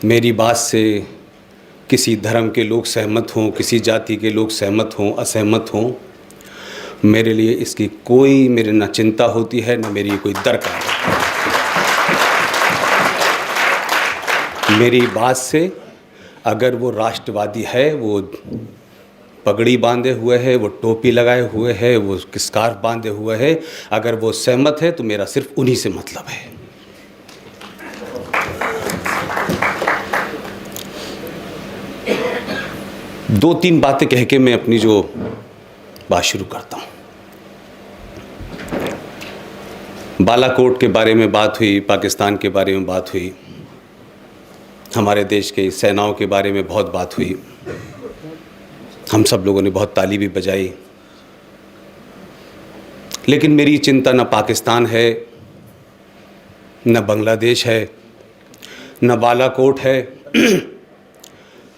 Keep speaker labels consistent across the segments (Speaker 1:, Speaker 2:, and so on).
Speaker 1: मेरी बात से किसी धर्म के लोग सहमत हों, किसी जाति के लोग सहमत हों, असहमत हों, मेरे लिए इसकी कोई मेरे न चिंता होती है न मेरी कोई दरकार है। मेरी बात से अगर वो राष्ट्रवादी है, वो पगड़ी बांधे हुए है, वो टोपी लगाए हुए है, वो स्कार्फ बांधे हुए है, अगर वो सहमत है तो मेरा सिर्फ उन्हीं से मतलब है। दो तीन बातें कह के मैं अपनी जो बात शुरू करता हूँ। बालाकोट के बारे में बात हुई, पाकिस्तान के बारे में बात हुई, हमारे देश के सेनाओं के बारे में बहुत बात हुई, हम सब लोगों ने बहुत ताली भी बजाई। लेकिन मेरी चिंता न पाकिस्तान है, न बांग्लादेश है, न बालाकोट है।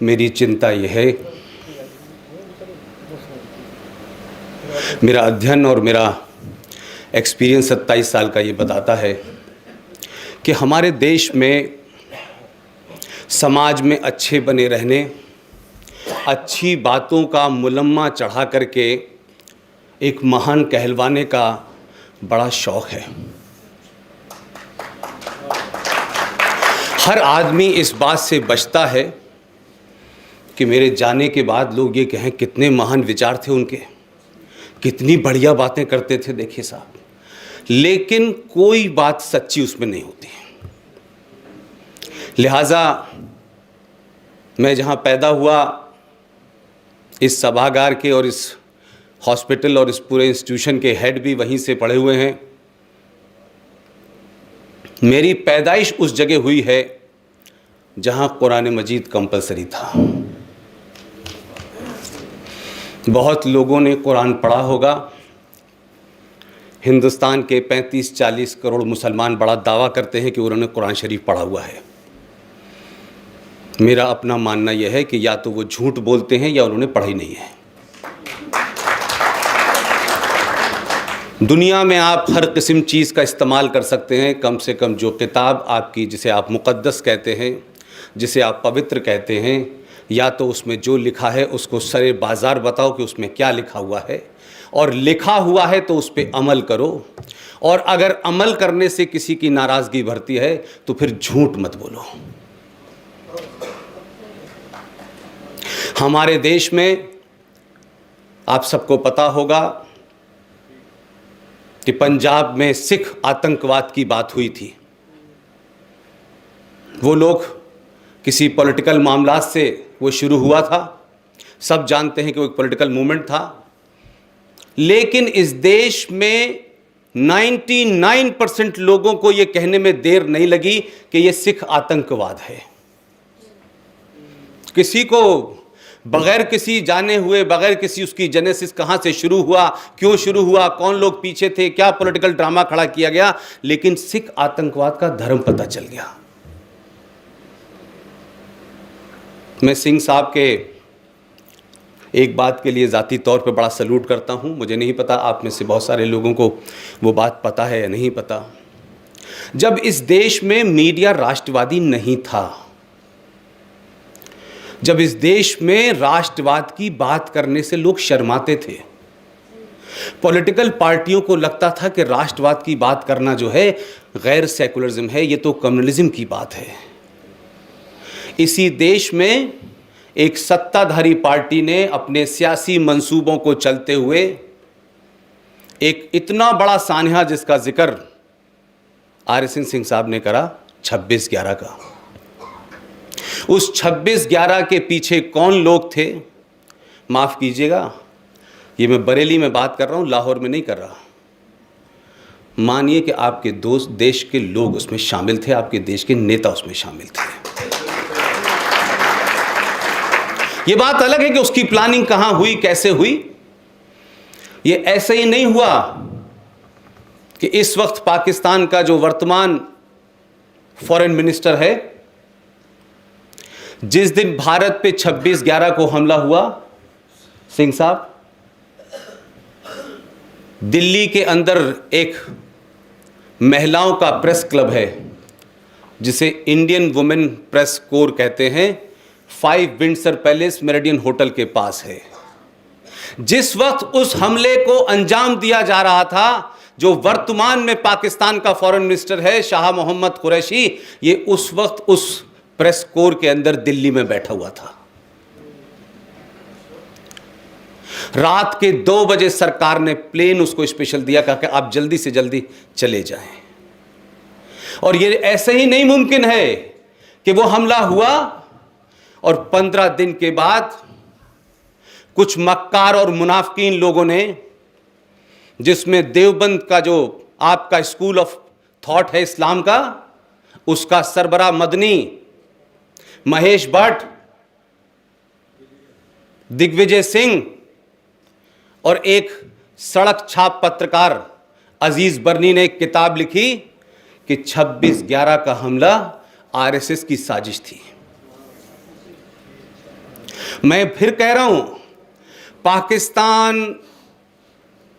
Speaker 1: मेरी चिंता यह है, मेरा अध्ययन और मेरा एक्सपीरियंस 27 साल का ये बताता है कि हमारे देश में समाज में अच्छे बने रहने, अच्छी बातों का मुलम्मा चढ़ा करके एक महान कहलवाने का बड़ा शौक़ है। हर आदमी इस बात से बचता है कि मेरे जाने के बाद लोग ये कहें कितने महान विचार थे उनके, कितनी बढ़िया बातें करते थे। देखिए साहब, लेकिन कोई बात सच्ची उसमें नहीं होती। लिहाजा मैं जहाँ पैदा हुआ, इस सभागार के और इस हॉस्पिटल और इस पूरे इंस्टीट्यूशन के हेड भी वहीं से पढ़े हुए हैं। मेरी पैदाइश उस जगह हुई है जहाँ कुरान मजीद कंपलसरी था। बहुत लोगों ने कुरान पढ़ा होगा। हिंदुस्तान के 35-40 करोड़ मुसलमान बड़ा दावा करते हैं कि उन्होंने कुरान शरीफ पढ़ा हुआ है। मेरा अपना मानना यह है कि या तो वो झूठ बोलते हैं या उन्होंने पढ़ा ही नहीं है। दुनिया में आप हर किस्म चीज़ का इस्तेमाल कर सकते हैं, कम से कम जो किताब आपकी, जिसे आप मुक़द्दस कहते हैं, जिसे आप पवित्र कहते हैं, या तो उसमें जो लिखा है उसको सरे बाज़ार बताओ कि उसमें क्या लिखा हुआ है, और लिखा हुआ है तो उस पर अमल करो। और अगर अमल करने से किसी की नाराज़गी बढ़ती है तो फिर झूठ मत बोलो। हमारे देश में आप सबको पता होगा कि पंजाब में सिख आतंकवाद की बात हुई थी। वो लोग किसी पॉलिटिकल मामला से वो शुरू हुआ था। सब जानते हैं कि वो एक पॉलिटिकल मूवमेंट था। लेकिन इस देश में 99% लोगों को ये कहने में देर नहीं लगी कि ये सिख आतंकवाद है। किसी को बगैर किसी जाने हुए, बगैर किसी उसकी जेनेसिस कहाँ से शुरू हुआ, क्यों शुरू हुआ, कौन लोग पीछे थे, क्या पॉलिटिकल ड्रामा खड़ा किया गया, लेकिन सिख आतंकवाद का धर्म पता चल गया। मैं सिंह साहब के एक बात के लिए ज़ाती तौर पे बड़ा सल्यूट करता हूँ। मुझे नहीं पता आप में से बहुत सारे लोगों को वो बात पता है या नहीं पता। जब इस देश में मीडिया राष्ट्रवादी नहीं था, जब इस देश में राष्ट्रवाद की बात करने से लोग शर्माते थे, पॉलिटिकल पार्टियों को लगता था कि राष्ट्रवाद की बात करना जो है गैर सेकुलरिज्म है, ये तो कम्युनलिज्म की बात है। इसी देश में एक सत्ताधारी पार्टी ने अपने सियासी मंसूबों को चलते हुए एक इतना बड़ा सान्हा, जिसका जिक्र आर.एस. सिंह साहब ने करा, 26/11 का। उस 26/11 के पीछे कौन लोग थे, माफ़ कीजिएगा, ये मैं बरेली में बात कर रहा हूँ, लाहौर में नहीं कर रहा। मानिए कि आपके दोस्त देश के लोग उसमें शामिल थे, आपके देश के नेता उसमें शामिल थे। ये बात अलग है कि उसकी प्लानिंग कहाँ हुई, कैसे हुई। ये ऐसे ही नहीं हुआ कि इस वक्त पाकिस्तान का जो वर्तमान फॉरेन मिनिस्टर है, जिस दिन भारत पे 26/11 को हमला हुआ, सिंह साहब, दिल्ली के अंदर एक महिलाओं का प्रेस क्लब है, जिसे इंडियन वुमेन प्रेस कोर कहते हैं, 5 विंडसर पैलेस मेरिडियन होटल के पास है। जिस वक्त उस हमले को अंजाम दिया जा रहा था, जो वर्तमान में पाकिस्तान का फॉरेन मिनिस्टर है शाह मोहम्मद कुरैशी, ये उस वक्त उस प्रेस कोर के अंदर दिल्ली में बैठा हुआ था। रात के 2 बजे सरकार ने प्लेन उसको स्पेशल दिया, कहा कि आप जल्दी से जल्दी चले जाएं। और ये ऐसे ही नहीं मुमकिन है कि वो हमला हुआ और 15 दिन के बाद कुछ मक्कार और मुनाफिकीन लोगों ने, जिसमें देवबंद का जो आपका स्कूल ऑफ थॉट है इस्लाम का, उसका सरबराह मदनी, महेश भट्ट, दिग्विजय सिंह और एक सड़क छाप पत्रकार अजीज बर्नी ने एक किताब लिखी कि 26/11 का हमला आरएसएस की साजिश थी। मैं फिर कह रहा हूं, पाकिस्तान,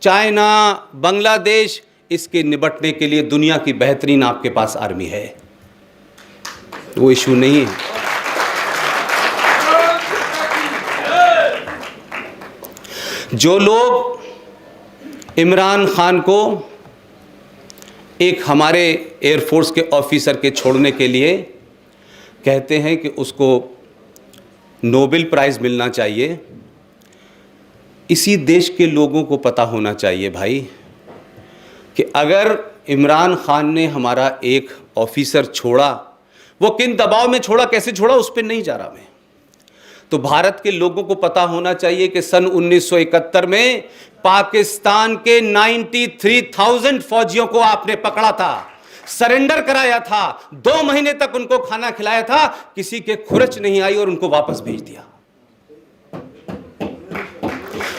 Speaker 1: चाइना, बांग्लादेश, इसके निपटने के लिए दुनिया की बेहतरीन आपके पास आर्मी है, वो इशू नहीं है। जो लोग इमरान खान को एक हमारे एयरफोर्स के ऑफिसर के छोड़ने के लिए कहते हैं कि उसको नोबेल प्राइज़ मिलना चाहिए, इसी देश के लोगों को पता होना चाहिए भाई कि अगर इमरान खान ने हमारा एक ऑफिसर छोड़ा, वो किन दबाव में छोड़ा, कैसे छोड़ा, उस पर नहीं जा रहा मैं। तो भारत के लोगों को पता होना चाहिए कि सन 1971 में पाकिस्तान के 93,000 फौजियों को आपने पकड़ा था, सरेंडर कराया था, 2 महीने तक उनको खाना खिलाया था, किसी के खुरच नहीं आई और उनको वापस भेज दिया।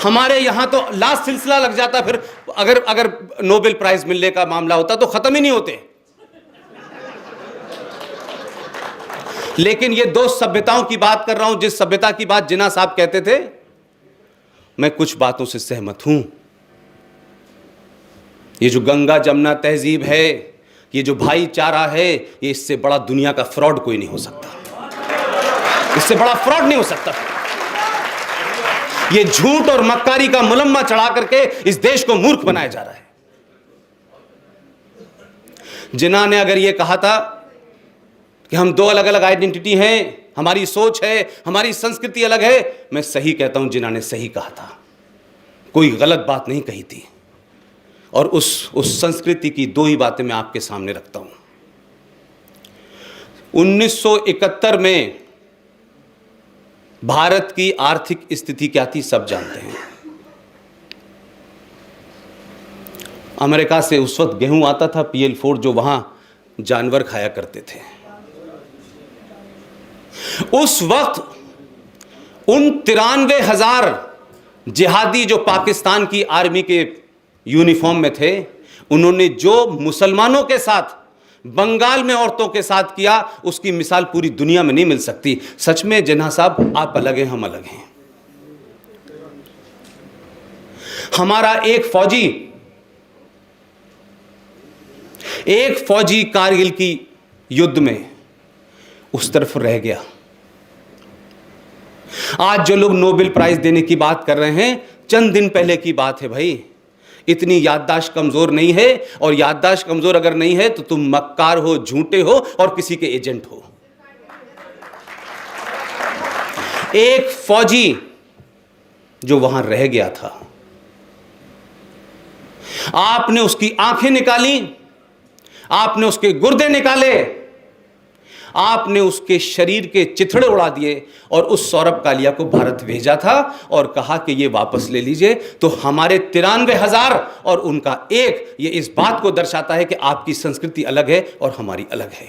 Speaker 1: हमारे यहां तो लास्ट सिलसिला लग जाता, फिर अगर नोबेल प्राइज मिलने का मामला होता तो खत्म ही नहीं होते। लेकिन ये 2 सभ्यताओं की बात कर रहा हूं, जिस सभ्यता की बात जिन्ना साहब कहते थे, मैं कुछ बातों से सहमत हूं। ये जो गंगा जमुना तहजीब है, ये जो भाईचारा है, ये इससे बड़ा दुनिया का फ्रॉड कोई नहीं हो सकता, इससे बड़ा फ्रॉड नहीं हो सकता। ये झूठ और मक्कारी का मुलम्मा चढ़ा करके इस देश को मूर्ख बनाया जा रहा है। जिन्ना ने अगर ये कहा था कि हम 2 अलग अलग आइडेंटिटी हैं, हमारी सोच है, हमारी संस्कृति अलग है, मैं सही कहता हूं, जिन्ना ने सही कहा था, कोई गलत बात नहीं कही थी। और उस संस्कृति की 2 ही बातें मैं आपके सामने रखता हूं। 1971 में भारत की आर्थिक स्थिति क्या थी सब जानते हैं। अमेरिका से उस वक्त गेहूं आता था PL4, जो वहां जानवर खाया करते थे। उस वक्त उन 93,000 जिहादी जो पाकिस्तान की आर्मी के यूनिफॉर्म में थे, उन्होंने जो मुसलमानों के साथ, बंगाल में औरतों के साथ किया, उसकी मिसाल पूरी दुनिया में नहीं मिल सकती। सच में जिन्ना साहब, आप अलग हैं, हम अलग हैं। हमारा एक फौजी कारगिल की युद्ध में उस तरफ रह गया। आज जो लोग नोबेल प्राइज देने की बात कर रहे हैं, चंद दिन पहले की बात है भाई। इतनी याददाश्त कमजोर नहीं है, और याददाश्त कमजोर अगर नहीं है तो तुम मक्कार हो, झूठे हो और किसी के एजेंट हो। एक फौजी जो वहां रह गया था, आपने उसकी आंखें निकाली, आपने उसके गुर्दे निकाले, आपने उसके शरीर के चिथड़े उड़ा दिए और उस सौरभ कालिया को भारत भेजा था और कहा कि ये वापस ले लीजिए। तो हमारे 93,000 और उनका 1, ये इस बात को दर्शाता है कि आपकी संस्कृति अलग है और हमारी अलग है।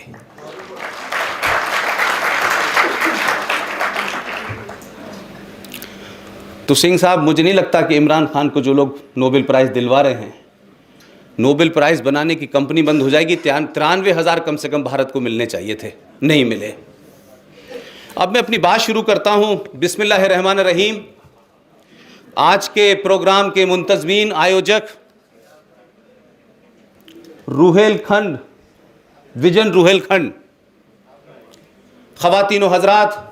Speaker 1: तो सिंह साहब, मुझे नहीं लगता कि इमरान खान को जो लोग नोबेल प्राइज दिलवा रहे हैं, नोबेल प्राइज बनाने की कंपनी बंद हो जाएगी। 93,000 कम से कम भारत को मिलने चाहिए थे, नहीं मिले। अब मैं अपनी बात शुरू करता हूं। बिस्मिल्लाहिर्रहमानिर्रहीम। आज के प्रोग्राम के मुंतजमीन, आयोजक रुहेलखंड, विजन रुहेलखंड, ख़वातीन व हज़रात,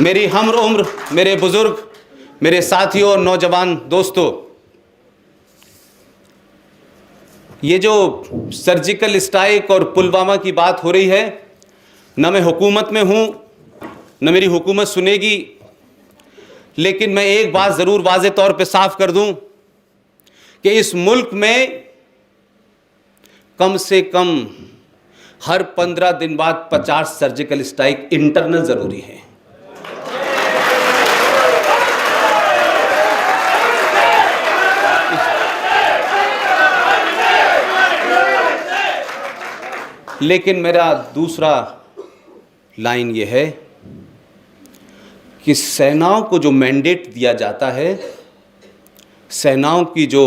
Speaker 1: मेरी हमर उम्र, मेरे बुज़ुर्ग, मेरे साथियों और नौजवान दोस्तों, ये जो सर्जिकल स्ट्राइक और पुलवामा की बात हो रही है, न मैं हुकूमत में हूँ, न मेरी हुकूमत सुनेगी, लेकिन मैं एक बात ज़रूर वाज़े तौर पे साफ कर दूँ कि इस मुल्क में कम से कम हर 15 दिन बाद 50 सर्जिकल स्ट्राइक इंटरनल ज़रूरी है। लेकिन मेरा दूसरा लाइन ये है कि सेनाओं को जो मैंडेट दिया जाता है, सेनाओं की जो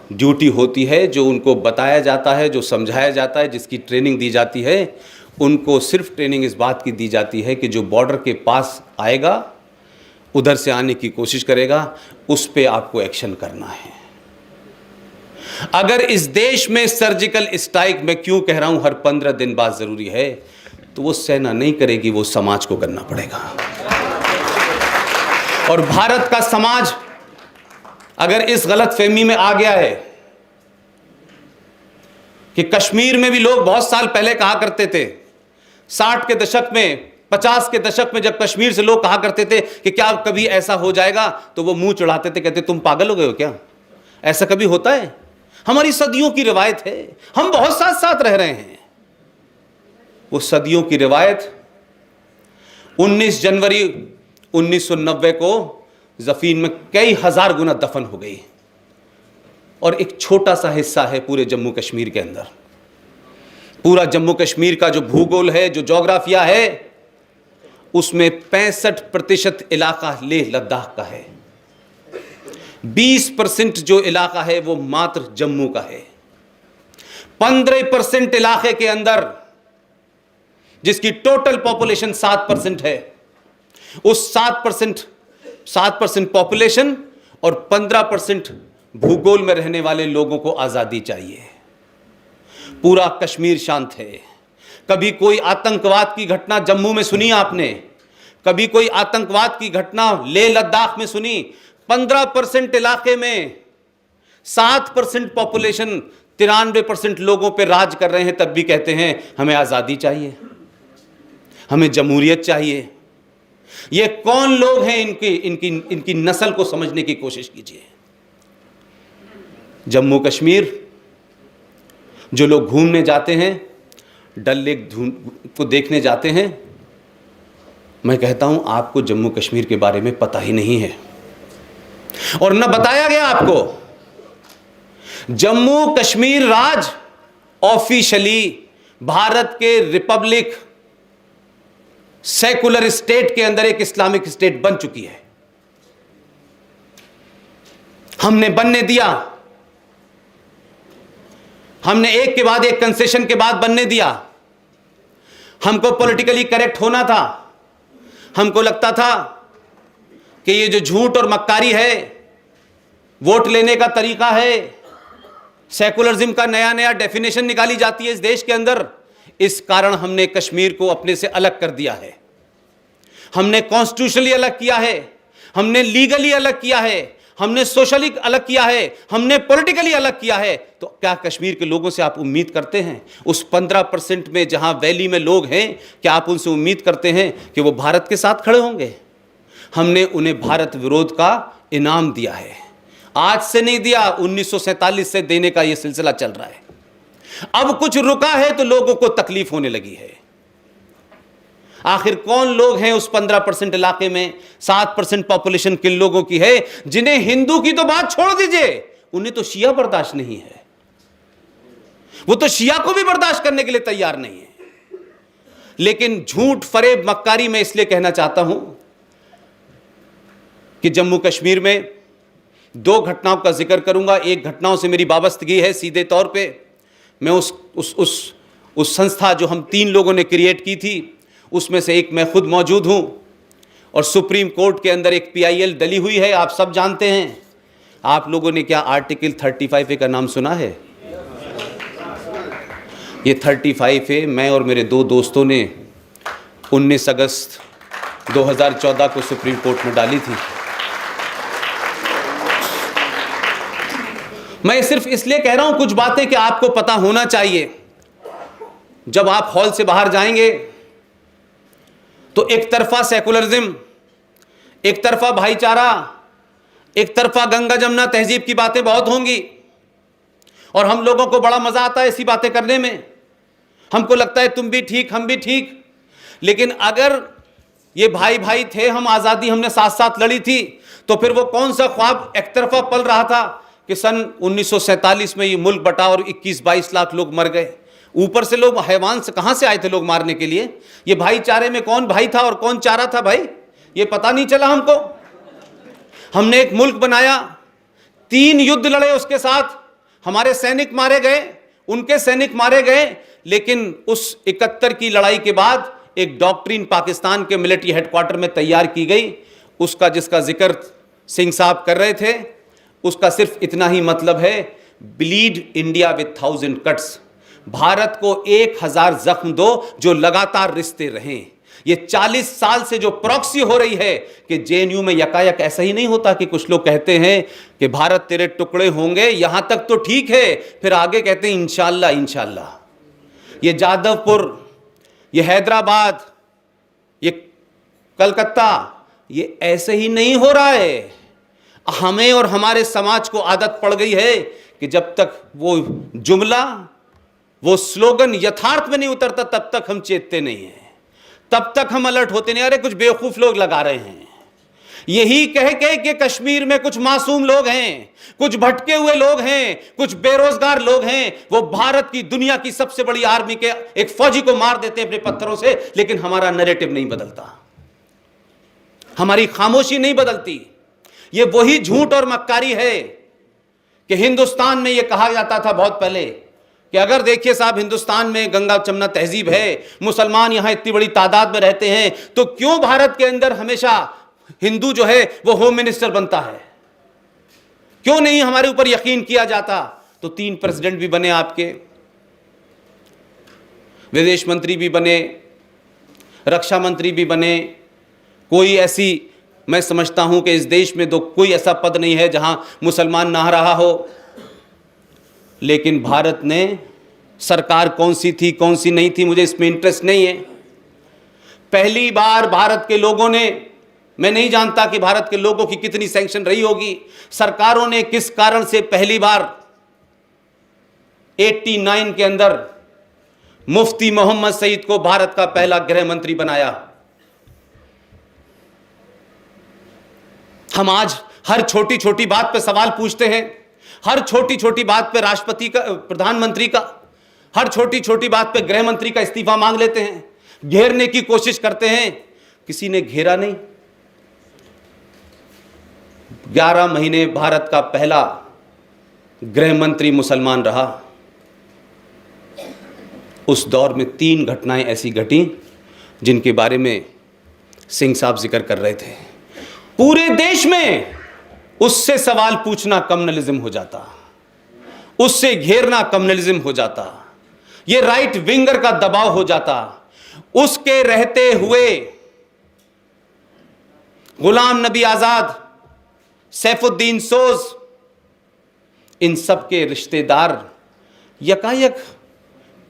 Speaker 1: ड्यूटी होती है, जो उनको बताया जाता है, जो समझाया जाता है, जिसकी ट्रेनिंग दी जाती है, उनको सिर्फ ट्रेनिंग इस बात की दी जाती है कि जो बॉर्डर के पास आएगा, उधर से आने की कोशिश करेगा, उस पे आपको एक्शन करना है। अगर इस देश में सर्जिकल स्ट्राइक, मैं क्यों कह रहा हूं हर 15 दिन बाद ज़रूरी है, तो वो सेना नहीं करेगी, वो समाज को करना पड़ेगा। और भारत का समाज अगर इस गलतफहमी में आ गया है कि कश्मीर में भी लोग बहुत साल पहले कहा करते थे, 60 के दशक में, 50 के दशक में, जब कश्मीर से लोग कहा करते थे कि क्या कभी ऐसा हो जाएगा, तो वो मुंह चढ़ाते थे, कहते तुम पागल हो गए हो क्या, ऐसा कभी होता है? हमारी सदियों की रिवायत है, हम बहुत साथ साथ रह रहे हैं। वो सदियों की रिवायत 19 जनवरी 1990 को ज़फीन में कई हजार गुना दफन हो गई, और एक छोटा सा हिस्सा है पूरे जम्मू कश्मीर के अंदर। पूरा जम्मू कश्मीर का जो भूगोल है, जो जोग्राफिया है, उसमें 65% इलाका लेह लद्दाख का है, 20% जो इलाका है वो मात्र जम्मू का है, 15% इलाके के अंदर जिसकी टोटल पॉपुलेशन 7% है, उस 7% पॉपुलेशन और 15% भूगोल में रहने वाले लोगों को आज़ादी चाहिए। पूरा कश्मीर शांत है। कभी कोई आतंकवाद की घटना जम्मू में सुनी आपने? कभी कोई आतंकवाद की घटना लेह लद्दाख में सुनी? 15% इलाके में 7% पॉपुलेशन, 93% लोगों पे राज कर रहे हैं, तब भी कहते हैं हमें आज़ादी चाहिए, हमें जमहूरियत चाहिए। ये कौन लोग हैं? इनकी नस्ल को समझने की कोशिश कीजिए। जम्मू कश्मीर जो लोग घूमने जाते हैं, डल लेक को देखने जाते हैं, मैं कहता हूं आपको जम्मू कश्मीर के बारे में पता ही नहीं है और न बताया गया आपको। जम्मू कश्मीर राज ऑफिशियली भारत के रिपब्लिक सेकुलर स्टेट के अंदर एक इस्लामिक स्टेट बन चुकी है। हमने बनने दिया, हमने एक के बाद एक कंसेशन के बाद बनने दिया। हमको पॉलिटिकली करेक्ट होना था। हमको लगता था कि ये जो झूठ और मक्कारी है, वोट लेने का तरीका है, सेकुलरिज्म का नया नया डेफिनेशन निकाली जाती है इस देश के अंदर, इस कारण हमने कश्मीर को अपने से अलग कर दिया है। हमने कॉन्स्टिट्यूशनली अलग किया है, हमने लीगली अलग किया है, हमने सोशली अलग किया है, हमने पॉलिटिकली अलग किया है। तो क्या कश्मीर के लोगों से आप उम्मीद करते हैं, उस 15% में जहां वैली में लोग हैं, क्या आप उनसे उम्मीद करते हैं कि वो भारत के साथ खड़े होंगे? हमने उन्हें भारत विरोध का इनाम दिया है। आज से नहीं दिया, 1947 से देने का यह सिलसिला चल रहा है। अब कुछ रुका है तो लोगों को तकलीफ होने लगी है। आखिर कौन लोग हैं उस 15% इलाके में? 7% पॉपुलेशन किन लोगों की है जिन्हें हिंदू की तो बात छोड़ दीजिए, उन्हें तो शिया बर्दाश्त नहीं है। वो तो शिया को भी बर्दाश्त करने के लिए तैयार नहीं है। लेकिन झूठ, फरेब, मक्कारी में इसलिए कहना चाहता हूं कि जम्मू कश्मीर में 2 घटनाओं का जिक्र करूंगा। एक घटनाओं से मेरी वाबस्तगी है सीधे तौर पे। मैं उस संस्था जो हम 3 लोगों ने क्रिएट की थी, उसमें से एक मैं खुद मौजूद हूं, और सुप्रीम कोर्ट के अंदर एक PIL डली हुई है, आप सब जानते हैं। आप लोगों ने क्या आर्टिकल 35A का नाम सुना है? ये 35 है। मैं और मेरे दो दोस्तों ने 19 अगस्त 2014 को सुप्रीम कोर्ट में डाली थी। मैं सिर्फ इसलिए कह रहा हूं कुछ बातें कि आपको पता होना चाहिए। जब आप हॉल से बाहर जाएंगे तो एक तरफा सेकुलरिज्म, एक तरफा भाईचारा, एक तरफा गंगा जमुना तहजीब की बातें बहुत होंगी और हम लोगों को बड़ा मजा आता है ऐसी बातें करने में। हमको लगता है तुम भी ठीक, हम भी ठीक। लेकिन अगर ये भाई भाई थे, हम आज़ादी हमने साथ साथ लड़ी थी, तो फिर वो कौन सा ख्वाब एक तरफा पल रहा था कि सन 1947 में ये मुल्क बटा और 21-22 लाख लोग मर गए। ऊपर से लोग हैवान से कहां से आए थे लोग मारने के लिए? ये भाईचारे में कौन भाई था और कौन चारा था भाई, ये पता नहीं चला हमको। हमने एक मुल्क बनाया, 3 युद्ध लड़े उसके साथ, हमारे सैनिक मारे गए, उनके सैनिक मारे गए, लेकिन उस 71 की लड़ाई के बाद एक डॉक्ट्रिन पाकिस्तान के मिलिट्री हेडक्वार्टर में तैयार की गई। उसका जिसका जिक्र सिंह साहब कर रहे थे, उसका सिर्फ इतना ही मतलब है, bleed India with 1000 cuts. Bharat को 1000 जख्म दो जो लगातार रिश्ते रहें। ये 40 साल से जो प्रॉक्सी हो रही है कि जेएनयू में यकायक ऐसा ही नहीं होता कि कुछ लोग कहते हैं कि भारत तेरे टुकड़े होंगे, यहां तक तो ठीक है, फिर आगे कहते हैं इंशाल्लाह इंशाल्लाह। ये जादवपुर, ये हैदराबाद, ये कलकत्ता, ये ऐसे ही नहीं हो रहा है। हमें और हमारे समाज को आदत पड़ गई है कि जब तक वो जुमला, वो स्लोगन यथार्थ में नहीं उतरता तब तक हम चेतते नहीं हैं, तब तक हम अलर्ट होते नहीं। अरे कुछ बेवकूफ लोग लगा रहे हैं, यही कह के कि कश्मीर में कुछ मासूम लोग हैं, कुछ भटके हुए लोग हैं, कुछ बेरोजगार लोग हैं, वो भारत की दुनिया की सबसे बड़ी आर्मी के एक फौजी को मार देते हैं अपने पत्थरों से, लेकिन हमारा नैरेटिव नहीं बदलता, हमारी खामोशी नहीं बदलती। ये वही झूठ और मक्कारी है कि हिंदुस्तान में यह कहा जाता था बहुत पहले कि अगर देखिए साहब हिंदुस्तान में गंगा जमुना तहजीब है, मुसलमान यहां इतनी बड़ी तादाद में रहते हैं, तो क्यों भारत के अंदर हमेशा हिंदू जो है वो होम मिनिस्टर बनता है? क्यों नहीं हमारे ऊपर यकीन किया जाता? तो 3 प्रेसिडेंट भी बने आपके, विदेश मंत्री भी बने, रक्षा मंत्री भी बने। कोई ऐसी, मैं समझता हूं कि इस देश में तो कोई ऐसा पद नहीं है जहां मुसलमान ना रहा हो। लेकिन भारत ने, सरकार कौन सी थी कौन सी नहीं थी मुझे इसमें इंटरेस्ट नहीं है, पहली बार भारत के लोगों ने, मैं नहीं जानता कि भारत के लोगों की कितनी सैंक्शन रही होगी, सरकारों ने किस कारण से पहली बार 89 के अंदर मुफ्ती मोहम्मद सईद को भारत का पहला गृह मंत्री बनाया। हम आज हर छोटी छोटी बात पे सवाल पूछते हैं, हर छोटी छोटी बात पे राष्ट्रपति का, प्रधानमंत्री का, हर छोटी छोटी बात पे गृह मंत्री का इस्तीफा मांग लेते हैं, घेरने की कोशिश करते हैं, किसी ने घेरा नहीं। 11 महीने भारत का पहला गृह मंत्री मुसलमान रहा। उस दौर में 3 घटनाएं ऐसी घटी जिनके बारे में सिंह साहब जिक्र कर रहे थे। पूरे देश में उससे सवाल पूछना कम्युनलिज्म हो जाता, उससे घेरना कम्युनलिज्म हो जाता, ये राइट विंगर का दबाव हो जाता। उसके रहते हुए गुलाम नबी आजाद, सैफुद्दीन सोज, इन सब के रिश्तेदार, यकायक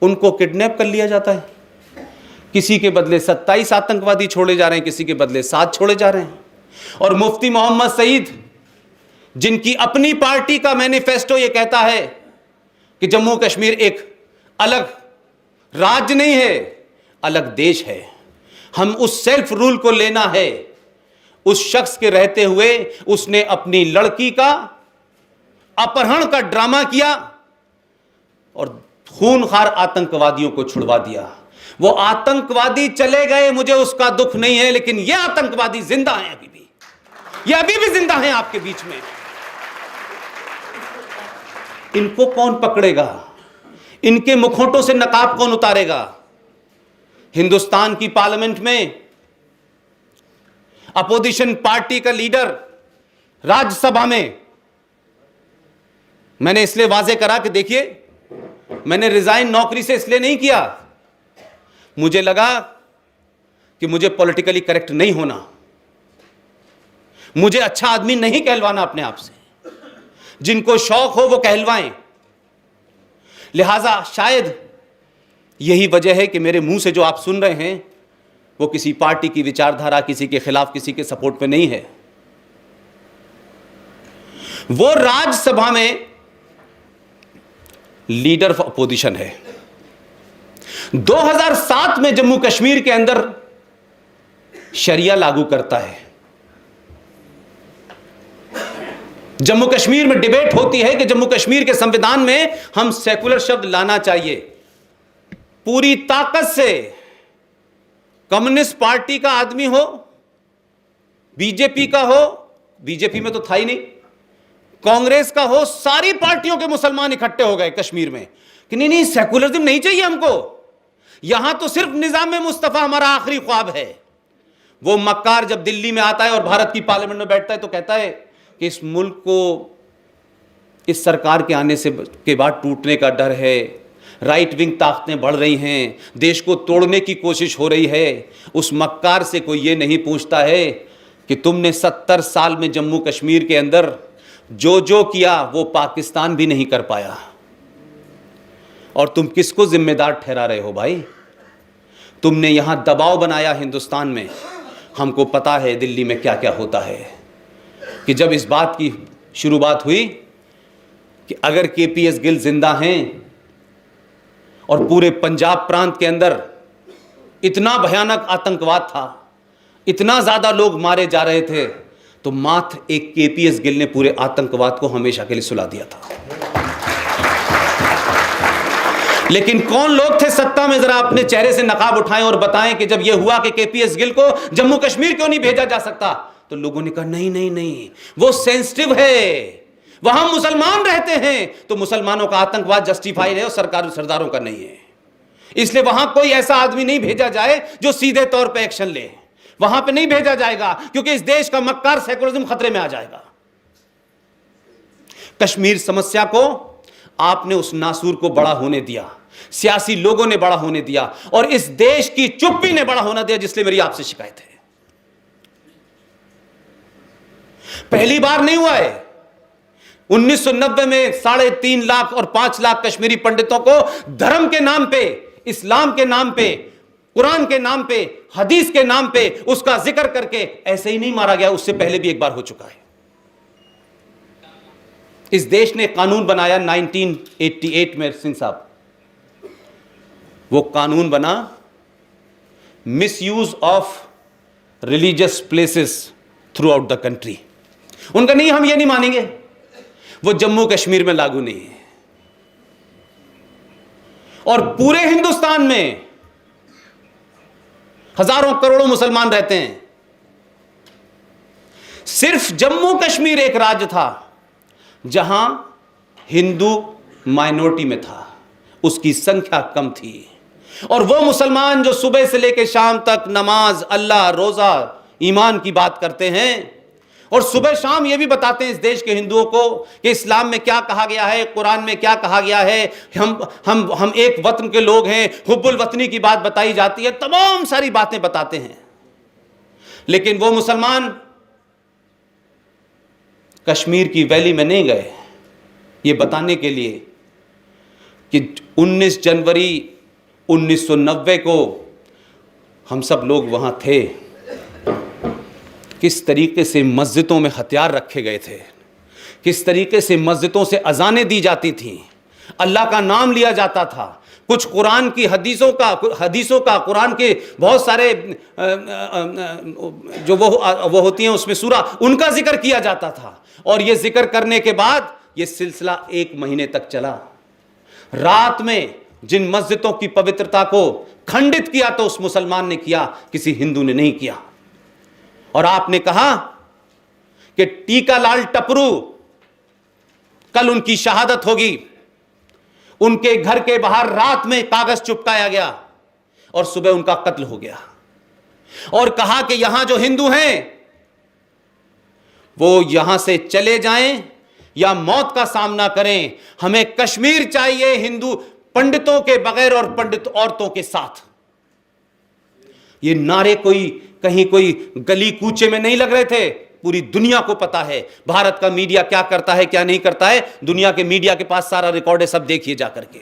Speaker 1: उनको किडनैप कर लिया जाता है। किसी के बदले 27 आतंकवादी छोड़े जा रहे हैं, किसी के बदले 7 छोड़े जा रहे हैं। और मुफ्ती मोहम्मद सईद, जिनकी अपनी पार्टी का मैनिफेस्टो यह कहता है कि जम्मू कश्मीर एक अलग राज्य नहीं है, अलग देश है, हम उस सेल्फ रूल को लेना है, उस शख्स के रहते हुए उसने अपनी लड़की का अपहरण का ड्रामा किया और खूनखार आतंकवादियों को छुड़वा दिया। वो आतंकवादी चले गए, मुझे उसका दुख नहीं है, लेकिन ये आतंकवादी जिंदा हैं अभी भी, ये अभी भी जिंदा हैं आपके बीच में। इनको कौन पकड़ेगा? इनके मुखौटों से नकाब कौन उतारेगा? हिंदुस्तान की पार्लियामेंट में अपोजिशन पार्टी का लीडर राज्यसभा में, मैंने इसलिए वाजे करा कि देखिए मैंने रिजाइन नौकरी से इसलिए नहीं किया, मुझे लगा कि मुझे पॉलिटिकली करेक्ट नहीं होना, मुझे अच्छा आदमी नहीं कहलवाना अपने आप से, जिनको शौक हो वो कहलवाएं। लिहाजा शायद यही वजह है कि मेरे मुंह से जो आप सुन रहे हैं वो किसी पार्टी की विचारधारा, किसी के खिलाफ, किसी के सपोर्ट में नहीं है। वो राज्यसभा में लीडर ऑफ अपोजिशन है। 2007 में जम्मू कश्मीर के अंदर शरिया लागू करता है। जम्मू कश्मीर में डिबेट होती है कि जम्मू कश्मीर के संविधान में हम सेकुलर शब्द लाना चाहिए। पूरी ताकत से कम्युनिस्ट पार्टी का आदमी हो, बीजेपी का हो, बीजेपी में तो था ही नहीं, कांग्रेस का हो, सारी पार्टियों के मुसलमान इकट्ठे हो गए कश्मीर में कि नहीं नहीं सेकुलरिज्म नहीं चाहिए हमको, यहां तो सिर्फ निजाम मुस्तफा हमारा आखिरी ख्वाब है। वो मक्कार जब दिल्ली में आता है और भारत की पार्लियामेंट में बैठता है तो कहता है कि इस मुल्क को इस सरकार के आने से के बाद टूटने का डर है, राइट विंग ताकतें बढ़ रही हैं, देश को तोड़ने की कोशिश हो रही है। उस मक्कार से कोई ये नहीं पूछता है कि तुमने 70 साल में जम्मू कश्मीर के अंदर जो जो किया वो पाकिस्तान भी नहीं कर पाया, और तुम किसको जिम्मेदार ठहरा रहे हो भाई? तुमने यहां दबाव बनाया हिंदुस्तान में। हमको पता है दिल्ली में क्या क्या होता है कि जब इस बात की शुरुआत हुई कि अगर केपीएस गिल जिंदा हैं और पूरे पंजाब प्रांत के अंदर इतना भयानक आतंकवाद था, इतना ज्यादा लोग मारे जा रहे थे, तो मात्र एक केपीएस गिल ने पूरे आतंकवाद को हमेशा के लिए सुला दिया था। लेकिन कौन लोग थे सत्ता में, जरा अपने चेहरे से नकाब उठाएं और बताएं कि जब यह हुआ कि केपीएस गिल को जम्मू कश्मीर क्यों नहीं भेजा जा सकता, तो लोगों ने कहा नहीं नहीं नहीं, वो सेंसिटिव है, वहां मुसलमान रहते हैं, तो मुसलमानों का आतंकवाद जस्टिफाइड है और सरदारों का नहीं है, इसलिए वहां कोई ऐसा आदमी नहीं भेजा जाए जो सीधे तौर पर एक्शन ले। वहां पे नहीं भेजा जाएगा क्योंकि इस देश का मक्कार सेकुलरिज्म खतरे में आ जाएगा। कश्मीर समस्या को आपने उस नासूर को बड़ा होने दिया, सियासी लोगों ने बड़ा होने दिया, और इस देश की चुप्पी ने बड़ा होना दिया, जिसलिए मेरी आपसे शिकायत है। पहली बार नहीं हुआ है। 1990 में 3.5 लाख और 5 लाख कश्मीरी पंडितों को धर्म के नाम पे, इस्लाम के नाम पे, कुरान के नाम पे, हदीस के नाम पे उसका जिक्र करके ऐसे ही नहीं मारा गया। उससे पहले भी एक बार हो चुका है। इस देश ने कानून बनाया 1988 में, सिंह साहब, वो कानून बना misuse of religious places through out the country. उनका नहीं, हम ये नहीं मानेंगे, वो जम्मू कश्मीर में लागू नहीं है। और पूरे हिंदुस्तान में हजारों करोड़ों मुसलमान रहते हैं, सिर्फ जम्मू कश्मीर एक राज्य था जहां हिंदू माइनॉरिटी में था, उसकी संख्या कम थी, और वो मुसलमान जो सुबह से लेकर शाम तक नमाज, अल्लाह, रोजा, ईमान की बात करते हैं, और सुबह शाम ये भी बताते हैं इस देश के हिंदुओं को कि इस्लाम में क्या कहा गया है, कुरान में क्या कहा गया है, हम एक वतन के लोग हैं, हुब्बुल वतनी की बात बताई जाती है, तमाम सारी बातें बताते हैं। लेकिन वो मुसलमान कश्मीर की वैली में नहीं गए ये बताने के लिए कि 19 जनवरी 1990 को हम सब लोग वहां थे, किस तरीके से मस्जिदों में हथियार रखे गए थे, किस तरीके से मस्जिदों से अजानें दी जाती थीं, अल्लाह का नाम लिया जाता था, कुछ कुरान की हदीसों का कुरान के बहुत सारे जो वो होती हैं उसमें सूरा, उनका जिक्र किया जाता था। और ये जिक्र करने के बाद ये सिलसिला 1 महीने तक चला। रात में जिन मस्जिदों की पवित्रता को खंडित किया तो उस मुसलमान ने किया, किसी हिंदू ने नहीं किया। और आपने कहा कि टीकालाल टपरू, कल उनकी शहादत होगी, उनके घर के बाहर रात में कागज चिपकाया गया और सुबह उनका कत्ल हो गया, और कहा कि यहां जो हिंदू हैं वो यहां से चले जाएं या मौत का सामना करें, हमें कश्मीर चाहिए, हिंदू पंडितों के बगैर और पंडित औरतों के साथ। ये नारे कहीं कोई गली कूचे में नहीं लग रहे थे, पूरी दुनिया को पता है भारत का मीडिया क्या करता है क्या नहीं करता है। दुनिया के मीडिया के पास सारा रिकॉर्ड है, सब देखिए जाकर के।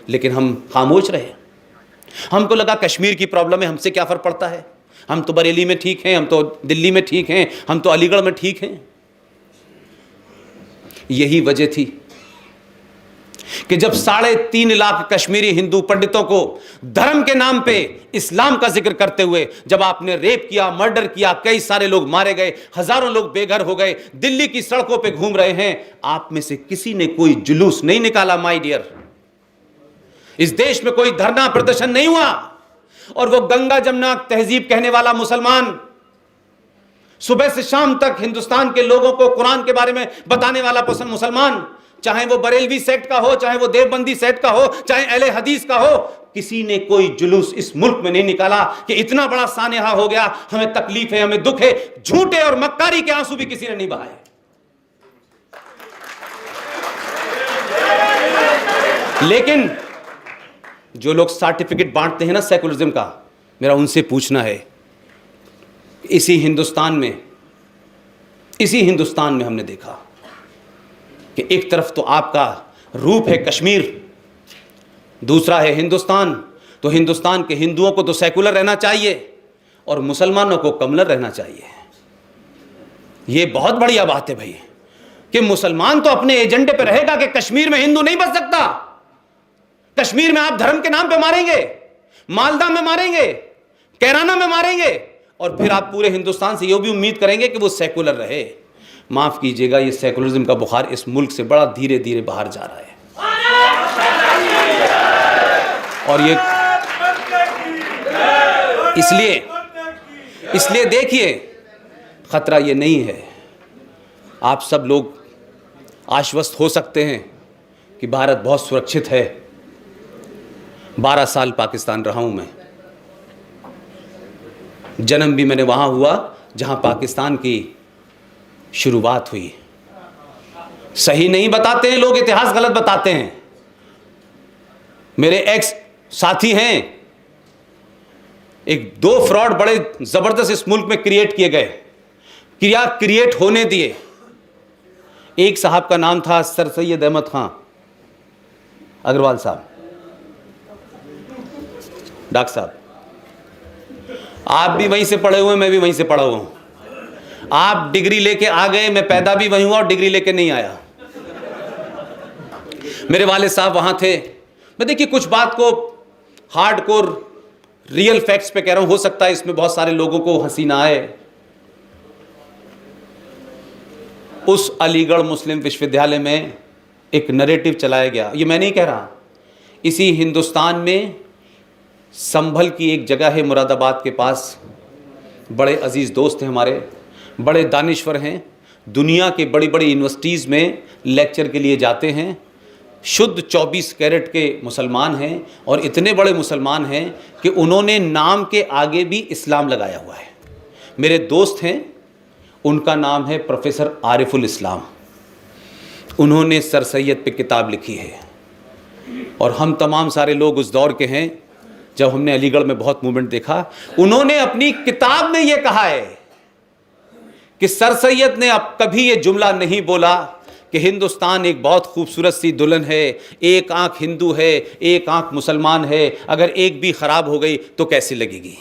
Speaker 1: लेकिन हम खामोश रहे। हमको लगा कश्मीर की प्रॉब्लम है, हमसे क्या फर्क पड़ता है, हम तो बरेली में ठीक हैं, हम तो दिल्ली में ठीक हैं, हम तो अलीगढ़ में ठीक हैं। यही वजह थी कि जब 3.5 लाख कश्मीरी हिंदू पंडितों को धर्म के नाम पे इस्लाम का जिक्र करते हुए जब आपने रेप किया, मर्डर किया, कई सारे लोग मारे गए, हजारों लोग बेघर हो गए, दिल्ली की सड़कों पे घूम रहे हैं, आप में से किसी ने कोई जुलूस नहीं निकाला। माय डियर, इस देश में कोई धरना प्रदर्शन नहीं हुआ। और वो गंगा जमुना तहजीब कहने वाला मुसलमान, सुबह से शाम तक हिंदुस्तान के लोगों को कुरान के बारे में बताने वाला मुसलमान, चाहे वो बरेलवी सेक्ट का हो, चाहे वो देवबंदी सेक्ट का हो, चाहे अहले हदीस का हो, किसी ने कोई जुलूस इस मुल्क में नहीं निकाला कि इतना बड़ा सानेहा हो गया, हमें तकलीफ है, हमें दुख है। झूठे और मक्कारी के आंसू भी किसी ने नहीं बहाए। लेकिन जो लोग सर्टिफिकेट बांटते हैं ना सेकुलरिज्म का, मेरा उनसे पूछना है, इसी हिंदुस्तान में हमने देखा कि एक तरफ तो आपका रूप है कश्मीर, दूसरा है हिंदुस्तान। तो हिंदुस्तान के हिंदुओं को तो सेकुलर रहना चाहिए और मुसलमानों को कमलर रहना चाहिए। ये बहुत बढ़िया बात है भाई कि मुसलमान तो अपने एजेंडे पे रहेगा कि कश्मीर में हिंदू नहीं बच सकता। कश्मीर में आप धर्म के नाम पे मारेंगे, मालदा में मारेंगे, कैराना में मारेंगे, और फिर आप पूरे हिंदुस्तान से ये भी उम्मीद करेंगे कि वो सेकुलर रहे। माफ कीजिएगा, ये सेकुलरिज्म का बुखार इस मुल्क से बड़ा धीरे धीरे बाहर जा रहा है। और ये इसलिए देखिए, खतरा ये नहीं है। आप सब लोग आश्वस्त हो सकते हैं कि भारत बहुत सुरक्षित है। 12 साल पाकिस्तान रहा हूं मैं, जन्म भी मैंने वहां हुआ जहां पाकिस्तान की शुरुआत हुई। सही नहीं बताते हैं लोग, इतिहास गलत बताते हैं। मेरे एक्स साथी हैं, 2 फ्रॉड बड़े जबरदस्त इस मुल्क में क्रिएट किए गए, क्रिएट होने दिए। एक साहब का नाम था सर सैयद अहमद खान अग्रवाल साहब, डॉक्टर साहब। आप भी वहीं से पढ़े हुए, मैं भी वहीं से पढ़ा हुआ हूं। आप डिग्री लेके आ गए, मैं पैदा भी वहीं हुआ और डिग्री लेके नहीं आया। मेरे वाले साहब वहां थे। मैं देखिए कुछ बात को हार्डकोर रियल फैक्ट्स पे कह रहा हूं, हो सकता है इसमें बहुत सारे लोगों को हंसी ना आए। उस अलीगढ़ मुस्लिम विश्वविद्यालय में एक नैरेटिव चलाया गया, ये मैं नहीं कह रहा, इसी हिंदुस्तान में संभल की एक जगह है मुरादाबाद के पास, बड़े अजीज़ दोस्त हैं हमारे, बड़े दानिश्वर हैं, दुनिया के बड़ी बड़ी यूनिवर्सिटीज़ में लेक्चर के लिए जाते हैं, शुद्ध 24 कैरेट के मुसलमान हैं, और इतने बड़े मुसलमान हैं कि उन्होंने नाम के आगे भी इस्लाम लगाया हुआ है। मेरे दोस्त हैं, उनका नाम है प्रोफेसर आरिफुल इस्लाम। उन्होंने सर सैयद पे किताब लिखी है, और हम तमाम सारे लोग उस दौर के हैं जब हमने अलीगढ़ में बहुत मूवमेंट देखा। उन्होंने अपनी किताब में यह कहा है कि सर सैयद ने अब कभी यह जुमला नहीं बोला कि हिंदुस्तान एक बहुत खूबसूरत सी दुल्हन है, एक आंख हिंदू है, एक आंख मुसलमान है, अगर एक भी खराब हो गई तो कैसी लगेगी।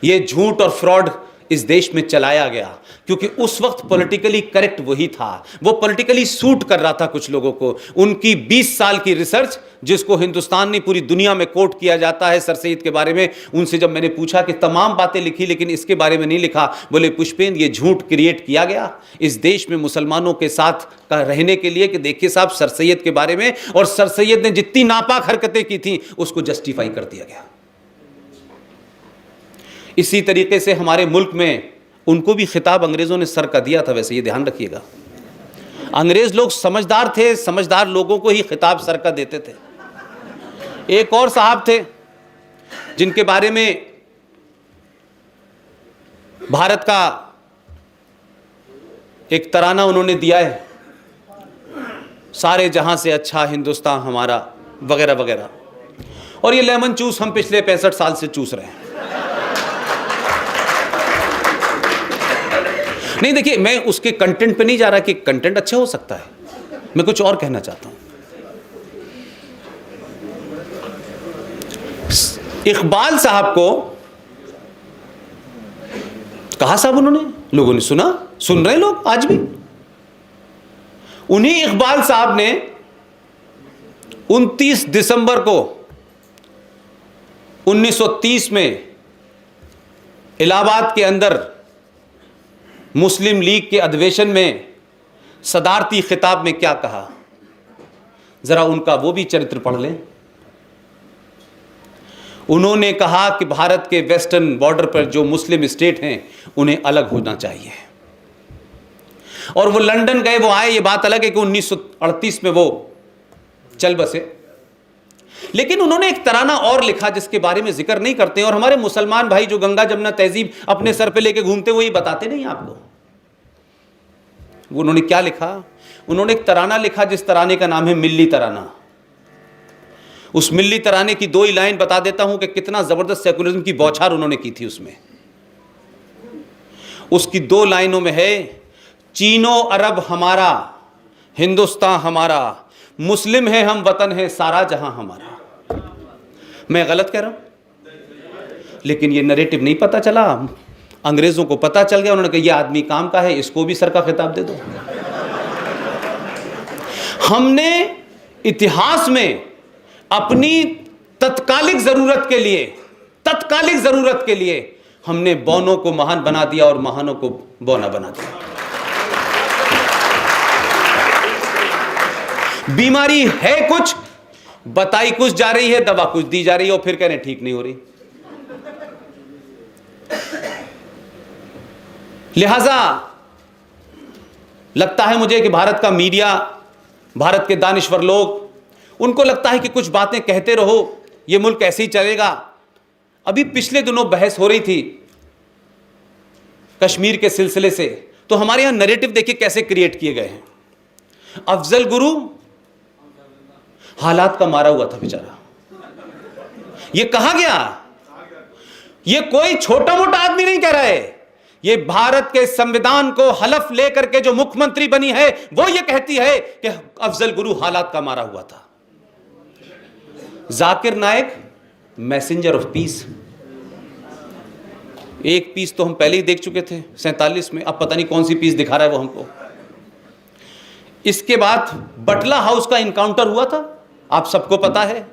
Speaker 1: ये झूठ और फ्रॉड इस देश में चलाया गया क्योंकि उस वक्त पॉलिटिकली करेक्ट वही था, वो पॉलिटिकली सूट कर रहा था कुछ लोगों को। उनकी 20 साल की रिसर्च, जिसको हिंदुस्तान ने पूरी दुनिया में कोट किया जाता है सर सैयद के बारे में, उनसे जब मैंने पूछा कि तमाम बातें लिखी लेकिन इसके बारे में नहीं लिखा, बोले पुष्पेंद्र ये झूठ क्रिएट किया गया इस देश में मुसलमानों के साथ का रहने के लिए कि देखिए साहब सर सैयद के बारे में, और सर सैयद ने जितनी नापाक हरकतें की थी उसको जस्टिफाई कर दिया गया। इसी तरीके से हमारे मुल्क में उनको भी खिताब अंग्रेज़ों ने सर का दिया था। वैसे ये ध्यान रखिएगा, अंग्रेज़ लोग समझदार थे, समझदार लोगों को ही खिताब सर का देते थे। एक और साहब थे जिनके बारे में भारत का एक तराना उन्होंने दिया है, सारे जहां से अच्छा हिंदुस्तान हमारा, वगैरह वगैरह। और ये लेमन जूस हम पिछले 65 साल से चूस रहे हैं। नहीं देखिए, मैं उसके कंटेंट पे नहीं जा रहा कि कंटेंट अच्छा हो सकता है, मैं कुछ और कहना चाहता हूं। इकबाल साहब को कहा साहब उन्होंने, लोगों ने सुना, सुन रहे लोग आज भी। उन्हीं इकबाल साहब ने 29 दिसंबर को 1930 में इलाहाबाद के अंदर मुस्लिम लीग के अधिवेशन में सदारती खिताब में क्या कहा, जरा उनका वो भी चरित्र पढ़ लें। उन्होंने कहा कि भारत के वेस्टर्न बॉर्डर पर जो मुस्लिम स्टेट हैं उन्हें अलग होना चाहिए। और वो लंदन गए, वो आए, ये बात अलग है कि 1938 में वो चल बसे। लेकिन उन्होंने एक तराना और लिखा जिसके बारे में जिक्र नहीं करते, और हमारे मुसलमान भाई जो गंगा जमुना तहजीब अपने सर पे लेके घूमते वो ये बताते नहीं आपको। उन्होंने क्या लिखा? उन्होंने एक तराना लिखा जिस तराने का नाम है मिल्ली तराना। उस मिल्ली तराने की 2 ही लाइन बता देता हूं कि कितना जबरदस्त सेकुलरिज्म की बौछार उन्होंने की थी उसमें। उसकी 2 लाइनों में है, चीनो अरब हमारा, हिंदुस्तान हमारा, मुस्लिम है हम, वतन है सारा जहां हमारा। मैं गलत कह रहा हूं? लेकिन ये नरेटिव नहीं पता चला, अंग्रेजों को पता चल गया। उन्होंने कहा ये आदमी काम का है, इसको भी सर का खिताब दे दो। हमने इतिहास में अपनी तत्कालिक जरूरत के लिए हमने बौनों को महान बना दिया और महानों को बौना बना दिया। बीमारी है कुछ, बताई कुछ जा रही है, दवा कुछ दी जा रही है, और फिर कहने ठीक नहीं हो रही। लिहाजा लगता है मुझे कि भारत का मीडिया, भारत के दानिश्वर लोग, उनको लगता है कि कुछ बातें कहते रहो, ये मुल्क ऐसे ही चलेगा। अभी पिछले दिनों बहस हो रही थी कश्मीर के सिलसिले से, तो हमारे यहां नैरेटिव देखिए कैसे क्रिएट किए गए हैं। अफजल गुरु हालात का मारा हुआ था बेचारा, ये कहा गया। ये कोई छोटा मोटा आदमी नहीं कह रहा है, ये भारत के संविधान को हलफ लेकर के जो मुख्यमंत्री बनी है वो ये कहती है कि अफजल गुरु हालात का मारा हुआ था। जाकिर नायक मैसेंजर ऑफ पीस, एक पीस तो हम पहले ही देख चुके थे 47 में, अब पता नहीं कौन सी पीस दिखा रहा है वो हमको। इसके बाद बटला हाउस का इनकाउंटर हुआ था, आप सबको पता है।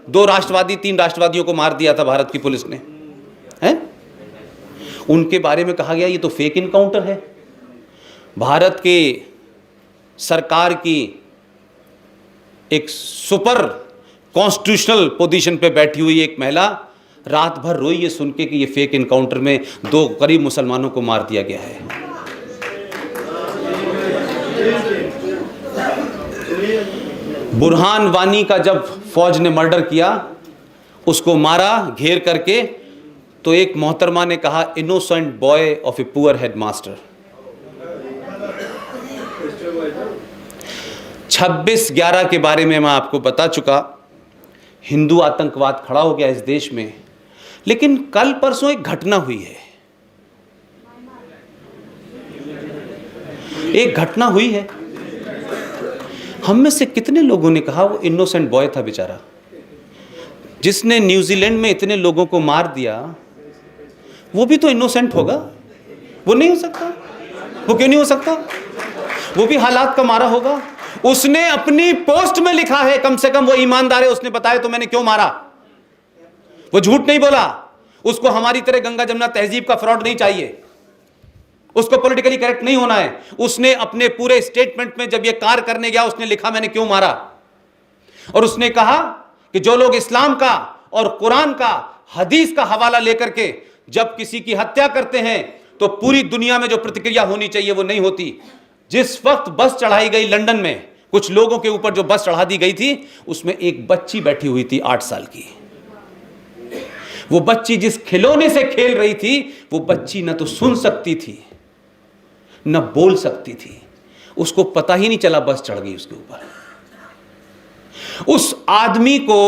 Speaker 1: 2 राष्ट्रवादी 3 राष्ट्रवादियों को मार दिया था भारत की पुलिस ने, हैं? उनके बारे में कहा गया ये तो फेक इनकाउंटर है। भारत के सरकार की एक सुपर कॉन्स्टिट्यूशनल पोजीशन पे बैठी हुई एक महिला रात भर रोई ये सुन के कि ये फेक इनकाउंटर में 2 गरीब मुसलमानों को मार दिया गया है। बुरहान वानी का जब फौज ने मर्डर किया, उसको मारा घेर करके, तो एक मोहतरमा ने कहा innocent boy of a poor headmaster. 26/11 के बारे में मैं आपको बता चुका, हिंदू आतंकवाद खड़ा हो गया इस देश में। लेकिन कल परसों एक घटना हुई है, एक घटना हुई है। हम में से कितने लोगों ने कहा वो इनोसेंट बॉय था बेचारा, जिसने न्यूजीलैंड में इतने लोगों को मार दिया, वो भी तो इनोसेंट होगा? वो नहीं हो सकता? वो क्यों नहीं हो सकता? वो भी हालात का मारा होगा। उसने अपनी पोस्ट में लिखा है, कम से कम वो ईमानदार है, उसने बताया तो मैंने क्यों मारा, वो झूठ नहीं बोला। उसको हमारी तरह गंगा जमुना तहजीब का फ्रॉड नहीं चाहिए, उसको पॉलिटिकली करेक्ट नहीं होना है। उसने अपने पूरे स्टेटमेंट में जब ये कार्य करने गया, उसने लिखा मैंने क्यों मारा, और उसने कहा कि जो लोग इस्लाम का और कुरान का हदीस का हवाला लेकर के जब किसी की हत्या करते हैं तो पूरी दुनिया में जो प्रतिक्रिया होनी चाहिए वो नहीं होती। जिस वक्त बस चढ़ाई गई लंदन में, कुछ लोगों के ऊपर जो बस चढ़ा दी गई थी, उसमें एक बच्ची बैठी हुई थी 8 साल की। वो बच्ची जिस खिलौने से खेल रही थी, वो बच्ची न तो सुन सकती थी न बोल सकती थी, उसको पता ही नहीं चला बस चढ़ गई उसके ऊपर। उस आदमी को,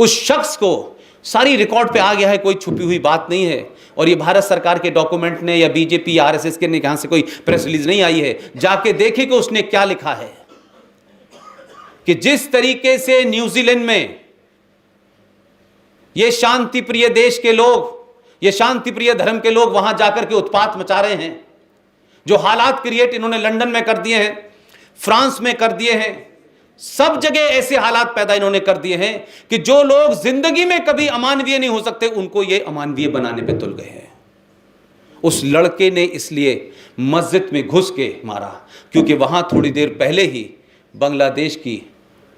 Speaker 1: उस शख्स को सारी रिकॉर्ड पे आ गया है, कोई छुपी हुई बात नहीं है। और ये भारत सरकार के डॉक्यूमेंट ने या बीजेपी आरएसएस के ने, कहां से कोई प्रेस रिलीज नहीं आई है, जाके देखे कि उसने क्या लिखा है कि जिस तरीके से न्यूजीलैंड में ये शांति प्रिय देश के लोग, ये शांति प्रिय धर्म के लोग वहां जाकर के उत्पात मचा रहे हैं, जो हालात क्रिएट इन्होंने लंदन में कर दिए हैं, फ्रांस में कर दिए हैं, सब जगह ऐसे हालात पैदा इन्होंने कर दिए हैं कि जो लोग जिंदगी में कभी अमानवीय नहीं हो सकते, उनको ये अमानवीय बनाने पे तुल गए हैं। उस लड़के ने इसलिए मस्जिद में घुस के मारा क्योंकि वहां थोड़ी देर पहले ही बांग्लादेश की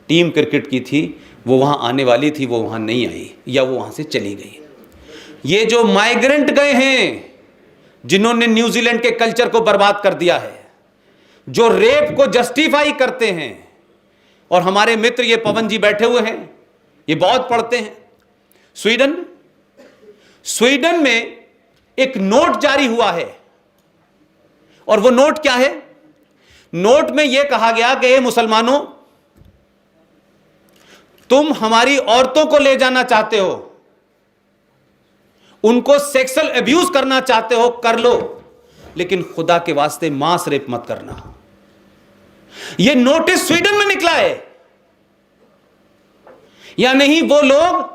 Speaker 1: टीम क्रिकेट की थी, वो वहां आने वाली थी, वो वहां नहीं आई या वो वहां से चली गई। ये जो माइग्रेंट गए हैं, जिन्होंने न्यूजीलैंड के कल्चर को बर्बाद कर दिया है, जो रेप को जस्टिफाई करते हैं, और हमारे मित्र ये पवन जी बैठे हुए हैं, ये बहुत पढ़ते हैं। स्वीडन में एक नोट जारी हुआ है, और वो नोट क्या है? नोट में यह कहा गया कि मुसलमानों, तुम हमारी औरतों को ले जाना चाहते हो, उनको सेक्सुअल अब्यूज करना चाहते हो, कर लो, लेकिन खुदा के वास्ते मांस रेप मत करना। यह नोटिस स्वीडन में निकला है। या नहीं, वो लोग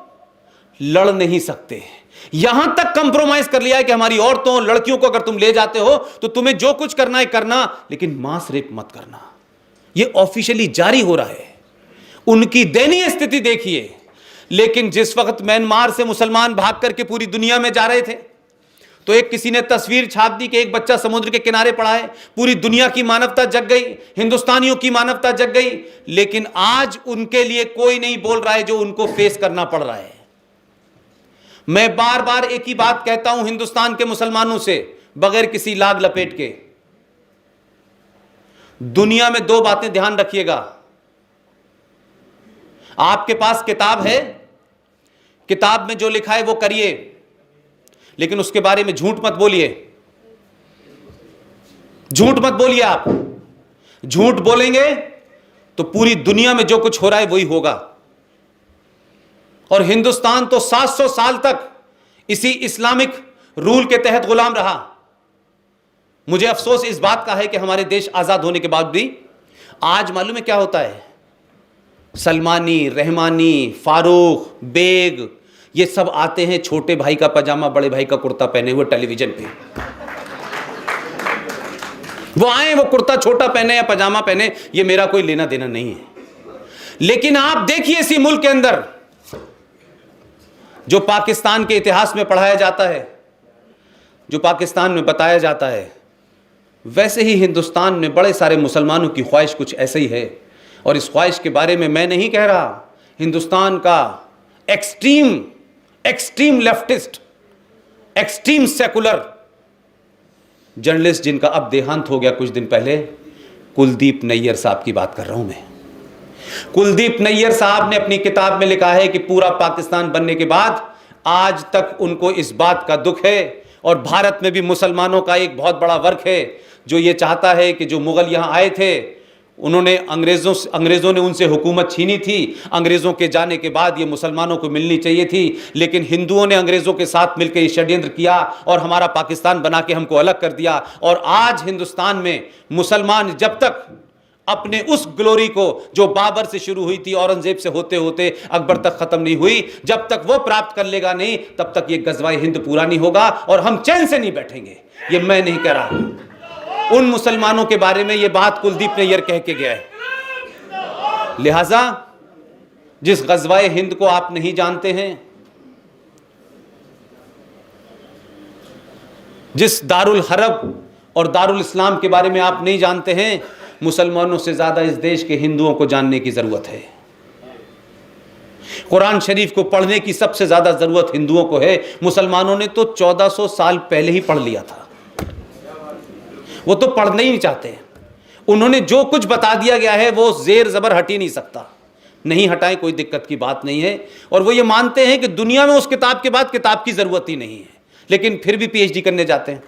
Speaker 1: लड़ नहीं सकते, यहां तक कंप्रोमाइज कर लिया है कि हमारी औरतों, लड़कियों को अगर तुम ले जाते हो तो तुम्हें जो कुछ करना है करना, लेकिन मांस रेप मत करना। यह ऑफिशियली जारी हो रहा है। उनकी दयनीय स्थिति देखिए। लेकिन जिस वक्त म्यांमार से मुसलमान भाग करके पूरी दुनिया में जा रहे थे, तो एक किसी ने तस्वीर छाप दी कि एक बच्चा समुद्र के किनारे पड़ा है, पूरी दुनिया की मानवता जग गई, हिंदुस्तानियों की मानवता जग गई। लेकिन आज उनके लिए कोई नहीं बोल रहा है जो उनको फेस करना पड़ रहा है। मैं बार बार एक ही बात कहता हूं हिंदुस्तान के मुसलमानों से, बगैर किसी लाग लपेट के, दुनिया में दो बातें ध्यान रखिएगा। आपके पास किताब है, किताब में जो लिखा है वो करिए, लेकिन उसके बारे में झूठ मत बोलिए। झूठ मत बोलिए। आप झूठ बोलेंगे तो पूरी दुनिया में जो कुछ हो रहा है वही होगा। और हिंदुस्तान तो 700 साल तक इसी इस्लामिक रूल के तहत गुलाम रहा। मुझे अफसोस इस बात का है कि हमारे देश आजाद होने के बाद भी आज मालूम है क्या होता है? सलमानी, रहमानी, फारूक, बेग, ये सब आते हैं छोटे भाई का पजामा, बड़े भाई का कुर्ता पहने हुए टेलीविजन पे। वो आए, वो कुर्ता छोटा पहने या पजामा पहने, ये मेरा कोई लेना देना नहीं है। लेकिन आप देखिए इसी मुल्क के अंदर जो पाकिस्तान के इतिहास में पढ़ाया जाता है, जो पाकिस्तान में बताया जाता है, वैसे ही हिंदुस्तान में बड़े सारे मुसलमानों की ख्वाहिश कुछ ऐसे ही है। और इस ख्वाहिश के बारे में मैं नहीं कह रहा, हिंदुस्तान का extreme leftist, extreme secular journalist, जिनका अब देहांत हो गया कुछ दिन पहले, कुलदीप नैयर साहब की बात कर रहा हूं मैं। कुलदीप नैयर साहब ने अपनी किताब में लिखा है कि पूरा पाकिस्तान बनने के बाद आज तक उनको इस बात का दुख है, और भारत में भी मुसलमानों का एक बहुत बड़ा वर्ग है जो ये चाहता है कि जो मुगल यहां आए थे, उन्होंने अंग्रेज़ों ने उनसे हुकूमत छीनी थी, अंग्रेज़ों के जाने के बाद ये मुसलमानों को मिलनी चाहिए थी, लेकिन हिंदुओं ने अंग्रेज़ों के साथ मिलकर ये षड्यंत्र किया और हमारा पाकिस्तान बना के हमको अलग कर दिया। और आज हिंदुस्तान में मुसलमान जब तक अपने उस ग्लोरी को जो बाबर से शुरू हुई थी, औरंगजेब से होते होते अकबर तक ख़त्म नहीं हुई, जब तक वो प्राप्त कर लेगा नहीं, तब तक ये गज़वाए हिंद पूरा नहीं होगा और हम चैन से नहीं बैठेंगे। ये मैं नहीं कह रहा, उन मुसलमानों के बारे में ये बात कुलदीप नैयर कह के गया है। लिहाजा जिस गज़वाए हिंद को आप नहीं जानते हैं, जिस दारुल हरब और दारुल इस्लाम के बारे में आप नहीं जानते हैं, मुसलमानों से ज्यादा इस देश के हिंदुओं को जानने की जरूरत है। कुरान शरीफ को पढ़ने की सबसे ज्यादा जरूरत हिंदुओं को है। मुसलमानों ने तो 1400 साल पहले ही पढ़ लिया था, वो तो पढ़ना ही नहीं चाहते। उन्होंने जो कुछ बता दिया गया है वो जेर जबर हट ही नहीं सकता। नहीं हटाएं, कोई दिक्कत की बात नहीं है। और वो ये मानते हैं कि दुनिया में उस किताब के बाद किताब की जरूरत ही नहीं है, लेकिन फिर भी पीएचडी करने जाते हैं।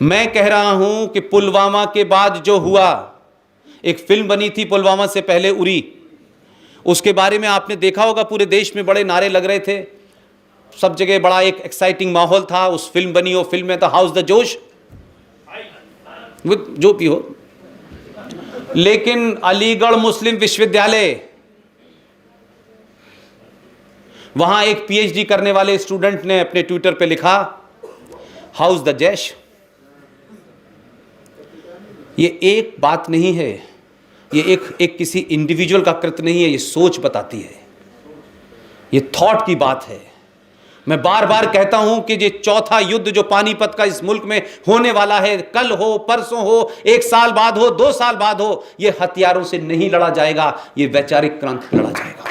Speaker 1: मैं कह रहा हूं कि पुलवामा के बाद जो हुआ, एक फिल्म बनी थी पुलवामा से पहले, उरी, उसके बारे में आपने देखा होगा, पूरे देश में बड़े नारे लग रहे थे, सब जगह बड़ा एक एक्साइटिंग माहौल था। उस फिल्म बनी, वो फिल्म में था हाउस द जोश, जो भी हो। लेकिन अलीगढ़ मुस्लिम विश्वविद्यालय, वहां एक पीएचडी करने वाले स्टूडेंट ने अपने ट्विटर पे लिखा, हाउस द जैश। ये एक बात नहीं है, ये एक किसी इंडिविजुअल का कृत्य नहीं है, ये सोच बताती है, ये थॉट की बात है। मैं बार बार कहता हूं कि ये चौथा युद्ध जो पानीपत का इस मुल्क में होने वाला है, कल हो, परसों हो, 1 साल बाद हो, 2 साल बाद हो, ये हथियारों से नहीं लड़ा जाएगा, ये वैचारिक क्रांति से लड़ा जाएगा।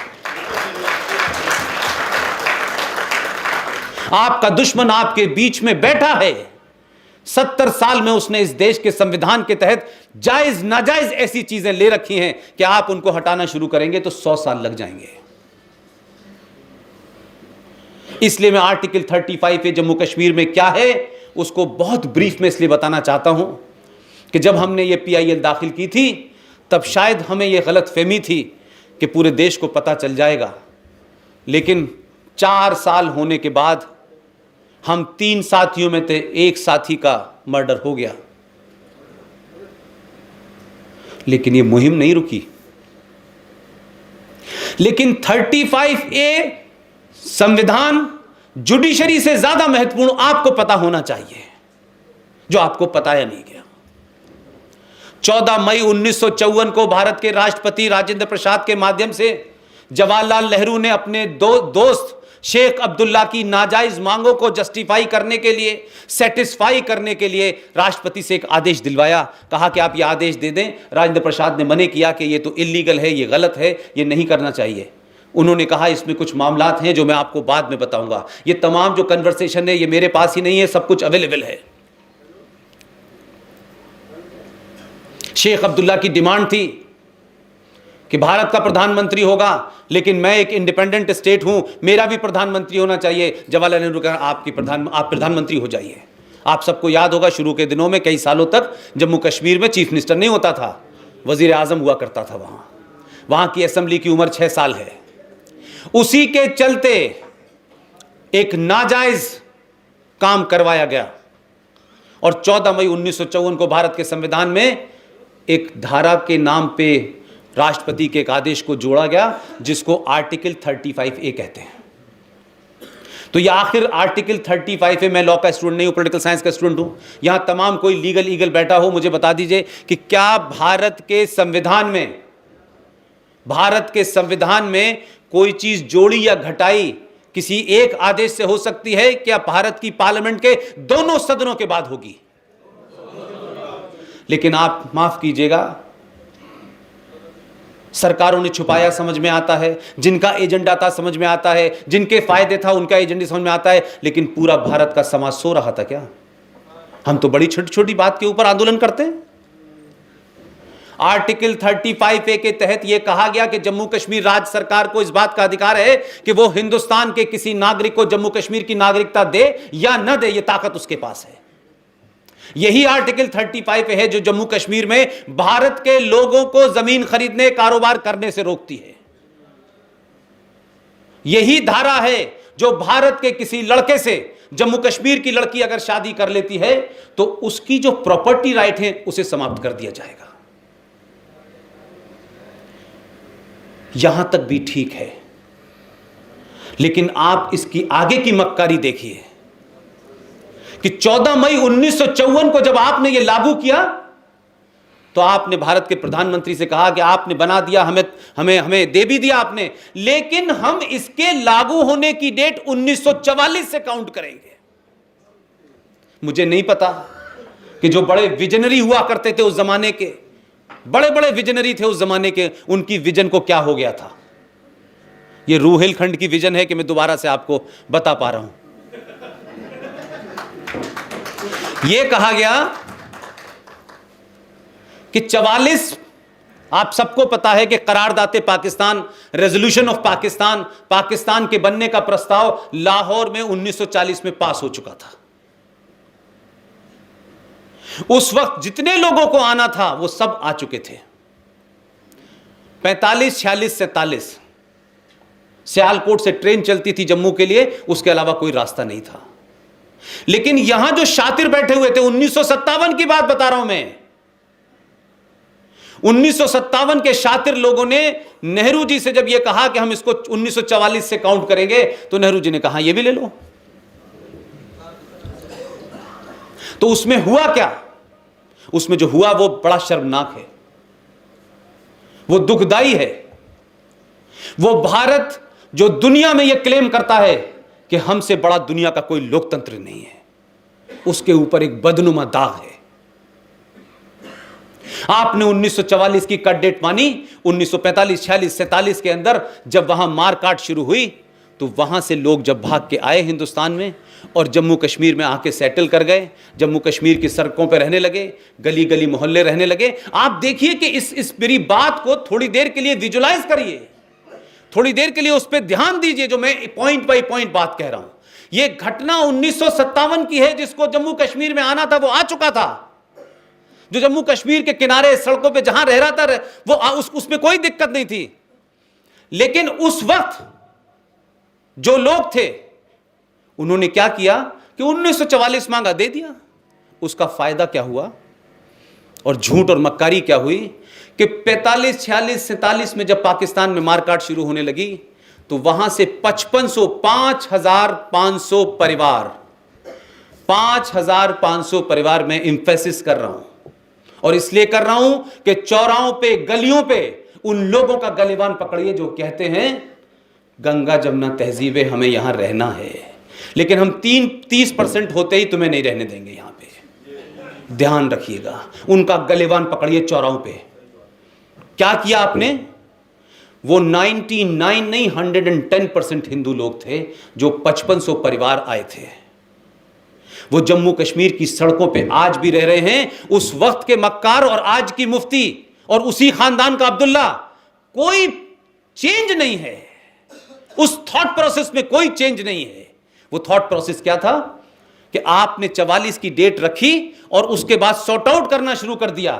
Speaker 1: आपका दुश्मन आपके बीच में बैठा है। 70 साल में उसने इस देश के संविधान के तहत जायज नाजायज ऐसी चीजें ले रखी हैं कि आप उनको हटाना शुरू करेंगे तो 100 साल लग जाएंगे। इसलिए मैं आर्टिकल 35 जम्मू कश्मीर में क्या है उसको बहुत ब्रीफ में इसलिए बताना चाहता हूं कि जब हमने ये PIL दाखिल की थी तब शायद हमें यह गलत फहमी थी कि पूरे देश को पता चल जाएगा, लेकिन 4 साल होने के बाद हम 3 साथियों में थे, एक साथी का मर्डर हो गया, लेकिन ये मुहिम नहीं रुकी। लेकिन 35A संविधान जुडिशरी से ज्यादा महत्वपूर्ण आपको पता होना चाहिए, जो आपको पता या नहीं गया। 14 मई 1954 को भारत के राष्ट्रपति राजेंद्र प्रसाद के माध्यम से जवाहरलाल नेहरू ने अपने दोस्त शेख अब्दुल्ला की नाजायज मांगों को जस्टिफाई करने के लिए, सेटिस्फाई करने के लिए राष्ट्रपति से एक आदेश दिलवाया। कहा कि आप ये आदेश दे दें। राजेंद्र प्रसाद ने मने किया कि ये तो इलीगल है, ये गलत है, ये नहीं करना चाहिए। उन्होंने कहा इसमें कुछ मामलात हैं जो मैं आपको बाद में बताऊंगा। ये तमाम जो कन्वर्सेशन है ये मेरे पास ही नहीं है, सब कुछ अवेलेबल है। शेख अब्दुल्ला की डिमांड थी कि भारत का प्रधानमंत्री होगा, लेकिन मैं एक इंडिपेंडेंट स्टेट हूं, मेरा भी प्रधानमंत्री होना चाहिए। जवाहरलाल नेहरू कहा आप प्रधानमंत्री हो जाइए। आप सबको याद होगा शुरू के दिनों में कई सालों तक जम्मू कश्मीर में चीफ मिनिस्टर नहीं होता था, वजीर आजम हुआ करता था। वहां की असेंबली की उम्र 6 साल है। उसी के चलते एक नाजायज काम करवाया गया और 14 मई 1954 को भारत के संविधान में एक धारा के नाम पे राष्ट्रपति के एक आदेश को जोड़ा गया जिसको आर्टिकल 35A कहते हैं। तो ये आखिर आर्टिकल 35 है। मैं लॉ का स्टूडेंट नहीं हूं, पॉलिटिकल साइंस का स्टूडेंट हूं। यहां तमाम कोई लीगल ईगल बैठा हो, मुझे बता दीजिए कि क्या भारत के संविधान में कोई चीज जोड़ी या घटाई किसी एक आदेश से हो सकती है? क्या भारत की पार्लियामेंट के दोनों सदनों के बाद होगी? लेकिन आप माफ कीजिएगा, सरकारों ने छुपाया समझ में आता है, जिनका एजेंडा था समझ में आता है, जिनके फायदे था उनका एजेंडा समझ में आता है, लेकिन पूरा भारत का समाज सो रहा था क्या? हम तो बड़ी छोटी छोटी बात के ऊपर आंदोलन करते हैं। आर्टिकल 35A के तहत यह कहा गया कि जम्मू कश्मीर राज्य सरकार को इस बात का अधिकार है कि वो हिंदुस्तान के किसी नागरिक को जम्मू कश्मीर की नागरिकता दे या न दे, यह ताकत उसके पास है। यही आर्टिकल 35 है जो जम्मू कश्मीर में भारत के लोगों को जमीन खरीदने, कारोबार करने से रोकती है। यही धारा है जो भारत के किसी लड़के से जम्मू कश्मीर की लड़की अगर शादी कर लेती है तो उसकी जो प्रॉपर्टी राइट है उसे समाप्त कर दिया जाएगा। यहां तक भी ठीक है, लेकिन आप इसकी आगे की मक्कारी देखिए कि 14 मई 1954 को जब आपने यह लागू किया तो आपने भारत के प्रधानमंत्री से कहा कि आपने बना दिया, हमें दे भी दिया आपने, लेकिन हम इसके लागू होने की डेट 1944 से काउंट करेंगे। मुझे नहीं पता कि जो बड़े विजनरी हुआ करते थे उस जमाने के, बड़े बड़े विजनरी थे उस जमाने के, उनकी विजन को क्या हो गया था। यह रूहेलखंड की विजन है कि मैं दोबारा से आपको बता पा रहा हूं। यह कहा गया कि 44, आप सबको पता है कि करारदाते पाकिस्तान, रेजोल्यूशन ऑफ पाकिस्तान, पाकिस्तान के बनने का प्रस्ताव लाहौर में 1940 में पास हो चुका था। उस वक्त जितने लोगों को आना था वो सब आ चुके थे। 45, 46, 47 सियालकोट से ट्रेन चलती थी जम्मू के लिए, उसके अलावा कोई रास्ता नहीं था। लेकिन यहां जो शातिर बैठे हुए थे, 1957 की बात बता रहा हूं मैं, 1957 के शातिर लोगों ने नेहरू जी से जब यह कहा कि हम इसको 1944 से काउंट करेंगे, तो नेहरू जी ने कहा यह भी ले लो। तो उसमें हुआ क्या? उसमें जो हुआ वो बड़ा शर्मनाक है, वो दुखदाई है। वो भारत जो दुनिया में यह क्लेम करता है कि हमसे बड़ा दुनिया का कोई लोकतंत्र नहीं है, उसके ऊपर एक बदनुमा दाग है। आपने 1944 की कट डेट मानी, 1945, 46, 47 के अंदर जब वहां मारकाट शुरू हुई, तो वहां से लोग जब भाग के आए हिंदुस्तान में और जम्मू कश्मीर में आके सेटल कर गए, जम्मू कश्मीर की सड़कों पे रहने लगे, गली गली मोहल्ले रहने लगे। आप देखिए कि इस मेरी बात को थोड़ी देर के लिए विजुलाइज करिए, थोड़ी देर के लिए उस पर ध्यान दीजिए जो मैं पॉइंट बाय पॉइंट बात कह रहा हूं। यह घटना 1957 की है, जिसको जम्मू कश्मीर में आना था वो आ चुका था। जो जम्मू कश्मीर के किनारे सड़कों पे जहां रह रहा था वो उसमें कोई दिक्कत नहीं थी। लेकिन उस वक्त जो लोग थे उन्होंने क्या किया कि 1944 मांगा, दे दिया। उसका फायदा क्या हुआ और झूठ और मक्कारी क्या हुई कि 45, 46, 47 में जब पाकिस्तान में मारकाट शुरू होने लगी, तो वहां से 5,500 परिवार, 5,500 परिवार, मैं इंफेसिस कर रहा हूं और इसलिए कर रहा हूं कि चौराहों पे, गलियों पे उन लोगों का गलेबान पकड़िए जो कहते हैं गंगा जमुना तहजीबे, हमें यहां रहना है, लेकिन हम 30% होते ही तुम्हें नहीं रहने देंगे यहां पे। ध्यान रखिएगा, उनका गलेबान पकड़िए चौराहों पे। क्या किया आपने? वो 99 नहीं 110% हिंदू लोग थे, जो 5500 परिवार आए थे। वो जम्मू कश्मीर की सड़कों पे आज भी रह रहे हैं। उस वक्त के मक्कार और आज की मुफ्ती और उसी खानदान का अब्दुल्ला, कोई चेंज नहीं है। उस थॉट प्रोसेस में कोई चेंज नहीं है। वो थॉट प्रोसेस क्या था कि आपने 44 की डेट रखी और उसके बाद सॉर्ट आउट करना शुरू कर दिया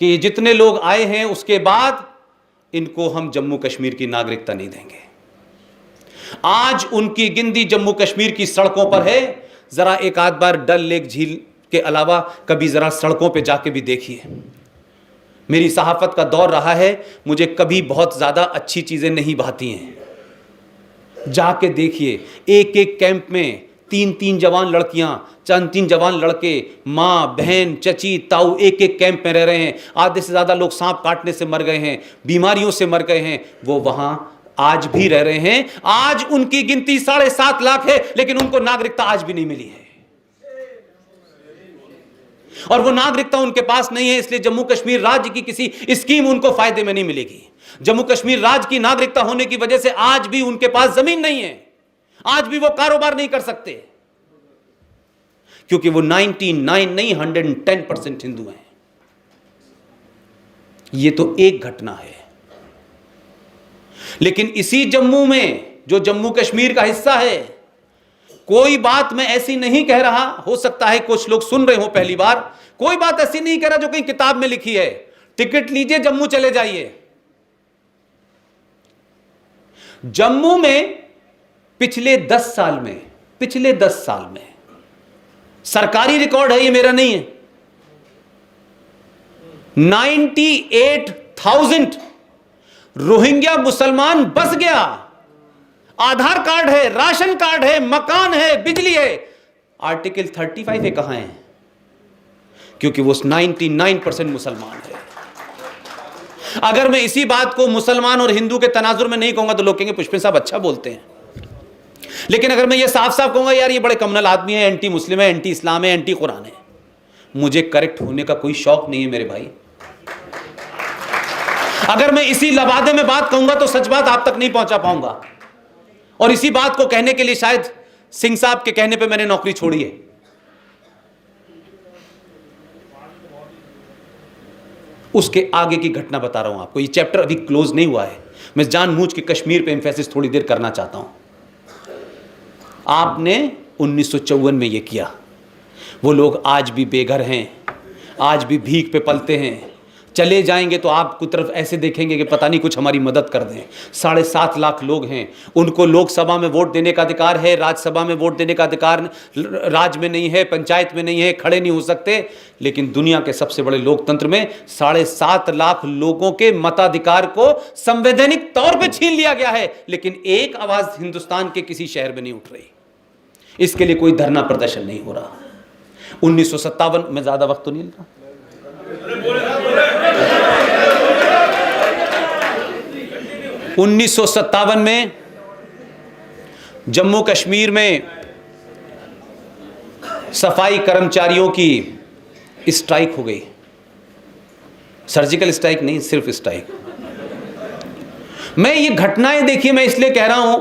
Speaker 1: कि जितने लोग आए हैं उसके बाद इनको हम जम्मू कश्मीर की नागरिकता नहीं देंगे। आज उनकी गिनती जम्मू कश्मीर की सड़कों पर है। जरा एक आध बार डल लेक झील के अलावा कभी जरा सड़कों पे जाके भी देखिए। मेरी सहाफत का दौर रहा है, मुझे कभी बहुत ज्यादा अच्छी चीजें नहीं भाती हैं। जाके देखिए, एक एक कैंप में 3-3 जवान लड़कियां, 3 जवान लड़के, माँ, बहन, चची, ताऊ एक एक कैंप में रह रहे हैं। आधे से ज्यादा लोग सांप काटने से मर गए हैं, बीमारियों से मर गए हैं। वो वहां आज भी रह रहे हैं। आज उनकी गिनती 7.5 लाख है, लेकिन उनको नागरिकता आज भी नहीं मिली है। और वो नागरिकता उनके पास नहीं है, इसलिए जम्मू कश्मीर राज्य की किसी स्कीम उनको फायदे में नहीं मिलेगी। जम्मू कश्मीर राज्य की नागरिकता होने की वजह से आज भी उनके पास जमीन नहीं है, आज भी वो कारोबार नहीं कर सकते, क्योंकि वो 99 नहीं 110% हिंदू हैं। ये तो एक घटना है। लेकिन इसी जम्मू में, जो जम्मू कश्मीर का हिस्सा है, कोई बात मैं ऐसी नहीं कह रहा, हो सकता है कुछ लोग सुन रहे हो पहली बार, कोई बात ऐसी नहीं कह रहा जो कहीं किताब में लिखी है। टिकट लीजिए, जम्मू चले जाइए। जम्मू में पिछले 10 साल में सरकारी रिकॉर्ड है, ये मेरा नहीं है, 98,000 रोहिंग्या मुसलमान बस गया। आधार कार्ड है, राशन कार्ड है, मकान है, बिजली है। आर्टिकल 35 कहां है? क्योंकि वो 99% मुसलमान है। अगर मैं इसी बात को मुसलमान और हिंदू के तनाजुर में नहीं कहूंगा तो लोग कहेंगे पुष्पे साहब अच्छा बोलते हैं। लेकिन अगर मैं ये साफ साफ कहूंगा यार ये बड़े कम्युनल आदमी है, एंटी मुस्लिम है, एंटी इस्लाम है, एंटी कुरान है, मुझे करेक्ट होने का कोई शौक नहीं है मेरे भाई। अगर मैं इसी लबादे में बात कहूंगा तो सच बात आप तक नहीं पहुंचा पाऊंगा। और इसी बात को कहने के लिए शायद सिंह साहब के कहने पे मैंने नौकरी छोड़ी है। उसके आगे की घटना बता रहा हूं आपको। ये चैप्टर अभी क्लोज नहीं हुआ है। मैं जानबूझ के कश्मीर पे एम्फेसिस थोड़ी देर करना चाहता हूं। आपने 1954 में ये किया। वो लोग आज भी बेघर हैं, आज भी भीख पे पलते हैं, चले जाएंगे तो आपको तरफ ऐसे देखेंगे कि पता नहीं कुछ हमारी मदद कर दें। 7.5 लाख लोग हैं, उनको लोकसभा में वोट देने का अधिकार है, राज्यसभा में वोट देने का अधिकार राज्य में नहीं है, पंचायत में नहीं है, खड़े नहीं हो सकते। लेकिन दुनिया के सबसे बड़े लोकतंत्र में 7.5 लाख लोगों के मताधिकार को संवैधानिक तौर पर छीन लिया गया है, लेकिन एक आवाज हिंदुस्तान के किसी शहर में नहीं उठ रही। इसके लिए कोई धरना प्रदर्शन नहीं हो रहा। 1957 में, ज्यादा वक्त तो नहीं लगा, 1957 में जम्मू कश्मीर में सफाई कर्मचारियों की स्ट्राइक हो गई। सर्जिकल स्ट्राइक नहीं, सिर्फ स्ट्राइक। मैं ये घटनाएं देखिए, मैं इसलिए कह रहा हूं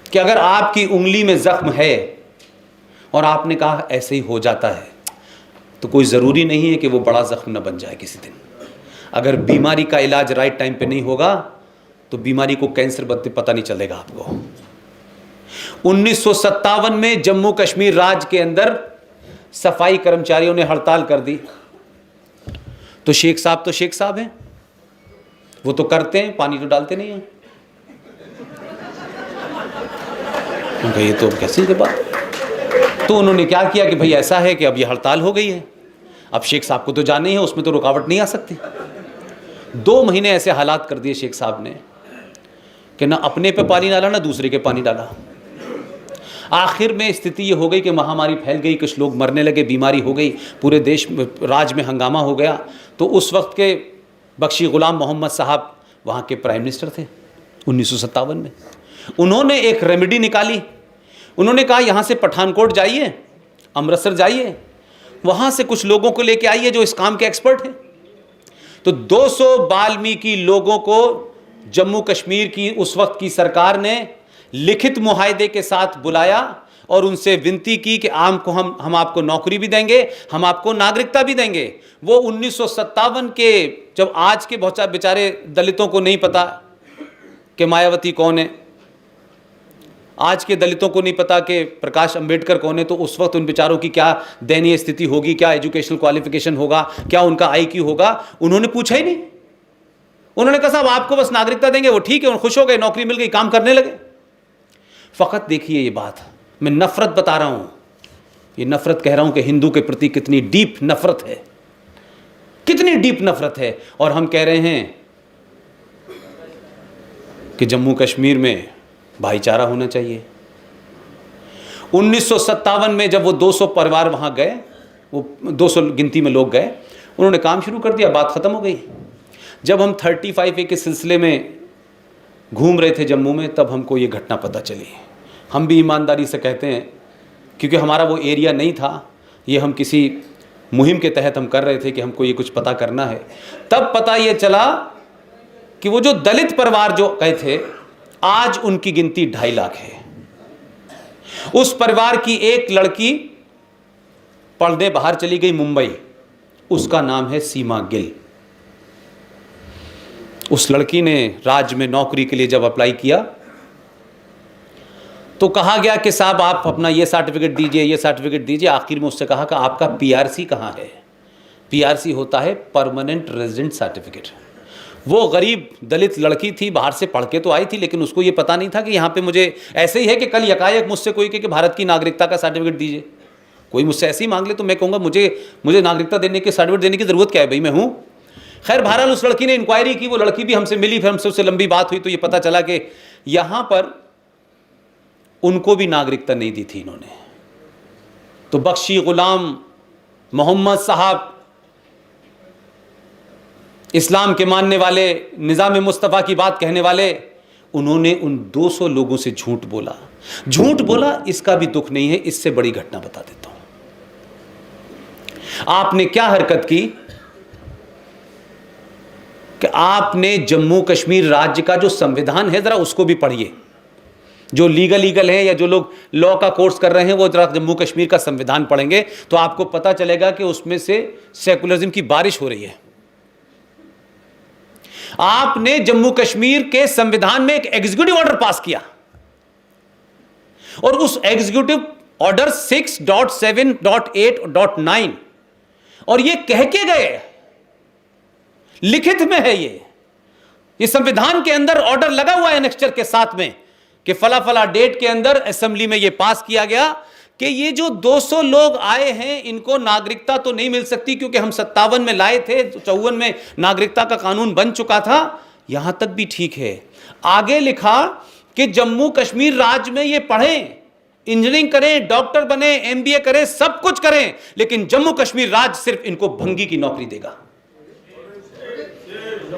Speaker 1: कि अगर आपकी उंगली में जख्म है और आपने कहा ऐसे ही हो जाता है, तो कोई ज़रूरी नहीं है कि वो बड़ा ज़ख्म न बन जाए किसी दिन। अगर बीमारी का इलाज राइट टाइम पे नहीं होगा तो बीमारी को कैंसर बनते पता नहीं चलेगा आपको। 1957 में जम्मू कश्मीर राज्य के अंदर सफाई कर्मचारियों ने हड़ताल कर दी। तो शेख साहब हैं, वो तो करते हैं, पानी तो डालते नहीं हैं। ये तो कैसी के बात। तो उन्होंने क्या किया कि भाई ऐसा है कि अब ये हड़ताल हो गई है, अब शेख साहब को तो जाना ही है, उसमें तो रुकावट नहीं आ सकती। 2 महीने ऐसे हालात कर दिए शेख साहब ने कि ना अपने पे पानी डाला ना दूसरे के पानी डाला। आखिर में स्थिति ये हो गई कि महामारी फैल गई, कुछ लोग मरने लगे, बीमारी हो गई, पूरे देश राज्य में हंगामा हो गया। तो उस वक्त के बख्शी गुलाम मोहम्मद साहब वहाँ के प्राइम मिनिस्टर थे 1957 में। उन्होंने एक रेमेडी निकाली। उन्होंने कहा यहाँ से पठानकोट जाइए, अमृतसर जाइए, वहाँ से कुछ लोगों को लेके आइए जो इस काम के एक्सपर्ट हैं। तो 200 वाल्मीकि लोगों को जम्मू कश्मीर की उस वक्त की सरकार ने लिखित मुआहदे के साथ बुलाया और उनसे विनती की कि आपको हम आपको नौकरी भी देंगे, हम आपको नागरिकता भी देंगे। वो 1957 के, जब आज के बहुत बेचारे दलितों को नहीं पता कि मायावती कौन है, आज के दलितों को नहीं पता कि प्रकाश अंबेडकर कौन है, तो उस वक्त उन बेचारों की क्या दयनीय स्थिति होगी, क्या एजुकेशनल क्वालिफिकेशन होगा, क्या उनका आईक्यू होगा, उन्होंने पूछा ही नहीं। उन्होंने कहा साहब आपको बस नागरिकता देंगे, वो ठीक है, उन खुश हो गए, नौकरी मिल गई, काम करने लगे। फ़कत देखिए ये बात, मैं नफरत बता रहा हूं, ये नफरत कह रहा हूं कि हिंदू के प्रति कितनी डीप नफरत है, कितनी डीप नफरत है। और हम कह रहे हैं कि जम्मू कश्मीर में भाईचारा होना चाहिए। 1957 में जब वो 200 परिवार वहां गए, वो 200 गिनती में लोग गए, उन्होंने काम शुरू कर दिया, बात ख़त्म हो गई। जब हम 35A के सिलसिले में घूम रहे थे जम्मू में, तब हमको ये घटना पता चली। हम भी ईमानदारी से कहते हैं, क्योंकि हमारा वो एरिया नहीं था, ये हम किसी मुहिम के तहत हम कर रहे थे कि हमको ये कुछ पता करना है। तब पता ये चला कि वो जो दलित परिवार जो गए थे, आज उनकी गिनती 2.5 लाख है। उस परिवार की एक लड़की पढ़ने बाहर चली गई मुंबई, उसका नाम है सीमा गिल। उस लड़की ने राज्य में नौकरी के लिए जब अप्लाई किया तो कहा गया कि साहब आप अपना ये सर्टिफिकेट दीजिए, ये सर्टिफिकेट दीजिए। आखिर में उससे कहा कि आपका PRC कहाँ है? PRC होता है परमानेंट रेजिडेंट सर्टिफिकेट। वो गरीब दलित लड़की थी, बाहर से पढ़ के तो आई थी, लेकिन उसको ये पता नहीं था कि यहाँ पे मुझे ऐसे ही है कि कल यकायक मुझसे कोई कहे कि भारत की नागरिकता का सर्टिफिकेट दीजिए। कोई मुझसे ऐसे ही मांग ले तो मैं कहूँगा मुझे नागरिकता देने के सर्टिफिकेट देने की ज़रूरत क्या है भाई, मैं हूँ। खैर बहरहाल उस लड़की ने इंक्वायरी की, वो लड़की भी हमसे मिली, फिर हमसे उससे लंबी बात हुई, तो ये पता चला कि यहाँ पर उनको भी नागरिकता नहीं दी थी इन्होंने। तो बख्शी गुलाम मोहम्मद साहब, इस्लाम के मानने वाले, निज़ाम मुस्तफ़ा की बात कहने वाले, उन्होंने उन 200 लोगों से झूठ बोला। झूठ बोला, इसका भी दुख नहीं है। इससे बड़ी घटना बता देता हूं। आपने क्या हरकत की कि आपने जम्मू कश्मीर राज्य का जो संविधान है, जरा उसको भी पढ़िए। जो लीगल है या जो लोग लॉ का कोर्स कर रहे हैं, वो जरा जम्मू कश्मीर का संविधान पढ़ेंगे तो आपको पता चलेगा कि उसमें से सेकुलरिज्म की बारिश हो रही है। आपने जम्मू कश्मीर के संविधान में एक एग्जीक्यूटिव ऑर्डर पास किया और उस एग्जीक्यूटिव ऑर्डर 6.7.8.9 और ये कह के गए, लिखित में है ये संविधान के अंदर ऑर्डर लगा हुआ है एनेक्स्चर के साथ में कि फला फला डेट के अंदर असेंबली में ये पास किया गया कि ये जो 200 लोग आए हैं इनको नागरिकता तो नहीं मिल सकती, क्योंकि हम 57 में लाए थे, 54 में नागरिकता का कानून बन चुका था। यहां तक भी ठीक है। आगे लिखा कि जम्मू कश्मीर राज्य में ये पढ़ें, इंजीनियरिंग करें, डॉक्टर बने, एमबीए करें, सब कुछ करें, लेकिन जम्मू कश्मीर राज्य सिर्फ इनको भंगी की नौकरी देगा।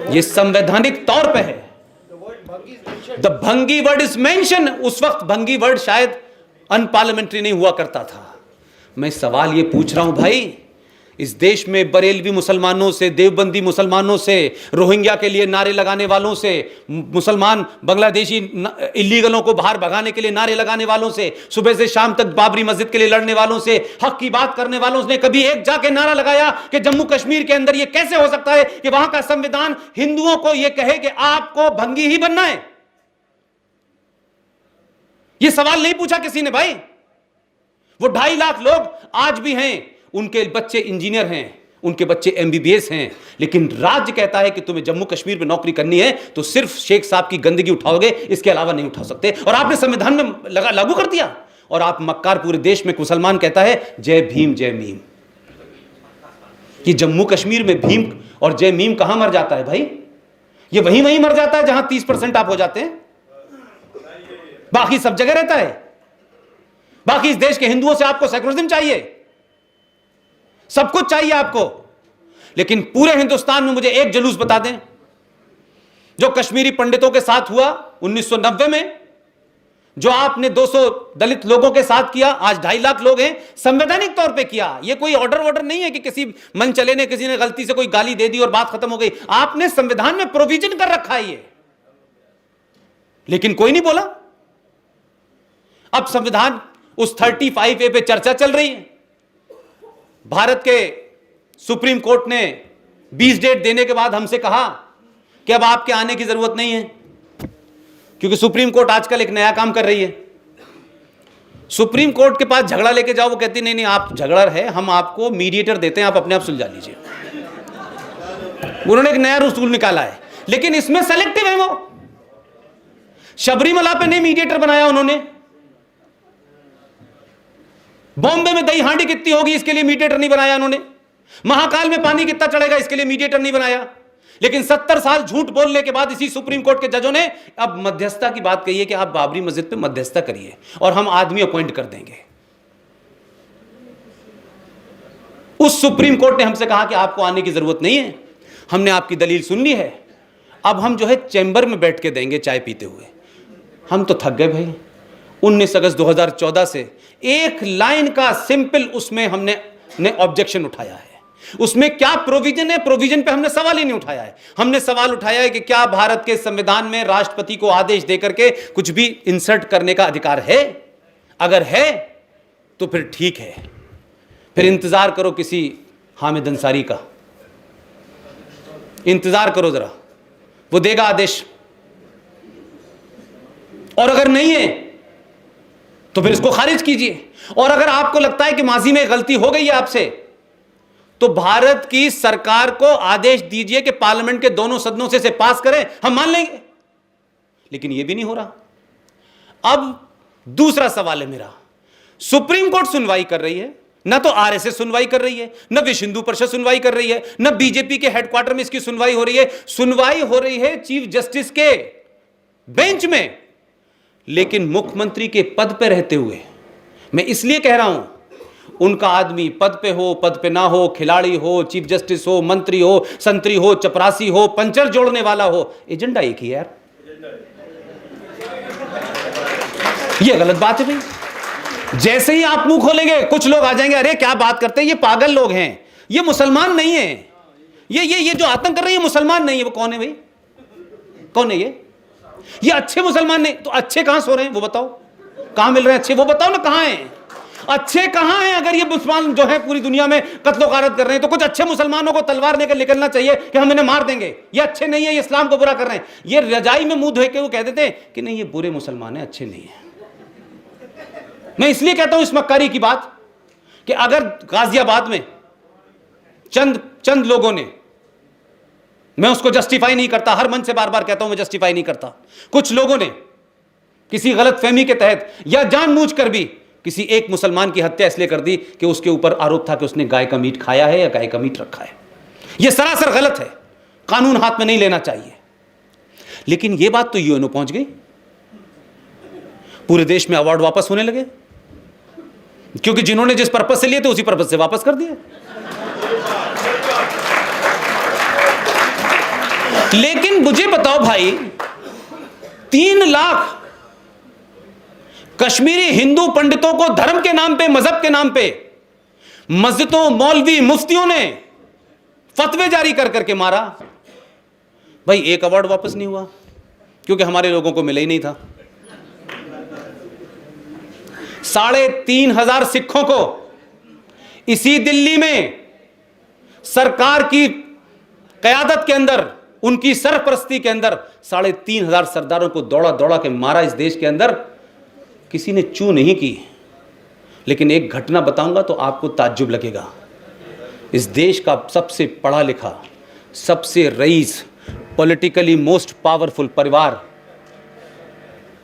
Speaker 1: ये संवैधानिक तौर पे है। द भंगी वर्ड इज मेंशन। उस वक्त भंगी वर्ड शायद अनपार्लियामेंट्री नहीं हुआ करता था। मैं सवाल ये पूछ रहा हूं भाई, इस देश में बरेलवी मुसलमानों से, देवबंदी मुसलमानों से, रोहिंग्या के लिए नारे लगाने वालों से, मुसलमान बांग्लादेशी इलीगलों को बाहर भगाने के लिए नारे लगाने वालों से, सुबह से शाम तक बाबरी मस्जिद के लिए लड़ने वालों से, हक की बात करने वालों ने कभी एक जाके नारा लगाया कि जम्मू कश्मीर के अंदर यह कैसे हो सकता है कि वहां का संविधान हिंदुओं को यह कहे कि आपको भंगी ही बनना है? यह सवाल नहीं पूछा किसी ने भाई। वो 2.5 लाख लोग आज भी हैं, उनके बच्चे इंजीनियर हैं, उनके बच्चे एमबीबीएस हैं, लेकिन राज्य कहता है कि तुम्हें जम्मू कश्मीर में नौकरी करनी है तो सिर्फ शेख साहब की गंदगी उठाओगे, इसके अलावा नहीं उठा सकते। और आपने संविधान में लागू कर दिया। और आप मक्कार पूरे देश में मुसलमान कहता है जय भीम जय मीम। कि जम्मू कश्मीर में भीम और जय मीम कहां मर जाता है भाई? ये वहीं मर जाता है जहां 30% आप हो जाते हैं, बाकी सब जगह रहता है। बाकी इस देश के हिंदुओं से आपको सेकुलरिज्म चाहिए, सब कुछ चाहिए आपको, लेकिन पूरे हिंदुस्तान में मुझे एक जुलूस बता दें जो कश्मीरी पंडितों के साथ हुआ 1990 में, जो आपने 200 दलित लोगों के साथ किया, आज 2.5 लाख लोग हैं, संवैधानिक तौर पे किया। ये कोई ऑर्डर नहीं है कि किसी मन चले ने, किसी ने गलती से कोई गाली दे दी और बात खत्म हो गई। आपने संविधान में प्रोविजन कर रखा है ये, लेकिन कोई नहीं बोला। अब संविधान उस 35A पे चर्चा चल रही है। भारत के सुप्रीम कोर्ट ने 20 डेट देने के बाद हमसे कहा कि अब आपके आने की जरूरत नहीं है, क्योंकि सुप्रीम कोर्ट आजकल एक नया काम कर रही है। सुप्रीम कोर्ट के पास झगड़ा लेके जाओ, वो कहती नहीं आप झगड़ा है, हम आपको मीडिएटर देते हैं, आप अपने आप सुलझा लीजिए। उन्होंने एक नया रूल निकाला है, लेकिन इसमें सेलेक्टिव है। वो शबरीमला पे नहीं मीडिएटर बनाया उन्होंने, बॉम्बे में दही हांडी कितनी होगी इसके लिए मीडिएटर नहीं बनाया उन्होंने, महाकाल में पानी कितना चढ़ेगा इसके लिए मीडिएटर नहीं बनाया। लेकिन 70 साल झूठ बोलने के बाद इसी सुप्रीम कोर्ट के जजों ने अब मध्यस्थता की बात कही है कि आप बाबरी मस्जिद पे मध्यस्थता करिए और हम आदमी अपॉइंट कर देंगे। उस सुप्रीम कोर्ट ने हमसे कहा कि आपको आने की जरूरत नहीं है, हमने आपकी दलील सुन ली है, अब हम जो है चैम्बर में बैठ के देंगे चाय पीते हुए। हम तो थक गए भाई। 19 अगस्त 2014 से एक लाइन का सिंपल उसमें हमने ऑब्जेक्शन उठाया है। उसमें क्या प्रोविजन है, प्रोविजन पे हमने सवाल ही नहीं उठाया है। हमने सवाल उठाया है कि क्या भारत के संविधान में राष्ट्रपति को आदेश देकर के कुछ भी इंसर्ट करने का अधिकार है? अगर है तो फिर ठीक है, फिर इंतजार करो किसी हामिद अंसारी का, इंतजार करो जरा, वो देगा आदेश। और अगर नहीं है तो फिर इसको खारिज कीजिए। और अगर आपको लगता है कि माजी में गलती हो गई है आपसे, तो भारत की सरकार को आदेश दीजिए कि पार्लियामेंट के दोनों सदनों से पास करें, हम मान लेंगे। लेकिन यह भी नहीं हो रहा। अब दूसरा सवाल है मेरा, सुप्रीम कोर्ट सुनवाई कर रही है, ना तो आरएसएस सुनवाई कर रही है, न विश्व हिंदू परिषद सुनवाई कर रही है, न बीजेपी के हेडक्वार्टर में इसकी सुनवाई हो रही है। सुनवाई हो रही है चीफ जस्टिस के बेंच में, लेकिन मुख्यमंत्री के पद पे रहते हुए। मैं इसलिए कह रहा हूं, उनका आदमी पद पे हो पद पे ना हो, खिलाड़ी हो, चीफ जस्टिस हो, मंत्री हो, संतरी हो, चपरासी हो, पंचर जोड़ने वाला हो, एजेंडा एक ही है यार। ये गलत बात है भाई। जैसे ही आप मुंह खोलेंगे कुछ लोग आ जाएंगे, अरे क्या बात करते हैं, ये पागल लोग हैं, ये मुसलमान नहीं है, ये जो आतंक कर रहे हैं ये मुसलमान नहीं है। वो कौन है भाई? कौन है ये अच्छे मुसलमान नहीं तो अच्छे कहां सो रहे हैं वो बताओ, कहां मिल रहे हैं अच्छे वो बताओ ना, कहां हैं अच्छे, कहां हैं? अगर ये मुसलमान जो है पूरी दुनिया में कत्लो गारत कर रहे हैं तो कुछ अच्छे मुसलमानों को तलवार लेकर निकलना चाहिए कि हम इन्हें मार देंगे, ये अच्छे नहीं है, ये इस्लाम को बुरा कर रहे हैं। ये रजाई में मुंह धोए के वो कह देते हैं कि नहीं ये बुरे मुसलमान हैं, अच्छे नहीं है। मैं इसलिए कहता हूं इस मक्कारी की बात कि अगर गाजियाबाद में चंद लोगों ने, मैं उसको जस्टिफाई नहीं करता, हर मंच से बार बार कहता हूं मैं जस्टिफाई नहीं करता, कुछ लोगों ने किसी गलतफहमी के तहत या जानबूझकर भी किसी एक मुसलमान की हत्या इसलिए कर दी कि उसके ऊपर आरोप था कि उसने गाय का मीट खाया है या गाय का मीट रखा है। यह सरासर गलत है, कानून हाथ में नहीं लेना चाहिए। लेकिन यह बात तो यूएनओ पहुंच गई, पूरे देश में अवार्ड वापस होने लगे, क्योंकि जिन्होंने जिस पर्पस से लिए थे उसी पर्पस से वापस कर दिए। लेकिन मुझे बताओ भाई, 3 लाख कश्मीरी हिंदू पंडितों को धर्म के नाम पे, मजहब के नाम पे मस्जिदों, मौलवी, मुफ्तियों ने फतवे जारी कर करके मारा। भाई एक अवार्ड वापस नहीं हुआ क्योंकि हमारे लोगों को मिला ही नहीं था। 3,500 सिखों को इसी दिल्ली में सरकार की कयादत के अंदर, उनकी सरपरस्ती के अंदर 3,500 सरदारों को दौड़ा दौड़ा के मारा। इस देश के अंदर किसी ने चू नहीं की। लेकिन एक घटना बताऊंगा तो आपको ताज्जुब लगेगा। इस देश का सबसे पढ़ा लिखा, सबसे रईस, पॉलिटिकली मोस्ट पावरफुल परिवार,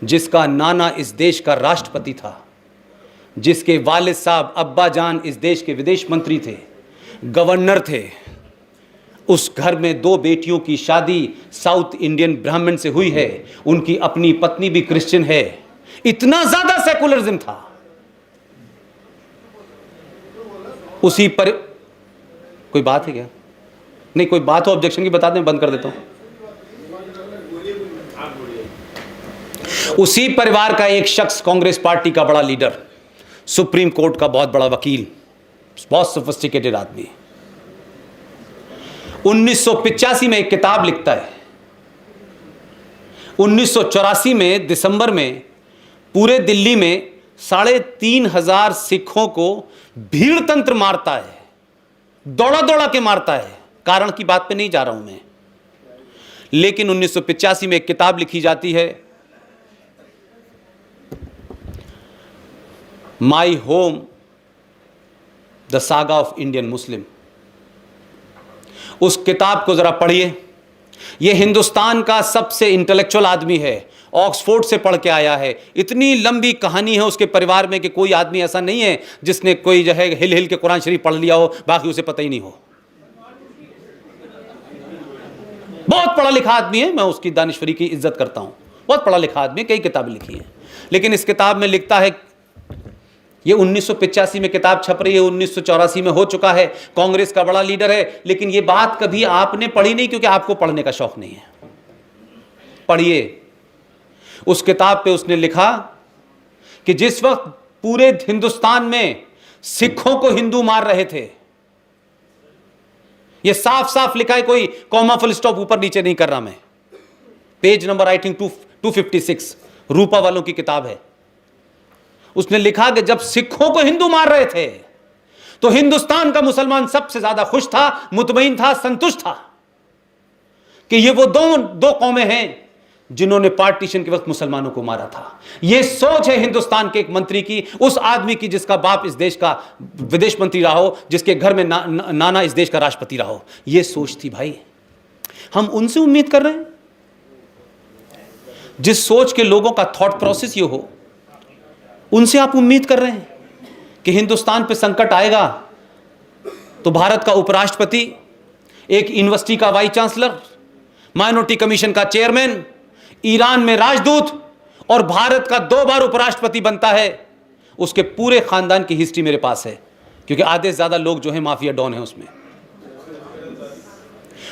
Speaker 1: जिसका नाना इस देश का राष्ट्रपति था, जिसके वालिद साहब अब्बा जान इस देश के विदेश मंत्री थे, गवर्नर थे, उस घर में 2 बेटियों की शादी साउथ इंडियन ब्राह्मण से हुई है। उनकी अपनी पत्नी भी क्रिश्चियन है। इतना ज्यादा सेकुलरिज्म था। उसी पर कोई बात है क्या? नहीं, कोई बात हो ऑब्जेक्शन की बता दें, बंद कर देता हूं। उसी परिवार का एक शख्स, कांग्रेस पार्टी का बड़ा लीडर, सुप्रीम कोर्ट का बहुत बड़ा वकील, बहुत सोफिस्टिकेटेड आदमी, 1985 में एक किताब लिखता है। 1984 में दिसंबर में पूरे दिल्ली में 3,500 सिखों को भीड़ तंत्र मारता है, दौड़ा दौड़ा के मारता है। कारण की बात पे नहीं जा रहा हूं मैं, लेकिन 1985 में एक किताब लिखी जाती है, my home the saga of Indian Muslim. उस किताब को जरा पढ़िए। यह हिंदुस्तान का सबसे इंटेलेक्चुअल आदमी है, ऑक्सफोर्ड से पढ़ के आया है। इतनी लंबी कहानी है उसके परिवार में कि कोई आदमी ऐसा नहीं है जिसने कोई जो है हिल हिल के कुरान शरीफ पढ़ लिया हो, बाकी उसे पता ही नहीं हो। बहुत पढ़ा लिखा आदमी है, मैं उसकी दानिश्वरी की इज्जत करता हूं। बहुत पढ़ा लिखा आदमी, कई किताबें लिखी हैं। लेकिन इस किताब में लिखता है, ये 1985 में किताब छप रही है, 1984 में हो चुका है, कांग्रेस का बड़ा लीडर है। लेकिन ये बात कभी आपने पढ़ी नहीं, क्योंकि आपको पढ़ने का शौक नहीं है। पढ़िए, उस किताब पे उसने लिखा कि जिस वक्त पूरे हिंदुस्तान में सिखों को हिंदू मार रहे थे, ये साफ साफ लिखा है, कोई कॉमा फुल स्टॉप ऊपर नीचे नहीं कर रहा मैं, पेज नंबर आई थिंक 256, रूपा वालों की किताब है। उसने लिखा कि जब सिखों को हिंदू मार रहे थे तो हिंदुस्तान का मुसलमान सबसे ज्यादा खुश था, मुतमईन था, संतुष्ट था कि ये वो दो कौमें हैं जिन्होंने पार्टीशन के वक्त मुसलमानों को मारा था। यह सोच है हिंदुस्तान के एक मंत्री की, उस आदमी की जिसका बाप इस देश का विदेश मंत्री रहा हो, जिसके घर में नाना इस देश का राष्ट्रपति रहा हो। यह सोच थी भाई। हम उनसे उम्मीद कर रहे हैं जिस सोच के लोगों का थॉट प्रोसेस ये हो, उनसे आप उम्मीद कर रहे हैं कि हिंदुस्तान पे संकट आएगा तो भारत का उपराष्ट्रपति, एक यूनिवर्सिटी का वाइस चांसलर, माइनॉरिटी कमीशन का चेयरमैन, ईरान में राजदूत और भारत का 2 बार उपराष्ट्रपति बनता है। उसके पूरे खानदान की हिस्ट्री मेरे पास है, क्योंकि आधे से ज्यादा लोग जो है माफिया डॉन है उसमें।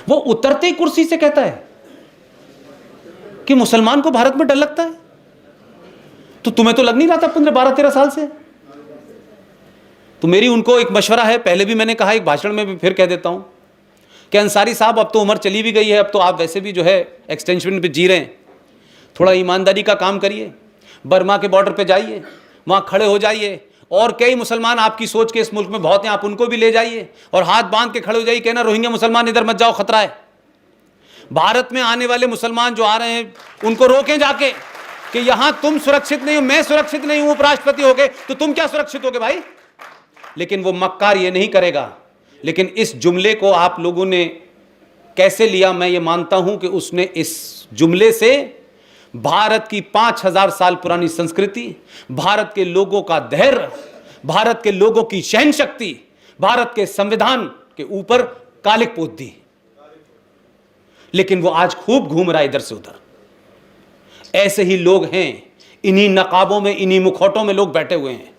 Speaker 1: वो उतरते ही कुर्सी से कहता है कि मुसलमान को भारत में डर लगता है। तो तुम्हें तो लग नहीं रहा था 12-13 साल से? तो मेरी उनको एक मशवरा है, पहले भी मैंने कहा, एक भाषण में भी फिर कह देता हूं कि अंसारी साहब, अब तो उम्र चली भी गई है, अब तो आप वैसे भी जो है एक्सटेंशन पे जी रहे हैं, थोड़ा ईमानदारी का काम करिए, बर्मा के बॉर्डर पे जाइए, वहाँ खड़े हो जाइए, और कई मुसलमान आपकी सोच के इस मुल्क में बहुत हैं, आप उनको भी ले जाइए और हाथ बांध के खड़े हो जाइए, कहना रोहिंग्या मुसलमान इधर मत जाओ, खतरा है। भारत में आने वाले मुसलमान जो आ रहे हैं उनको रोकें जाके कि यहां तुम सुरक्षित नहीं हो, मैं सुरक्षित नहीं हूं, उपराष्ट्रपति हो गए तो तुम क्या सुरक्षित हो गए भाई? लेकिन वो मक्कार ये नहीं करेगा लेकिन इस जुमले को आप लोगों ने कैसे लिया, मैं ये मानता हूं कि उसने इस जुमले से भारत की 5000 साल पुरानी संस्कृति, भारत के लोगों का धैर्य, भारत के लोगों की सहन शक्ति, भारत के संविधान के ऊपर कालिक पोत दी। लेकिन वो आज खूब घूम रहा है इधर से उधर। ऐसे ही लोग हैं, इन्हीं नकाबों में, इन्हीं मुखौटों में लोग बैठे हुए हैं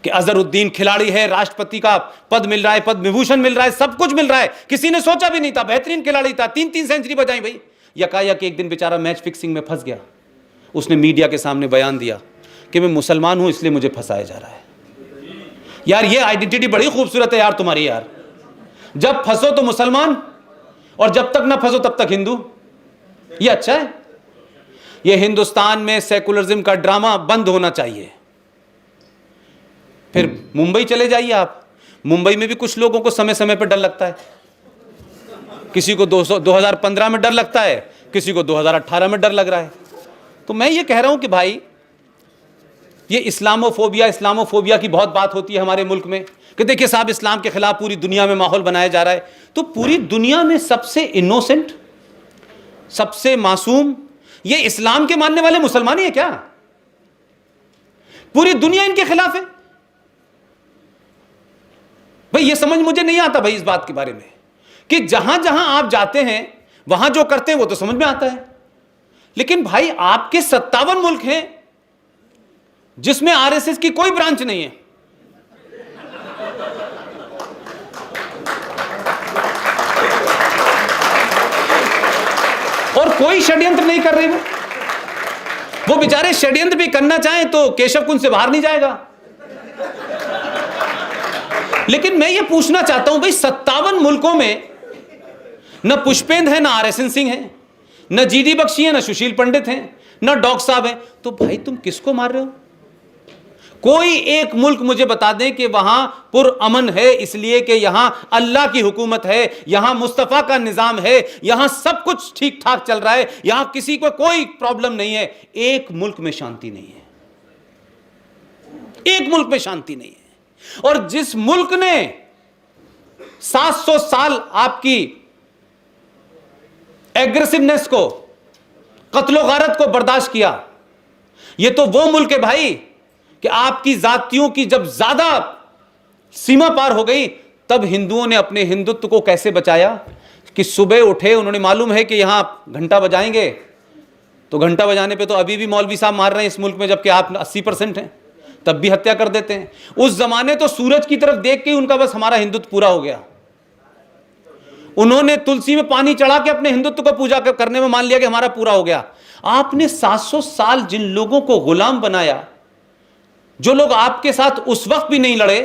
Speaker 1: कि अजहरुद्दीन खिलाड़ी है, राष्ट्रपति का पद मिल रहा है, पद्म विभूषण मिल रहा है, सब कुछ मिल रहा है। किसी ने सोचा भी नहीं था, बेहतरीन खिलाड़ी था, 3-3 सेंचुरी बजाई भाई। यकायक एक दिन बेचारा मैच फिक्सिंग में फंस गया। उसने मीडिया के सामने बयान दिया कि मैं मुसलमान हूं इसलिए मुझे फंसाया जा रहा है। यार ये आइडेंटिटी बड़ी खूबसूरत है यार तुम्हारी यार। जब फंसो तो मुसलमान और जब तक ना फंसो तब तक हिंदू। ये अच्छा है। ये हिंदुस्तान में सेकुलरिज्म का ड्रामा बंद होना चाहिए। फिर मुंबई चले जाइए आप, मुंबई में भी कुछ लोगों को समय समय पर डर लगता है। किसी को 2015 में डर लगता है, किसी को 2018 में डर लग रहा है। तो मैं ये कह रहा हूं कि भाई ये इस्लामोफोबिया की बहुत बात होती है हमारे मुल्क में कि देखिए साहब इस्लाम के खिलाफ पूरी दुनिया में माहौल बनाया जा रहा है। तो पूरी दुनिया में सबसे इनोसेंट, सबसे मासूम ये इस्लाम के मानने वाले मुसलमान ही है क्या? पूरी दुनिया इनके खिलाफ है भाई। ये समझ मुझे नहीं आता भाई इस बात के बारे में कि जहां जहां आप जाते हैं वहां जो करते हैं वो तो समझ में आता है, लेकिन भाई आपके 57 मुल्क हैं जिसमें आरएसएस की कोई ब्रांच नहीं है। और कोई षड्यंत्र नहीं कर रहे वो बेचारे षड्यंत्र भी करना चाहें तो केशव कुंज से बाहर नहीं जाएगा। लेकिन मैं ये पूछना चाहता हूं भाई 57 मुल्कों में न पुष्पेंद्र है, न आरएसएन सिंह है, न जीडी बख्शी है, न सुशील पंडित हैं, न डॉक्टर साहब हैं। तो भाई तुम किसको मार रहे हो? कोई एक मुल्क मुझे बता दें कि वहां पुरअमन है इसलिए कि यहां अल्लाह की हुकूमत है, यहां मुस्तफा का निजाम है, यहां सब कुछ ठीक ठाक चल रहा है, यहां किसी को कोई प्रॉब्लम नहीं है। एक मुल्क में शांति नहीं है, एक मुल्क में शांति नहीं है। और जिस मुल्क ने 700 साल आपकी एग्रेसिवनेस को, कत्लो गारत को बर्दाश्त किया, यह तो वो मुल्क है भाई कि आपकी जातियों की जब ज्यादा सीमा पार हो गई तब हिंदुओं ने अपने हिंदुत्व को कैसे बचाया कि सुबह उठे, उन्होंने मालूम है कि यहां घंटा बजाएंगे तो घंटा बजाने पे तो अभी भी मौलवी साहब मार रहे हैं इस मुल्क में, जबकि आप 80% हैं, तब भी हत्या कर देते हैं। उस जमाने तो सूरज की तरफ देख के ही उनका बस हमारा हिंदुत्व पूरा हो गया। उन्होंने तुलसी में पानी चढ़ा के अपने हिंदुत्व को पूजा करने में मान लिया कि हमारा पूरा हो गया। आपने 700 साल जिन लोगों को गुलाम बनाया, जो लोग आपके साथ उस वक्त भी नहीं लड़े,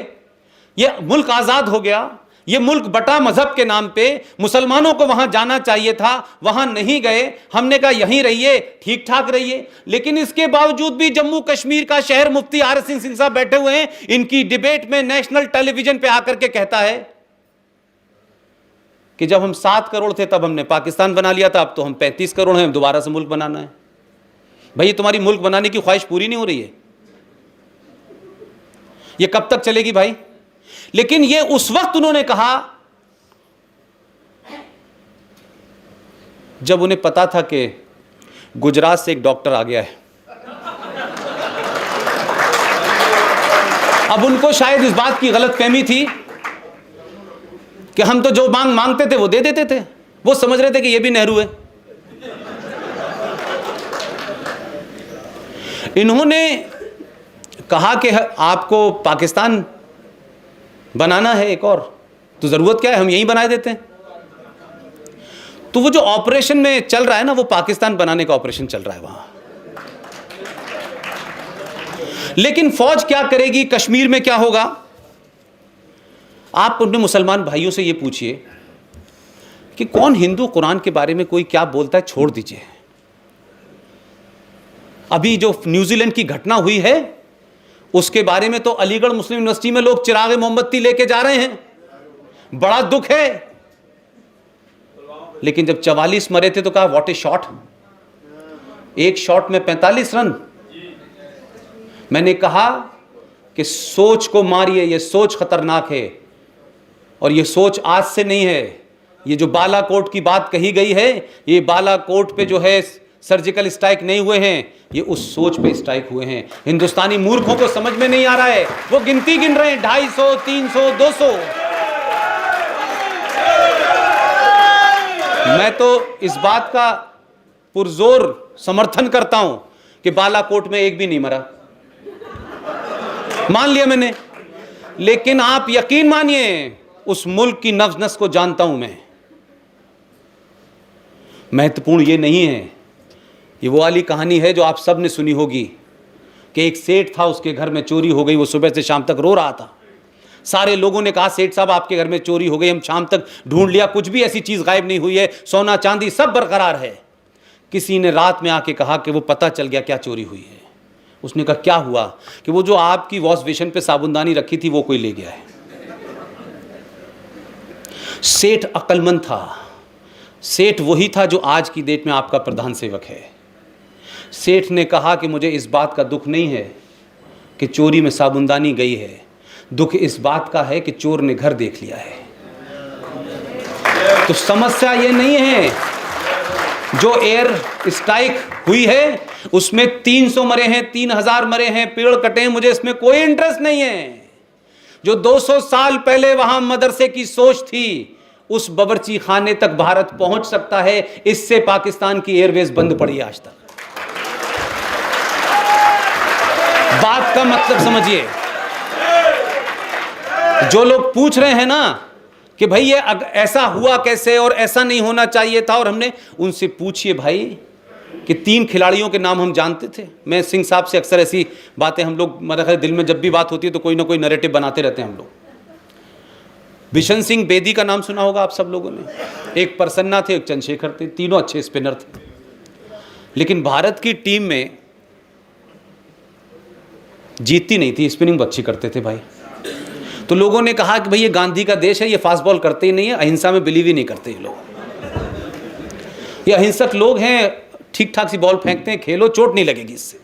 Speaker 1: यह मुल्क आजाद हो गया। यह मुल्क बटा मजहब के नाम पे, मुसलमानों को वहां जाना चाहिए था, वहां नहीं गए। हमने कहा यहीं रहिए, ठीक ठाक रहिए। लेकिन इसके बावजूद भी जम्मू कश्मीर का शहर मुफ्ती आरएस सिंह साहब बैठे हुए हैं, इनकी डिबेट में नेशनल टेलीविजन पे आकर के कहता है कि जब हम 7 करोड़ थे तब हमने पाकिस्तान बना लिया था, अब तो हम 35 करोड़ हैं, दोबारा से मुल्क बनाना है। भाई तुम्हारी मुल्क बनाने की ख्वाहिश पूरी नहीं हो रही है, ये कब तक चलेगी भाई? लेकिन ये उस वक्त उन्होंने कहा जब उन्हें पता था कि गुजरात से एक डॉक्टर आ गया है। अब उनको शायद इस बात की गलतफहमी थी कि हम तो जो मांगते थे वो दे देते थे। वो समझ रहे थे कि ये भी नेहरू है। इन्होंने कहा कि आपको पाकिस्तान बनाना है एक और, तो ज़रूरत क्या है, हम यहीं बना देते हैं। तो वो जो ऑपरेशन में चल रहा है ना, वो पाकिस्तान बनाने का ऑपरेशन चल रहा है वहां। लेकिन फौज क्या करेगी, कश्मीर में क्या होगा? आप अपने मुसलमान भाइयों से ये पूछिए कि कौन हिंदू कुरान के बारे में कोई क्या बोलता है, छोड़ दीजिए। अभी जो न्यूजीलैंड की घटना हुई है उसके बारे में तो अलीगढ़ मुस्लिम यूनिवर्सिटी में लोग चिराग मोमबत्ती लेके जा रहे हैं, बड़ा दुख है। लेकिन जब 44 मरे थे तो कहा व्हाट ए शॉट, एक शॉट में 45 रन। मैंने कहा कि सोच को मारिए, यह सोच खतरनाक है। और ये सोच आज से नहीं है। ये जो बालाकोट की बात कही गई है, ये बालाकोट पे जो है सर्जिकल स्ट्राइक नहीं हुए हैं, ये उस सोच पे स्ट्राइक हुए हैं। हिंदुस्तानी मूर्खों को समझ में नहीं आ रहा है, वो गिनती गिन रहे हैं 250, 300, 200। मैं तो इस बात का पुरजोर समर्थन करता हूं कि बालाकोट में एक भी नहीं मरा, मान लिया मैंने, लेकिन आप यकीन मानिए उस मुल्क की नब्ज नस को जानता हूं मैं। महत्वपूर्ण ये नहीं है, ये वो वाली कहानी है जो आप सब ने सुनी होगी कि एक सेठ था, उसके घर में चोरी हो गई, वो सुबह से शाम तक रो रहा था। सारे लोगों ने कहा सेठ साहब आपके घर में चोरी हो गई, हम शाम तक ढूंढ लिया, कुछ भी ऐसी चीज गायब नहीं हुई है, सोना चांदी सब बरकरार है। किसी ने रात में आके कहा कि वो पता चल गया क्या चोरी हुई है। उसने कहा क्या हुआ? कि वो जो आपकी वॉश बेसिन पे साबुनदानी रखी थी वो कोई ले गया है। सेठ अक्लमंद था, सेठ वही था जो आज की डेट में आपका प्रधान सेवक है। सेठ ने कहा कि मुझे इस बात का दुख नहीं है कि चोरी में साबुनदानी गई है, दुख इस बात का है कि चोर ने घर देख लिया है। तो समस्या ये नहीं है, जो एयर स्ट्राइक हुई है उसमें 300 मरे हैं, 3000 मरे हैं, पेड़ कटे हैं, मुझे इसमें कोई इंटरेस्ट नहीं है। जो 200 साल पहले वहां मदरसे की सोच थी, उस बावर्ची खाने तक भारत पहुंच सकता है, इससे पाकिस्तान की एयरवेज बंद पड़ी आज तक। बात का मतलब समझिए। जो लोग पूछ रहे हैं ना कि भाई ये ऐसा हुआ कैसे और ऐसा नहीं होना चाहिए था, और हमने उनसे पूछिए भाई कि 3 खिलाड़ियों के नाम हम जानते थे। मैं सिंह साहब से अक्सर ऐसी बातें हम लोग, मेरे दिल में जब भी बात होती है तो कोई ना कोई नैरेटिव बनाते रहते हैं हम लोग। बिशन सिंह बेदी का नाम सुना होगा आप सब लोगों ने, एक प्रसन्ना थे, एक चंद्रशेखर थे, तीनों अच्छे स्पिनर थे। लेकिन भारत की टीम में जीतती नहीं थी, स्पिनिंग अच्छी करते थे भाई। तो लोगों ने कहा कि भाई ये गांधी का देश है, ये फास्ट बॉल करते ही नहीं है, अहिंसा में बिलीव ही नहीं करते ये लोग, ये अहिंसक लोग हैं, ठीक ठाक सी बॉल फेंकते हैं, खेलो चोट नहीं लगेगी इससे।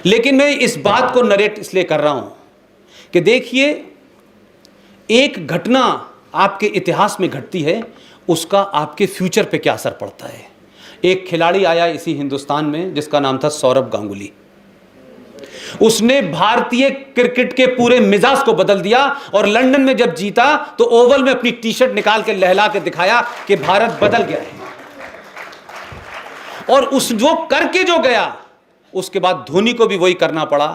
Speaker 1: लेकिन मैं इस बात को नरेट इसलिए कर रहा हूं कि देखिए, एक घटना आपके इतिहास में घटती है, उसका आपके फ्यूचर पे क्या असर पड़ता है। एक खिलाड़ी आया इसी हिंदुस्तान में जिसका नाम था सौरभ गांगुली। उसने भारतीय क्रिकेट के पूरे मिजाज को बदल दिया, और लंदन में जब जीता तो ओवल में अपनी टी शर्ट निकाल के लहला के दिखाया कि भारत बदल गया है। और उस जो करके जो गया, उसके बाद धोनी को भी वही करना पड़ा,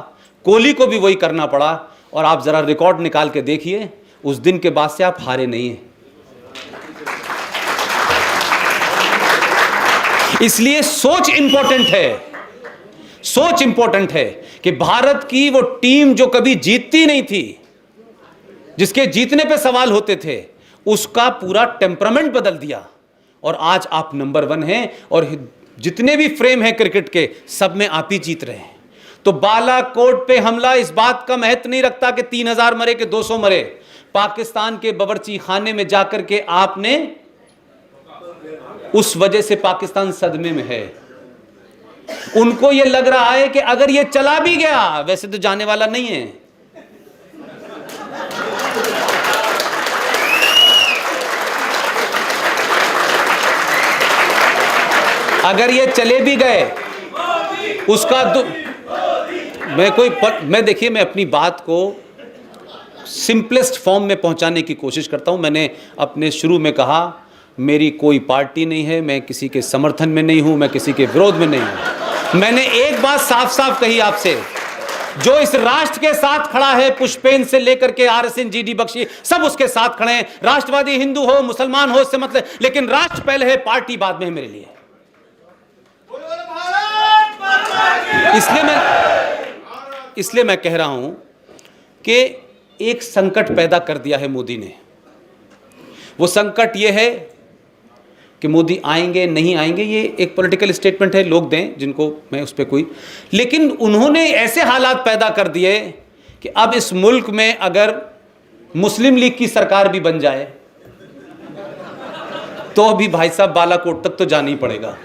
Speaker 1: कोहली को भी वही करना पड़ा। और आप जरा रिकॉर्ड निकाल के देखिए, उस दिन के बाद से आप हारे नहीं हैं। इसलिए सोच इंपॉर्टेंट है, सोच इंपॉर्टेंट है कि भारत की वो टीम जो कभी जीतती नहीं थी, जिसके जीतने पे सवाल होते थे, उसका पूरा टेम्परामेंट बदल दिया, और आज आप नंबर 1 हैं, और जितने भी फ्रेम हैं क्रिकेट के, सब में आप ही जीत रहे हैं। तो बालाकोट पे हमला इस बात का महत्व नहीं रखता कि 3000 मरे कि 200 मरे। पाकिस्तान के बावर्ची खाने में जाकर के आपने, उस वजह से पाकिस्तान सदमे में है। उनको यह लग रहा है कि अगर यह चला भी गया, वैसे तो जाने वाला नहीं है, अगर ये चले भी गए उसका मैं देखिए, मैं अपनी बात को सिंपलेस्ट फॉर्म में पहुंचाने की कोशिश करता हूं। मैंने अपने शुरू में कहा, मेरी कोई पार्टी नहीं है, मैं किसी के समर्थन में नहीं हूं, मैं किसी के विरोध में नहीं हूं। मैंने एक बात साफ साफ कही आपसे, जो इस राष्ट्र के साथ खड़ा है, पुष्पेन से लेकर के RSN, GD बख्शी, सब उसके साथ खड़े हैं। राष्ट्रवादी हिंदू हो, मुसलमान हो, इससे मतलब, लेकिन राष्ट्र पहले है, पार्टी बाद में है मेरे लिए। इसलिए मैं कह रहा हूं कि एक संकट पैदा कर दिया है मोदी ने। वो संकट ये है कि मोदी आएंगे नहीं आएंगे, ये एक पॉलिटिकल स्टेटमेंट है, लोग दें जिनको, मैं उस पर कोई, लेकिन उन्होंने ऐसे हालात पैदा कर दिए कि अब इस मुल्क में अगर मुस्लिम लीग की सरकार भी बन जाए तो अभी भाई साहब बालाकोट तक तो जाना ही पड़ेगा।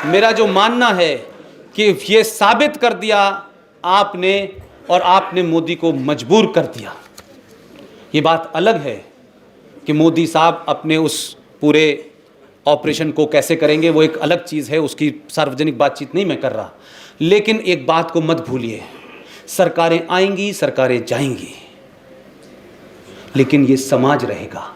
Speaker 1: मेरा जो मानना है कि ये साबित कर दिया आपने, और आपने मोदी को मजबूर कर दिया। ये बात अलग है कि मोदी साहब अपने उस पूरे ऑपरेशन को कैसे करेंगे, वो एक अलग चीज़ है, उसकी सार्वजनिक बातचीत नहीं मैं कर रहा। लेकिन एक बात को मत भूलिए, सरकारें आएंगी, सरकारें जाएंगी, लेकिन ये समाज रहेगा।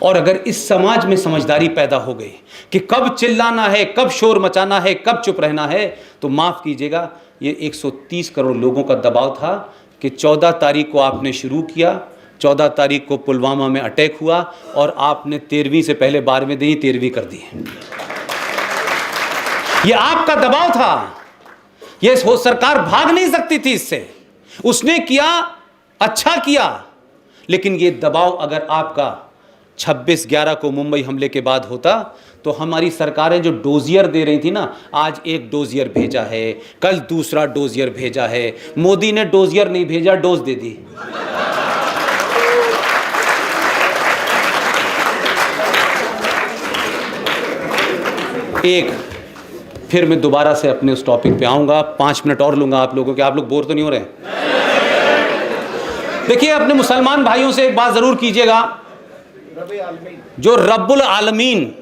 Speaker 1: और अगर इस समाज में समझदारी पैदा हो गई कि कब चिल्लाना है, कब शोर मचाना है, कब चुप रहना है, तो माफ़ कीजिएगा, ये 130 करोड़ लोगों का दबाव था कि 14 तारीख को आपने शुरू किया, 14 तारीख को पुलवामा में अटैक हुआ, और आपने 13वीं से पहले 12वीं दी, 13वीं कर दी। ये आपका दबाव था, ये सरकार भाग नहीं सकती थी इससे। उसने किया, अच्छा किया, लेकिन ये दबाव अगर आपका 26/11 को मुंबई हमले के बाद होता, तो हमारी सरकारें जो डोजियर दे रही थी ना, आज एक डोजियर भेजा है, कल दूसरा डोजियर भेजा है। मोदी ने डोजियर नहीं भेजा, डोज दे दी। एक फिर मैं दोबारा से अपने उस टॉपिक पे आऊंगा, 5 मिनट और लूंगा आप लोगों के। आप लोग बोर तो नहीं हो रहे? देखिए, अपने मुसलमान भाइयों से एक बात जरूर कीजिएगा, जो रब्बुल आलमीन,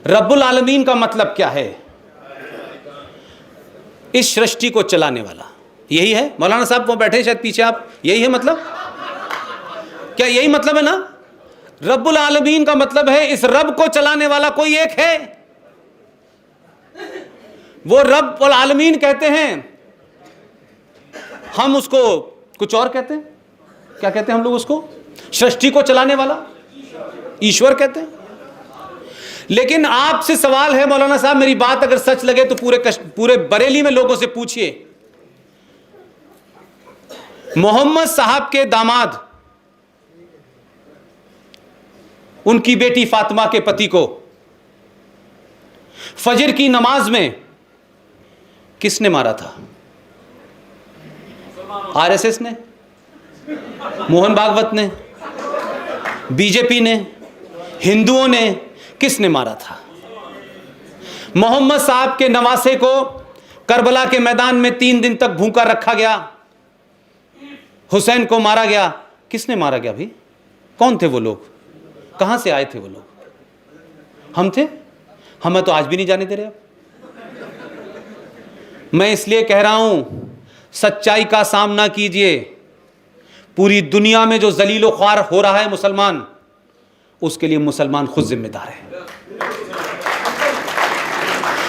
Speaker 1: रब्बुल आलमीन का मतलब क्या है? इस सृष्टि को चलाने वाला, यही है। मौलाना साहब वो बैठे शायद पीछे, आप, यही है मतलब? क्या यही मतलब है ना? रब्बुल आलमीन का मतलब है इस रब को चलाने वाला कोई एक है। वो रब्बुल आलमीन कहते हैं, हम उसको कुछ और कहते हैं। क्या कहते हैं हम लोग उसको? सृष्टि को चलाने वाला ईश्वर कहते हैं। लेकिन आपसे सवाल है मौलाना साहब, मेरी बात अगर सच लगे तो पूरे बरेली में लोगों से पूछिए, मोहम्मद साहब के दामाद, उनकी बेटी फातिमा के पति को फजर की नमाज में किसने मारा था? आरएसएस ने, मोहन भागवत ने, बीजेपी ने, हिंदुओं ने, किसने मारा था? मोहम्मद साहब के नवासे को करबला के मैदान में 3 दिन तक भूखा रखा गया, हुसैन को मारा गया, किसने मारा गया भाई? कौन थे वो लोग? कहां से आए थे वो लोग? हम थे? हमें तो आज भी नहीं जाने दे रहे आप। मैं इसलिए कह रहा हूं, सच्चाई का सामना कीजिए। पूरी दुनिया में जो जलीलो ख्वार हो रहा है मुसलमान, उसके लिए मुसलमान खुद जिम्मेदार है।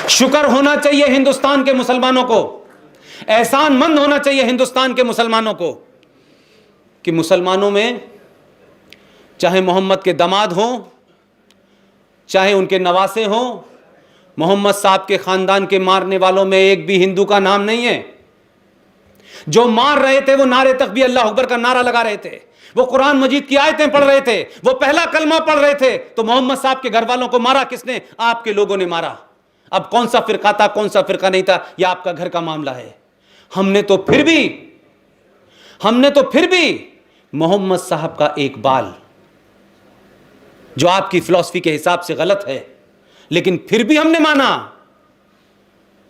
Speaker 1: शुक्र होना चाहिए हिंदुस्तान के मुसलमानों को, एहसानमंद होना चाहिए हिंदुस्तान के मुसलमानों को कि मुसलमानों में चाहे मोहम्मद के दामाद हों, चाहे उनके नवासे हों, मोहम्मद साहब के खानदान के मारने वालों में एक भी हिंदू का नाम नहीं है। जो मार रहे थे वो नारे तकबीर अल्लाह अकबर का नारा लगा रहे थे, वो कुरान मजीद की आयतें पढ़ रहे थे, वो पहला कलमा पढ़ रहे थे। तो मोहम्मद साहब के घर वालों को मारा किसने? आपके लोगों ने मारा। अब कौन सा फिरका था, कौन सा फिरका नहीं था, यह आपका घर का मामला है। हमने तो फिर भी मोहम्मद साहब का एक बाल, जो आपकी फिलॉसफी के हिसाब से गलत है, लेकिन फिर भी हमने माना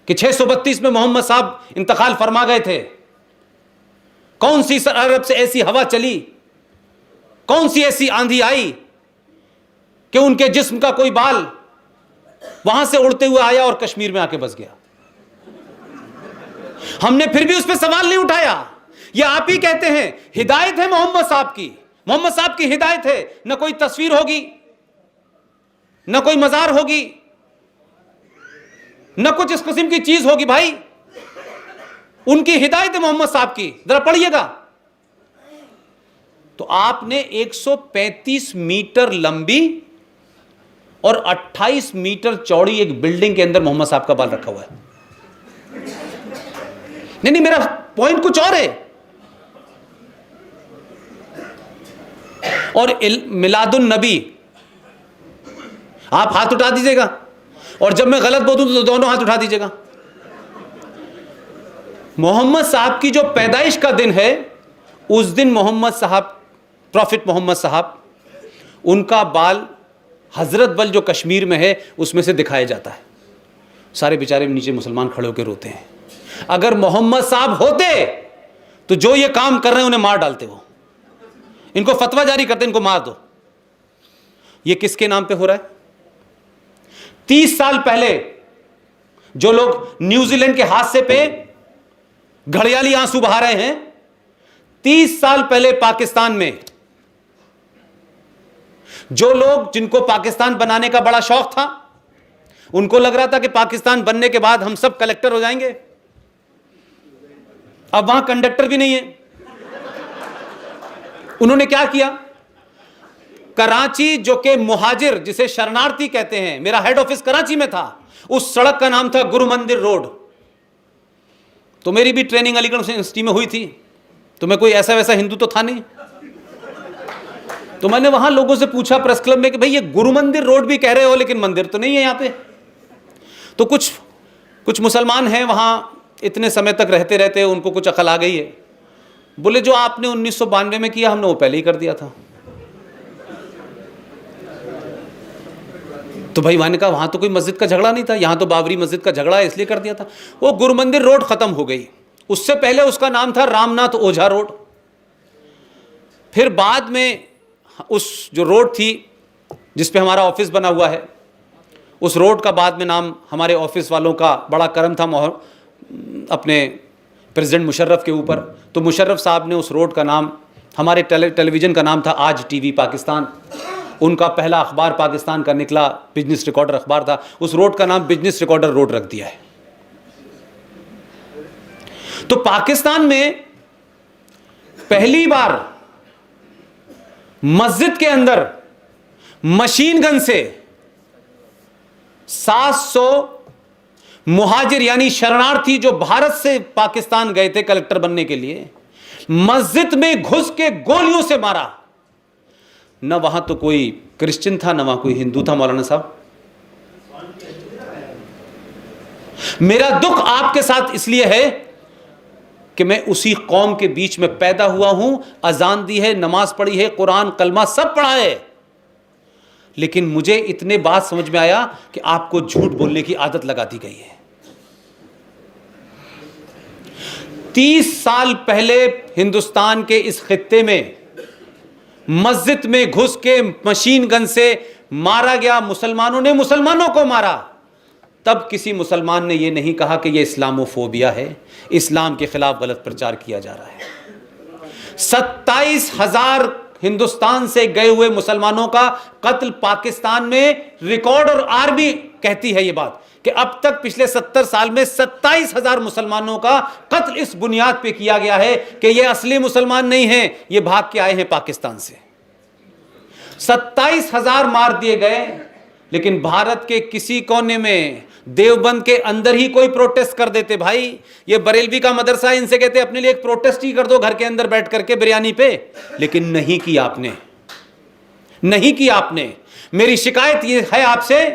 Speaker 1: कि 632 में मोहम्मद साहब इंतकाल फरमा गए थे। कौन सी अरब से ऐसी हवा चली, कौन सी ऐसी आंधी आई कि उनके जिस्म का कोई बाल वहां से उड़ते हुए आया और कश्मीर में आके बस गया? हमने फिर भी उस पर सवाल नहीं उठाया। यह आप ही कहते हैं हिदायत है मोहम्मद साहब की, मोहम्मद साहब की हिदायत है। न कोई तस्वीर होगी, न कोई मजार होगी, न कुछ इस किस्म की चीज होगी। भाई, उनकी हिदायत है मोहम्मद साहब की, जरा पढ़िएगा। तो आपने 135 मीटर लंबी और 28 मीटर चौड़ी एक बिल्डिंग के अंदर मोहम्मद साहब का बाल रखा हुआ है। नहीं, मेरा पॉइंट कुछ और है। और मिलादुन नबी, आप हाथ उठा दीजिएगा, और जब मैं गलत बोलूं तो दोनों हाथ उठा दीजिएगा। मोहम्मद साहब की जो पैदाइश का दिन है, उस दिन मोहम्मद साहब, प्रॉफिट मोहम्मद साहब, उनका बाल हजरत बल जो कश्मीर में है उसमें से दिखाया जाता है। सारे बेचारे नीचे मुसलमान खड़े होकर रोते हैं। अगर मोहम्मद साहब होते तो जो ये काम कर रहे हैं उन्हें मार डालते, वो इनको फतवा जारी करते, इनको मार दो। ये किसके नाम पे हो रहा है? 30 साल पहले जो लोग न्यूजीलैंड के हादसे पे घड़ियाली आंसू बहा रहे हैं, 30 साल पहले पाकिस्तान में जो लोग, जिनको पाकिस्तान बनाने का बड़ा शौक था, उनको लग रहा था कि पाकिस्तान बनने के बाद हम सब कलेक्टर हो जाएंगे। अब वहां कंडक्टर भी नहीं है। उन्होंने क्या किया? कराची, जो कि मुहाजिर, जिसे शरणार्थी कहते हैं, मेरा हेड ऑफिस कराची में था, उस सड़क का नाम था गुरु मंदिर रोड। तो मेरी भी ट्रेनिंग अलीगढ़ यूनिवर्सिटी में हुई थी, तो मैं कोई ऐसा वैसा हिंदू तो था नहीं। तो मैंने वहां लोगों से पूछा प्रेस क्लब में कि भाई ये गुरु मंदिर रोड भी कह रहे हो, लेकिन मंदिर तो नहीं है यहां पे। तो कुछ मुसलमान हैं वहां, इतने समय तक रहते रहते उनको कुछ अकल आ गई है। बोले जो आपने 1992 में किया, हमने वो पहले ही कर दिया था। तो भाई मैंने कहा वहां तो कोई मस्जिद का झगड़ा नहीं था, यहां तो बाबरी मस्जिद का झगड़ा है, इसलिए कर दिया था। वो गुरु मंदिर रोड खत्म हो गई। उससे पहले उसका नाम था रामनाथ ओझा रोड। फिर बाद में उस जो रोड थी जिस पे हमारा ऑफिस बना हुआ है, उस रोड का बाद में नाम, हमारे ऑफिस वालों का बड़ा करम था अपने प्रेसिडेंट मुशर्रफ के ऊपर, तो मुशर्रफ साहब ने उस रोड का नाम, हमारे टेलीविज़न का नाम था आज टीवी पाकिस्तान। उनका पहला अखबार पाकिस्तान का निकला, बिजनेस रिकॉर्डर अखबार था, उस रोड का नाम बिजनेस रिकॉर्डर रोड रख दिया है। तो पाकिस्तान में पहली बार मस्जिद के अंदर मशीन गन से 700 मुहाजिर यानी शरणार्थी जो भारत से पाकिस्तान गए थे कलेक्टर बनने के लिए, मस्जिद में घुस के गोलियों से मारा। न वहां तो कोई क्रिश्चियन था, न वहां कोई हिंदू था। मौलाना साहब, मेरा दुख आपके साथ इसलिए है कि मैं उसी कौम के बीच में पैदा हुआ हूं, अजान दी है, नमाज पढ़ी है, कुरान कलमा सब पढ़ा है, लेकिन मुझे इतने बात समझ में आया कि आपको झूठ बोलने की आदत लगा दी गई है। 30 साल पहले हिंदुस्तान के इस खित्ते में मस्जिद में घुस के मशीन गन से मारा गया, मुसलमानों ने मुसलमानों को मारा। तब किसी मुसलमान ने यह नहीं कहा कि यह इस्लामोफोबिया है, इस्लाम के खिलाफ गलत प्रचार किया जा रहा है। 27,000 हिंदुस्तान से गए हुए मुसलमानों का कत्ल पाकिस्तान में रिकॉर्ड, और आर्मी कहती है यह बात कि अब तक पिछले 70 साल में 27,000 मुसलमानों का कत्ल इस बुनियाद पे किया गया है कि ये असली मुसलमान नहीं हैं, ये भाग के आए हैं पाकिस्तान से। 27,000 मार दिए गए, लेकिन भारत के किसी कोने में, देवबंद के अंदर ही कोई प्रोटेस्ट कर देते। भाई ये बरेलवी का मदरसा, इनसे कहते अपने लिए एक प्रोटेस्ट ही कर दो घर के अंदर बैठ करके बिरयानी पे, लेकिन नहीं किया आपने, नहीं किया आपने। मेरी शिकायत ये है आपसे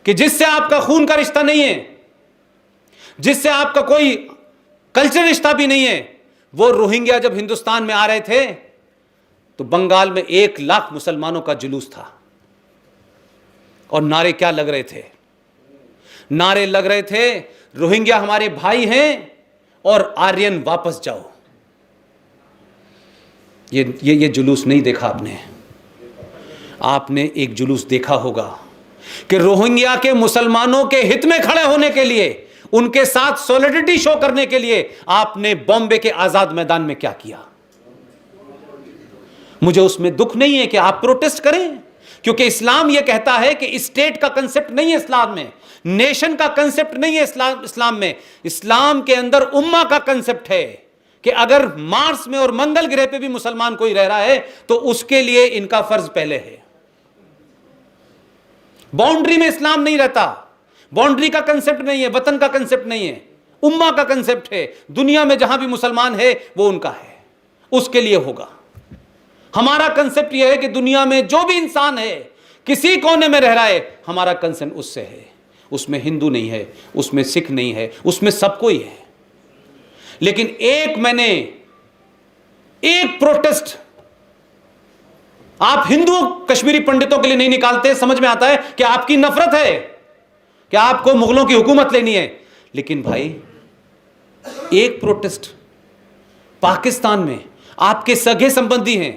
Speaker 1: कि जिससे आपका खून का रिश्ता नहीं है, जिससे आपका कोई कल्चर रिश्ता भी नहीं है, वो रोहिंग्या जब हिंदुस्तान में आ रहे थे तो बंगाल में 1 लाख मुसलमानों का जुलूस था, और नारे क्या लग रहे थे? नारे लग रहे थे रोहिंग्या हमारे भाई हैं और आर्यन वापस जाओ। ये जुलूस नहीं देखा आपने। आपने एक जुलूस देखा होगा कि रोहिंग्या के मुसलमानों के हित में खड़े होने के लिए, उनके साथ सॉलिडरिटी शो करने के लिए आपने बॉम्बे के आजाद मैदान में क्या किया। मुझे उसमें दुख नहीं है कि आप प्रोटेस्ट करें, क्योंकि इस्लाम यह कहता है कि स्टेट का कंसेप्ट नहीं है इस्लाम में, नेशन का कंसेप्ट नहीं है इस्लाम में। इस्लाम के अंदर उम्मा का कंसेप्ट है कि अगर मार्स में और मंगल ग्रह पे भी मुसलमान कोई रह रहा है तो उसके लिए इनका फर्ज पहले है। बाउंड्री में इस्लाम नहीं रहता, बाउंड्री का कंसेप्ट नहीं है, वतन का कंसेप्ट नहीं है, उम्मा का कंसेप्ट है। दुनिया में जहां भी मुसलमान है वो उनका है, उसके लिए होगा। हमारा कंसेप्ट यह है कि दुनिया में जो भी इंसान है, किसी कोने में रह रहा है, हमारा कंसर्न उससे है। उसमें हिंदू नहीं है, उसमें सिख नहीं है, उसमें सब कोई है। लेकिन मैंने एक प्रोटेस्ट आप हिंदू कश्मीरी पंडितों के लिए नहीं निकालते। समझ में आता है कि आपकी नफरत है, कि आपको मुगलों की हुकूमत लेनी है। लेकिन भाई एक प्रोटेस्ट पाकिस्तान में आपके सगे संबंधी हैं,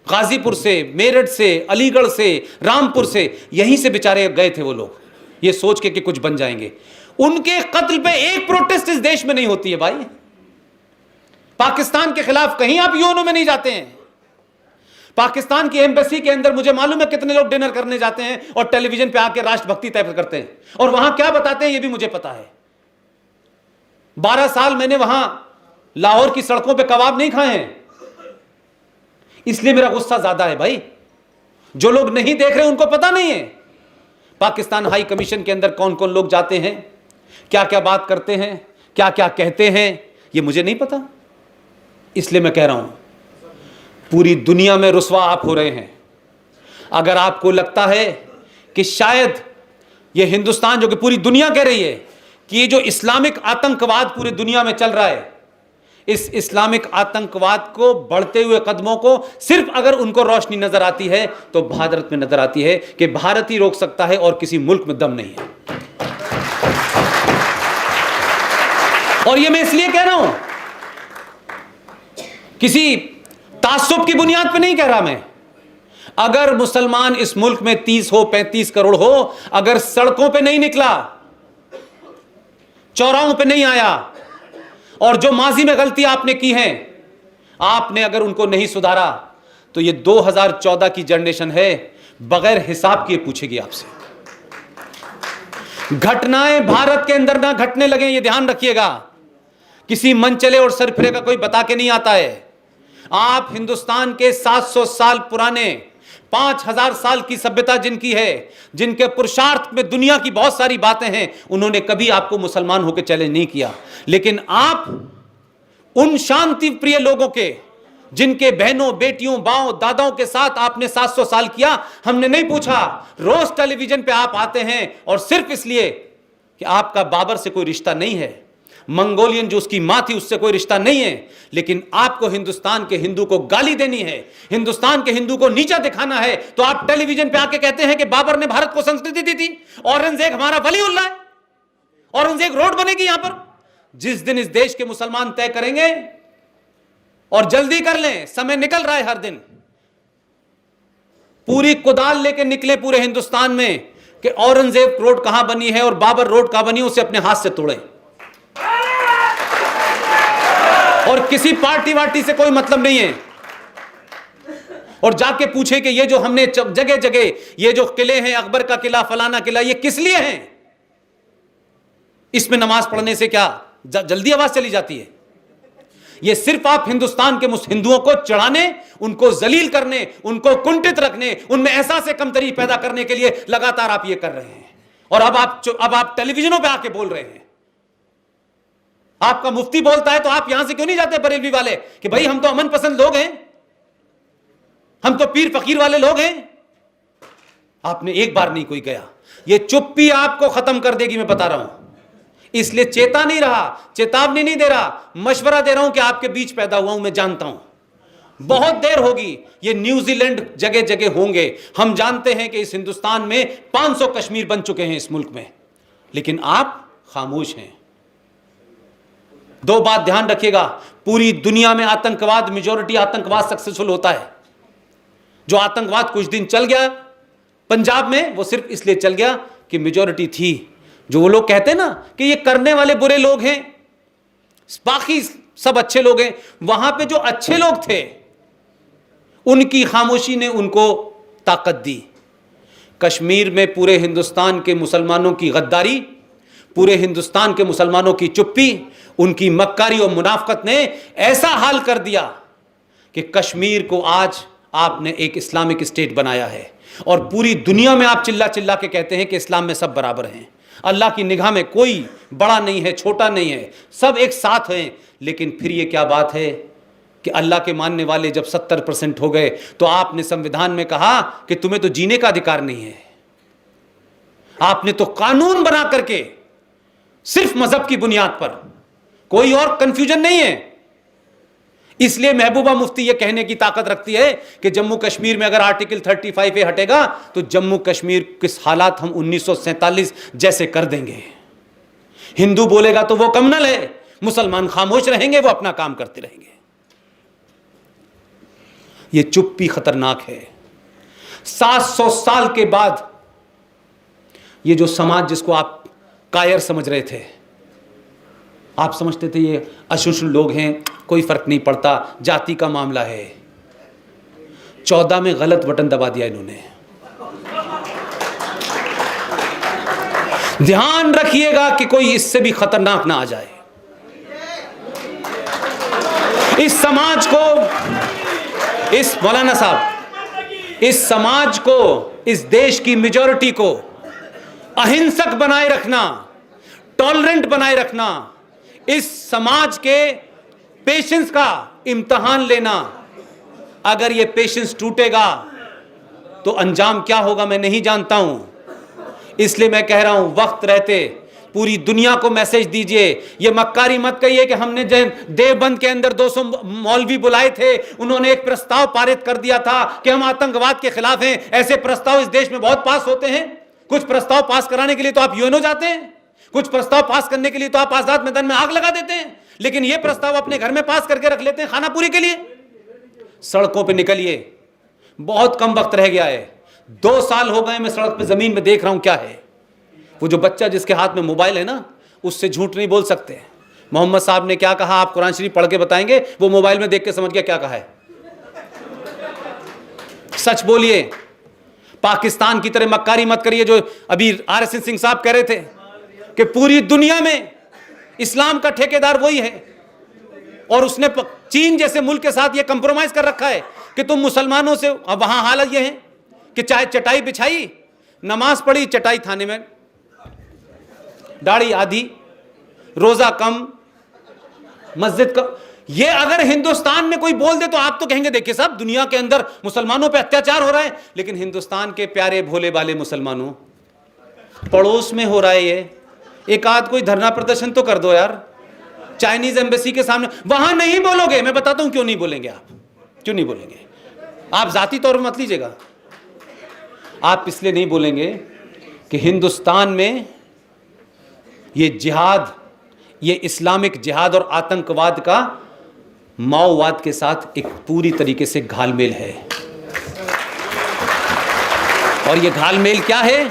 Speaker 1: गाजीपुर से, मेरठ से, अलीगढ़ से, रामपुर से, यहीं से बेचारे गए थे वो लोग, ये सोच के कि कुछ बन जाएंगे। उनके कत्ल पे एक प्रोटेस्ट इस देश में नहीं होती है भाई। पाकिस्तान के खिलाफ कहीं आप यूएनओ में नहीं जाते हैं। पाकिस्तान की एम्बेसी के अंदर मुझे मालूम है कितने लोग डिनर करने जाते हैं और टेलीविजन पे आके राष्ट्रभक्ति तय करते हैं, और वहां क्या बताते हैं ये भी मुझे पता है। 12 साल मैंने वहां लाहौर की सड़कों पे कबाब नहीं खाए हैं, इसलिए मेरा गुस्सा ज्यादा है भाई। जो लोग नहीं देख रहे उनको पता नहीं है पाकिस्तान हाई कमीशन के अंदर कौन कौन लोग जाते हैं, क्या क्या बात करते हैं, क्या क्या कहते हैं, ये मुझे नहीं पता। इसलिए मैं कह रहा हूं पूरी दुनिया में रुसवा आप हो रहे हैं। अगर आपको लगता है कि शायद ये हिंदुस्तान, जो कि पूरी दुनिया कह रही है कि ये जो इस्लामिक आतंकवाद पूरी दुनिया में चल रहा है, इस इस्लामिक आतंकवाद को बढ़ते हुए कदमों को सिर्फ अगर उनको रोशनी नजर आती है तो भारत में नजर आती है कि भारत ही रोक सकता है और किसी मुल्क में दम नहीं है। और ये मैं इसलिए कह रहा हूं, किसी तासुब की बुनियाद पे नहीं कह रहा मैं। अगर मुसलमान इस मुल्क में 30 हो, 35 करोड़ हो, अगर सड़कों पे नहीं निकला, चौराहों पे नहीं आया, और जो माजी में गलती आपने की है आपने अगर उनको नहीं सुधारा, तो ये 2014 की जनरेशन है बगैर हिसाब किए पूछेगी आपसे। घटनाएं भारत के अंदर ना घटने लगे, ये ध्यान रखिएगा। किसी मन चले और सर फिरे का कोई बता के नहीं आता है। आप हिंदुस्तान के 700 साल पुराने, 5000 साल की सभ्यता जिनकी है, जिनके पुरुषार्थ में दुनिया की बहुत सारी बातें हैं, उन्होंने कभी आपको मुसलमान होकर चैलेंज नहीं किया। लेकिन आप उन शांति प्रिय लोगों के, जिनके बहनों, बेटियों, बाओं, दादाओं के साथ आपने 700 साल किया, हमने नहीं पूछा। रोज टेलीविजन पे आप आते हैं और सिर्फ इसलिए कि आपका बाबर से कोई रिश्ता नहीं है, मंगोलियन जो उसकी मां थी उससे कोई रिश्ता नहीं है, लेकिन आपको हिंदुस्तान के हिंदू को गाली देनी है, हिंदुस्तान के हिंदू को नीचा दिखाना है, तो आप टेलीविजन पे आके कहते हैं कि बाबर ने भारत को संस्कृति दी थी, औरंगजेब हमारा वलीउल्लाह है, औरंगजेब रोड बनेगी यहां पर। जिस दिन इस देश के मुसलमान तय करेंगे, और जल्दी कर लें, समय निकल रहा है हर दिन, पूरी कुदाल लेके निकले पूरे हिंदुस्तान में कि औरंगजेब रोड कहां बनी है और बाबर रोड कहां बनी, उसे अपने हाथ से तोड़ें। और किसी पार्टी वार्टी से कोई मतलब नहीं है। और जाके पूछे कि ये जो हमने जगह जगह ये जो किले हैं, अकबर का किला, फलाना किला, ये किस लिए हैं? इसमें नमाज पढ़ने से क्या जल्दी आवाज चली जाती है? ये सिर्फ आप हिंदुस्तान के हिंदुओं को चढ़ाने, उनको जलील करने, उनको कुंठित रखने, उनमें एहसास कमतरी पैदा करने के लिए लगातार आप ये कर रहे हैं। और अब आप टेलीविजनों पे आके बोल रहे हैं। आपका मुफ्ती बोलता है तो आप यहां से क्यों नहीं जाते बरेलवी वाले कि भाई हम तो अमन पसंद लोग हैं, हम तो पीर फकीर वाले लोग हैं? आपने एक बार नहीं कोई गया। ये चुप्पी आपको खत्म कर देगी, मैं बता रहा हूं। इसलिए चेता नहीं रहा, चेतावनी नहीं दे रहा, मशवरा दे रहा हूं कि आपके बीच पैदा हुआ हूं, मैं जानता हूं बहुत देर होगी। ये न्यूजीलैंड जगह जगह होंगे। हम जानते हैं कि इस हिंदुस्तान में 500 कश्मीर बन चुके हैं इस मुल्क में, लेकिन आप खामोश हैं। दो बात ध्यान रखिएगा, पूरी दुनिया में आतंकवाद, मेजॉरिटी आतंकवाद सक्सेसफुल होता है। जो आतंकवाद कुछ दिन चल गया पंजाब में, वो सिर्फ इसलिए चल गया कि मेजॉरिटी थी। जो वो लोग कहते हैं ना कि ये करने वाले बुरे लोग हैं, बाकी सब अच्छे लोग हैं, वहां पे जो अच्छे लोग थे उनकी खामोशी ने उनको ताकत दी। कश्मीर में पूरे हिंदुस्तान के मुसलमानों की गद्दारी, पूरे हिंदुस्तान के मुसलमानों की चुप्पी, उनकी मक्कारी और मुनाफकत ने ऐसा हाल कर दिया कि कश्मीर को आज आपने एक इस्लामिक स्टेट बनाया है। और पूरी दुनिया में आप चिल्ला चिल्ला के कहते हैं कि इस्लाम में सब बराबर हैं, अल्लाह की निगाह में कोई बड़ा नहीं है, छोटा नहीं है, सब एक साथ हैं। लेकिन फिर ये क्या बात है कि अल्लाह के मानने वाले जब 70% हो गए तो आपने संविधान में कहा कि तुम्हें तो जीने का अधिकार नहीं है। आपने तो कानून बना करके सिर्फ मजहब की बुनियाद पर, कोई और कंफ्यूजन नहीं है। इसलिए महबूबा मुफ्ती यह कहने की ताकत रखती है कि जम्मू कश्मीर में अगर आर्टिकल 35A हटेगा तो जम्मू कश्मीर किस हालात हम 1947 जैसे कर देंगे। हिंदू बोलेगा तो वो कम्युनल है, मुसलमान खामोश रहेंगे, वो अपना काम करते रहेंगे। ये चुप्पी खतरनाक है। 700 साल के बाद ये जो समाज जिसको आप कायर समझ रहे थे, आप समझते थे ये अशुष्ट लोग हैं, कोई फर्क नहीं पड़ता, जाति का मामला है। 14 में गलत बटन दबा दिया इन्होंने। ध्यान रखिएगा कि कोई इससे भी खतरनाक ना आ जाए। इस समाज को, इस मौलाना साहब, इस समाज को, इस देश की मेजॉरिटी को अहिंसक बनाए रखना, टॉलरेंट बनाए रखना, इस समाज के पेशेंस का इम्तिहान लेना। अगर ये पेशेंस टूटेगा तो अंजाम क्या होगा मैं नहीं जानता हूं। इसलिए मैं कह रहा हूं, वक्त रहते पूरी दुनिया को मैसेज दीजिए। ये मक्कारी मत कहिए कि हमने देवबंद के अंदर 200 मौलवी बुलाए थे, उन्होंने एक प्रस्ताव पारित कर दिया था कि हम आतंकवाद के खिलाफ हैं। ऐसे प्रस्ताव इस देश में बहुत पास होते हैं। कुछ प्रस्ताव पास कराने के लिए तो आप यूएनओ जाते हैं, कुछ प्रस्ताव पास करने के लिए तो आप आजाद मैदान में आग लगा देते हैं, लेकिन ये प्रस्ताव अपने घर में पास करके रख लेते हैं खानापुरी के लिए। सड़कों पे निकलिए, बहुत कम वक्त रह गया है। 2 साल हो गए मैं सड़क पे जमीन में देख रहा हूं क्या है। वो जो बच्चा जिसके हाथ में मोबाइल है ना, उससे झूठ नहीं बोल सकते। मोहम्मद साहब ने क्या कहा आप कुरान शरीफ पढ़ के बताएंगे, वो मोबाइल में देख के समझ गया क्या कहा है। सच बोलिए, पाकिस्तान की तरह मक्कारी मत करिए। जो अभी RS सिंह साहब कह रहे थे कि पूरी दुनिया में इस्लाम का ठेकेदार वही है, और उसने चीन जैसे मुल्क के साथ ये कंप्रोमाइज कर रखा है कि तुम मुसलमानों से, अब वहां हालत ये है कि चाहे चटाई बिछाई, नमाज पढ़ी, चटाई थाने में, दाढ़ी आधी, रोजा कम, मस्जिद कम। ये अगर हिंदुस्तान में कोई बोल दे तो आप तो कहेंगे देखिए साहब दुनिया के अंदर मुसलमानों पे अत्याचार हो रहा है, लेकिन हिंदुस्तान के प्यारे भोले वाले मुसलमानों, पड़ोस में हो रहा है ये। एक आध कोई धरना प्रदर्शन तो कर दो यार, चाइनीज एम्बेसी के सामने। वहां नहीं बोलोगे, मैं बताता हूं क्यों नहीं बोलेंगे आप, क्यों नहीं बोलेंगे। आप जाती तौर पर मत लीजिएगा, आप इसलिए नहीं बोलेंगे कि हिंदुस्तान में ये जिहाद, ये इस्लामिक जिहाद और आतंकवाद का माओवाद के साथ एक पूरी तरीके से घालमेल है। और ये घालमेल क्या है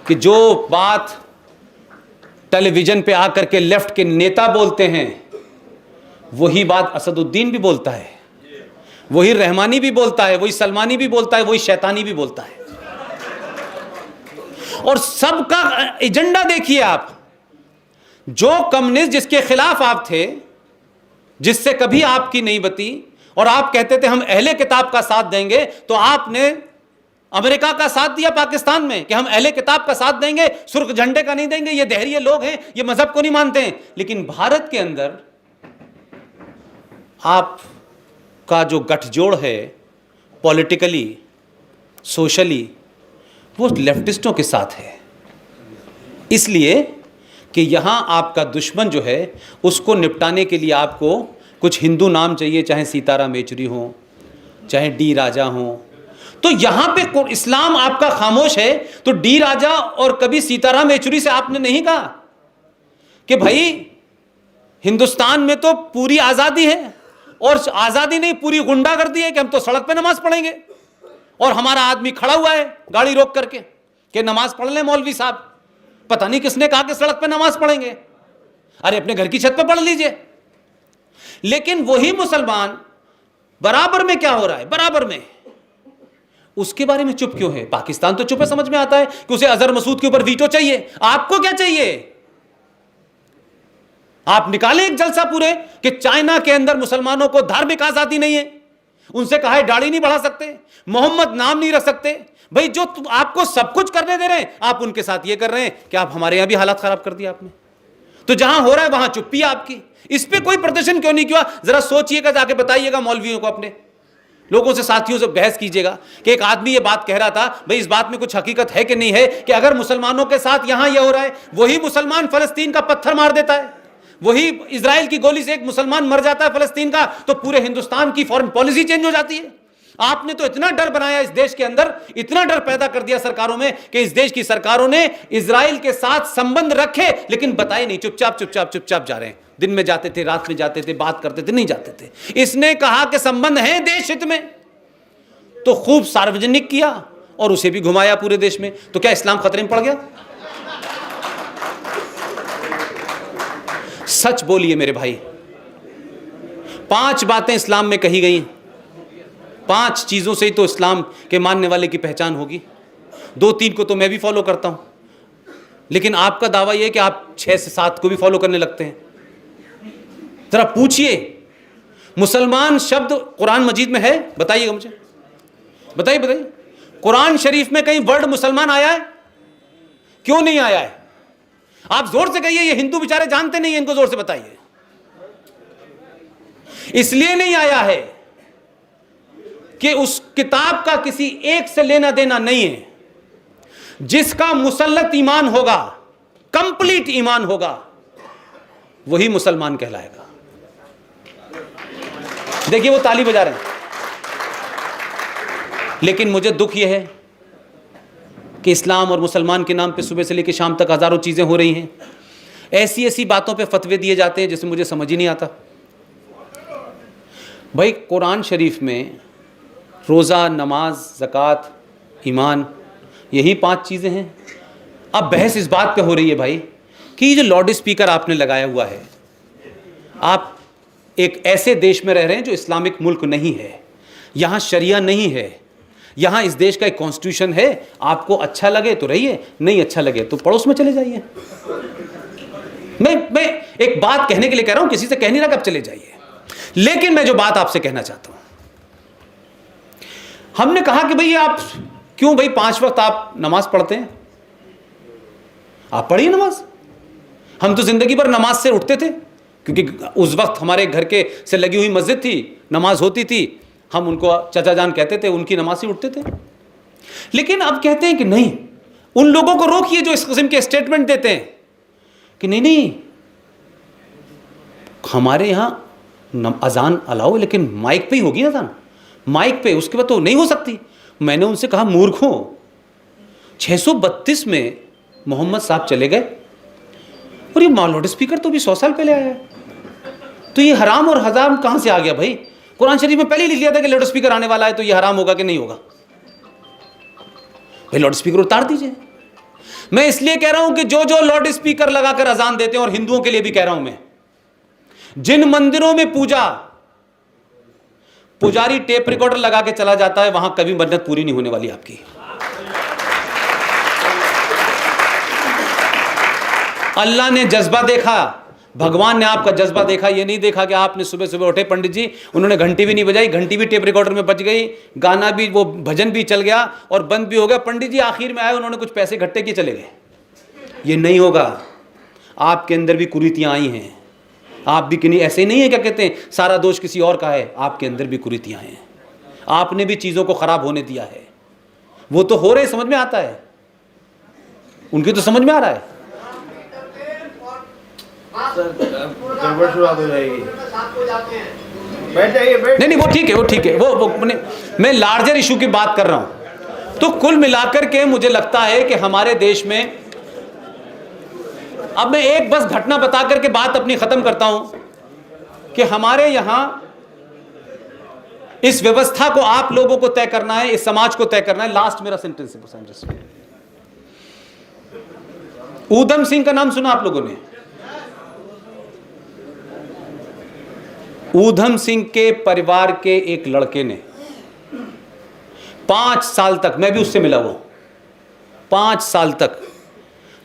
Speaker 1: कि जो बात टेलीविजन पे आकर के लेफ्ट के नेता बोलते हैं, वही बात असदुद्दीन भी बोलता है, वही रहमानी भी बोलता है, वही सलमानी भी बोलता है, वही शैतानी भी बोलता है। और सबका एजेंडा देखिए आप। जो कम्युनिस्ट जिसके खिलाफ आप थे, जिससे कभी आपकी नहीं बती, और आप कहते थे हम अहले किताब का साथ देंगे, तो आपने अमेरिका का साथ दिया पाकिस्तान में कि हम अहले किताब का साथ देंगे, सुर्ख झंडे का नहीं देंगे, ये देहरिये लोग हैं, ये मजहब को नहीं मानते हैं। लेकिन भारत के अंदर आपका जो गठजोड़ है पॉलिटिकली, सोशली, वो लेफ्टिस्टों के साथ है। इसलिए कि यहां आपका दुश्मन जो है उसको निपटाने के लिए आपको कुछ हिंदू नाम चाहिए, चाहे सीताराम येचुरी हो, चाहे डी राजा हो। तो यहां पे इस्लाम आपका खामोश है, तो डी राजा और कभी सीताराम येचुरी से आपने नहीं कहा कि भाई हिंदुस्तान में तो पूरी आजादी है, और आजादी नहीं पूरी गुंडागर्दी है कि हम तो सड़क पे नमाज पढ़ेंगे, और हमारा आदमी खड़ा हुआ है गाड़ी रोक करके कि नमाज पढ़ लें मौलवी साहब। पता नहीं किसने कहा कि सड़क पे नमाज पढ़ेंगे, अरे अपने घर की छत पे पढ़ लीजिए। लेकिन वही मुसलमान बराबर में क्या हो रहा है, बराबर में उसके बारे में चुप क्यों है। पाकिस्तान तो चुप है, समझ में आता है कि उसे अजहर मसूद के ऊपर वीटो चाहिए। आपको क्या चाहिए, आप निकाले एक जलसा पूरे कि चाइना के अंदर मुसलमानों को धार्मिक आजादी नहीं है, उनसे कहा है दाढ़ी नहीं बढ़ा सकते, मोहम्मद नाम नहीं रख सकते। भाई जो आपको सब कुछ करने दे रहे हैं, आप उनके साथ ये कर रहे हैं कि आप हमारे यहां भी हालात खराब कर दिया आपने। तो जहां हो रहा है वहां चुप्पी है आपकी। इस पे कोई प्रदर्शन क्यों नहीं किया, जरा सोचिएगा, जाके बताइएगा मौलवियों को, अपने लोगों से, साथियों से बहस कीजिएगा कि एक आदमी ये बात कह रहा था, भाई इस बात में कुछ हकीकत है कि नहीं है कि अगर मुसलमानों के साथ यहां ये हो रहा है, वही मुसलमान फलस्तीन का पत्थर मार देता है, वही इजराइल की गोली से एक मुसलमान मर जाता है फलस्तीन का, तो पूरे हिंदुस्तान की फॉरेन पॉलिसी चेंज हो जाती है। आपने तो इतना डर बनाया इस देश के अंदर, इतना डर पैदा कर दिया सरकारों में कि इस देश की सरकारों ने इजराइल के साथ संबंध रखे लेकिन बताए नहीं, चुपचाप चुपचाप चुपचाप जा रहे हैं। दिन में जाते थे, रात में जाते थे, बात करते थे, नहीं जाते थे। इसने कहा कि संबंध है देश हित में, तो खूब सार्वजनिक किया और उसे भी घुमाया पूरे देश में। तो क्या इस्लाम खतरे में पड़ गया? सच बोलिए मेरे भाई, 5 बातें इस्लाम में कही गई, 5 चीजों से ही तो इस्लाम के मानने वाले की पहचान होगी। 2-3 को तो मैं भी फॉलो करता हूं, लेकिन आपका दावा यह है कि आप 6 से 7 को भी फॉलो करने लगते हैं। जरा पूछिए, मुसलमान शब्द कुरान मजीद में है? बताइएगा मुझे, बताइए। कुरान शरीफ में कहीं वर्ड मुसलमान आया है? क्यों नहीं आया है? आप जोर से कहिए, ये हिंदू बेचारे जानते नहीं है, इनको जोर से बताइए। इसलिए नहीं आया है कि उस किताब का किसी एक से लेना देना नहीं है। जिसका मुसल्लत ईमान होगा, कंप्लीट ईमान होगा, वही मुसलमान कहलाएगा। देखिए वो ताली बजा रहे हैं, लेकिन मुझे दुख यह है कि इस्लाम और मुसलमान के नाम पे सुबह से लेकर शाम तक हजारों चीजें हो रही हैं। ऐसी ऐसी बातों पे फतवे दिए जाते हैं जिससे मुझे समझ ही नहीं आता। भाई कुरान शरीफ में रोज़ा, नमाज, ज़कात, ईमान, यही 5 चीज़ें हैं। अब बहस इस बात पे हो रही है भाई कि ये जो लाउड स्पीकर आपने लगाया हुआ है, आप एक ऐसे देश में रह रहे हैं जो इस्लामिक मुल्क नहीं है, यहाँ शरिया नहीं है, यहाँ इस देश का एक कॉन्स्टिट्यूशन है। आपको अच्छा लगे तो रहिए, नहीं अच्छा लगे तो पड़ोस में चले जाइए। मैं एक बात कहने के लिए कह रहा हूँ, किसी से कह नहीं रहा कि आप चले जाइए। लेकिन मैं जो बात आपसे कहना चाहता हूँ, हमने कहा कि भाई आप क्यों भाई 5 वक्त आप नमाज पढ़ते हैं, आप पढ़िए नमाज। हम तो जिंदगी भर नमाज से उठते थे, क्योंकि उस वक्त हमारे घर के से लगी हुई मस्जिद थी, नमाज होती थी, हम उनको चाचा जान कहते थे, उनकी नमाज से उठते थे। लेकिन अब कहते हैं कि नहीं, उन लोगों को रोकिए जो इस किस्म के स्टेटमेंट देते हैं कि नहीं हमारे यहां अजान अलाउ, लेकिन माइक पे ही होगी अजान, माइक पे, उसके बाद तो नहीं हो सकती। मैंने उनसे कहा, मूर्खों, 632 में मोहम्मद साहब चले गए और ये लाउड स्पीकर तो भी 100 साल पहले आया है, तो ये हराम और हजाम कहां से आ गया भाई? कुरान शरीफ में पहले ही लिख दिया था कि लाउड स्पीकर आने वाला है, तो ये हराम होगा कि नहीं होगा? भाई लाउड स्पीकर उतार दीजिए। मैं इसलिए कह रहा हूं कि जो जो लाउड स्पीकर लगाकर अजान देते हैं, और हिंदुओं के लिए भी कह रहा हूं मैं, जिन मंदिरों में पुजारी टेप रिकॉर्डर लगा के चला जाता है, वहां कभी मन्नत पूरी नहीं होने वाली आपकी। अल्लाह ने जज्बा देखा, भगवान ने आपका जज्बा देखा। ये नहीं देखा कि आपने सुबह सुबह उठे पंडित जी, उन्होंने घंटी भी नहीं बजाई, घंटी भी टेप रिकॉर्डर में बज गई, गाना भी, वो भजन भी चल गया और बंद भी हो गया, पंडित जी आखिर में आए, उन्होंने कुछ पैसे इकट्ठे किए, चले गए। ये नहीं होगा। आपके अंदर भी कुरीतियां आई हैं, आप भी किन्हीं, ऐसे ही नहीं है क्या कहते हैं सारा दोष किसी और का है, आपके अंदर भी कुरीतियां हैं, आपने भी चीज़ों को ख़राब होने दिया है। वो तो हो रहे, समझ में आता है, उनकी तो समझ में आ रहा है। नहीं, वो ठीक है, वो ठीक है, वो मैं लार्जर इशू की बात कर रहा हूं। तो कुल मिलाकर के मुझे लगता है कि हमारे देश में, अब मैं एक बस घटना बता करके बात अपनी खत्म करता हूं कि हमारे यहां इस व्यवस्था को आप लोगों को तय करना है, इस समाज को तय करना है। लास्ट मेरा सेंटेंस है, ऊधम सिंह का नाम सुना आप लोगों ने? ऊधम सिंह के परिवार के एक लड़के ने 5 साल तक, मैं भी उससे मिला हुआ, 5 साल तक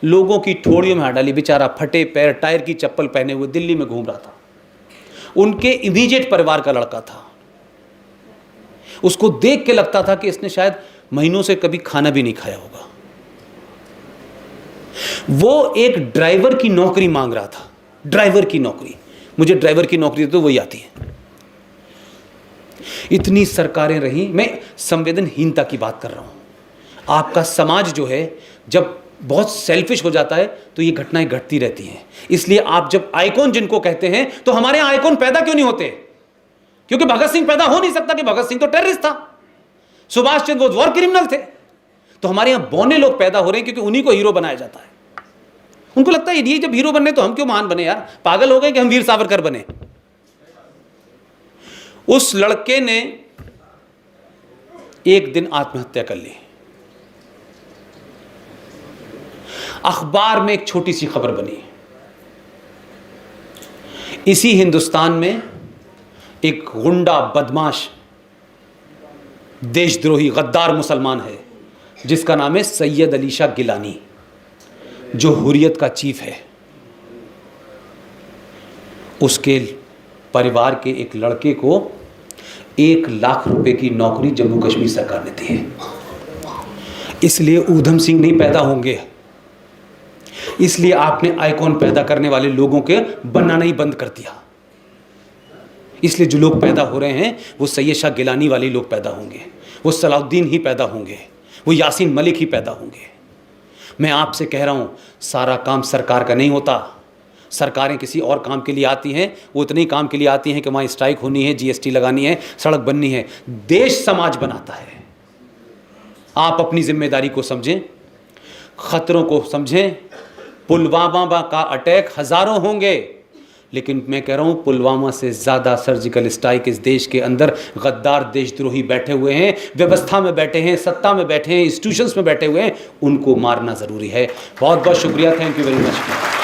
Speaker 1: लोगों की ठोड़ियों में हाथ डाली। बेचारा फटे पैर, टायर की चप्पल पहने हुए दिल्ली में घूम रहा था। उनके इमीडिएट परिवार का लड़का था। उसको देख के लगता था कि इसने शायद महीनों से कभी खाना भी नहीं खाया होगा। वो एक ड्राइवर की नौकरी मांग रहा था, ड्राइवर की नौकरी। मुझे ड्राइवर की नौकरी तो वही आती है। इतनी सरकारें रही, मैं संवेदनहीनता की बात कर रहा हूं। आपका समाज जो है, जब बहुत सेल्फिश हो जाता है तो ये घटनाएं घटती रहती हैं। इसलिए आप जब आइकॉन जिनको कहते हैं, तो हमारे यहां आइकॉन पैदा क्यों नहीं होते? क्योंकि भगत सिंह पैदा हो नहीं सकता, कि भगत सिंह तो टेररिस्ट था, सुभाष चंद्र बोस वॉर क्रिमिनल थे। तो हमारे यहां बौने लोग पैदा हो रहे हैं क्योंकि उन्हीं को हीरो बनाया जाता है। उनको लगता है ये जब हीरो बनने तो हम क्यों महान बने यार, पागल हो गए कि हम वीर सावरकर बने। उस लड़के ने एक दिन आत्महत्या कर ली। अखबार में एक छोटी सी खबर बनी। इसी हिंदुस्तान में एक गुंडा, बदमाश, देशद्रोही, गद्दार मुसलमान है जिसका नाम है सैयद अली शाह गिलानी, जो हुर्रियत का चीफ है। उसके परिवार के एक लड़के को 1 लाख रुपए की नौकरी जम्मू कश्मीर सरकार ने दी है। इसलिए ऊधम सिंह नहीं पैदा होंगे। इसलिए आपने आइकॉन पैदा करने वाले लोगों के बनाना ही बंद कर दिया। इसलिए जो लोग पैदा हो रहे हैं वो सैयद शाह गिलानी वाले लोग पैदा होंगे, वो सलाउद्दीन ही पैदा होंगे, वो यासीन मलिक ही पैदा होंगे। मैं आपसे कह रहा हूँ, सारा काम सरकार का नहीं होता। सरकारें किसी और काम के लिए आती हैं, वो इतने ही काम के लिए आती हैं कि वहाँ स्ट्राइक होनी है, जीएसटी लगानी है, सड़क बननी है। देश समाज बनाता है। आप अपनी जिम्मेदारी को समझें, खतरों को समझें। पुलवामा का अटैक हज़ारों होंगे, लेकिन मैं कह रहा हूँ पुलवामा से ज़्यादा सर्जिकल स्ट्राइक इस देश के अंदर गद्दार देशद्रोही बैठे हुए हैं, व्यवस्था में बैठे हैं, सत्ता में बैठे हैं, इंस्टीट्यूशंस में बैठे हुए हैं, उनको मारना ज़रूरी है। बहुत बहुत शुक्रिया, थैंक यू वेरी मच।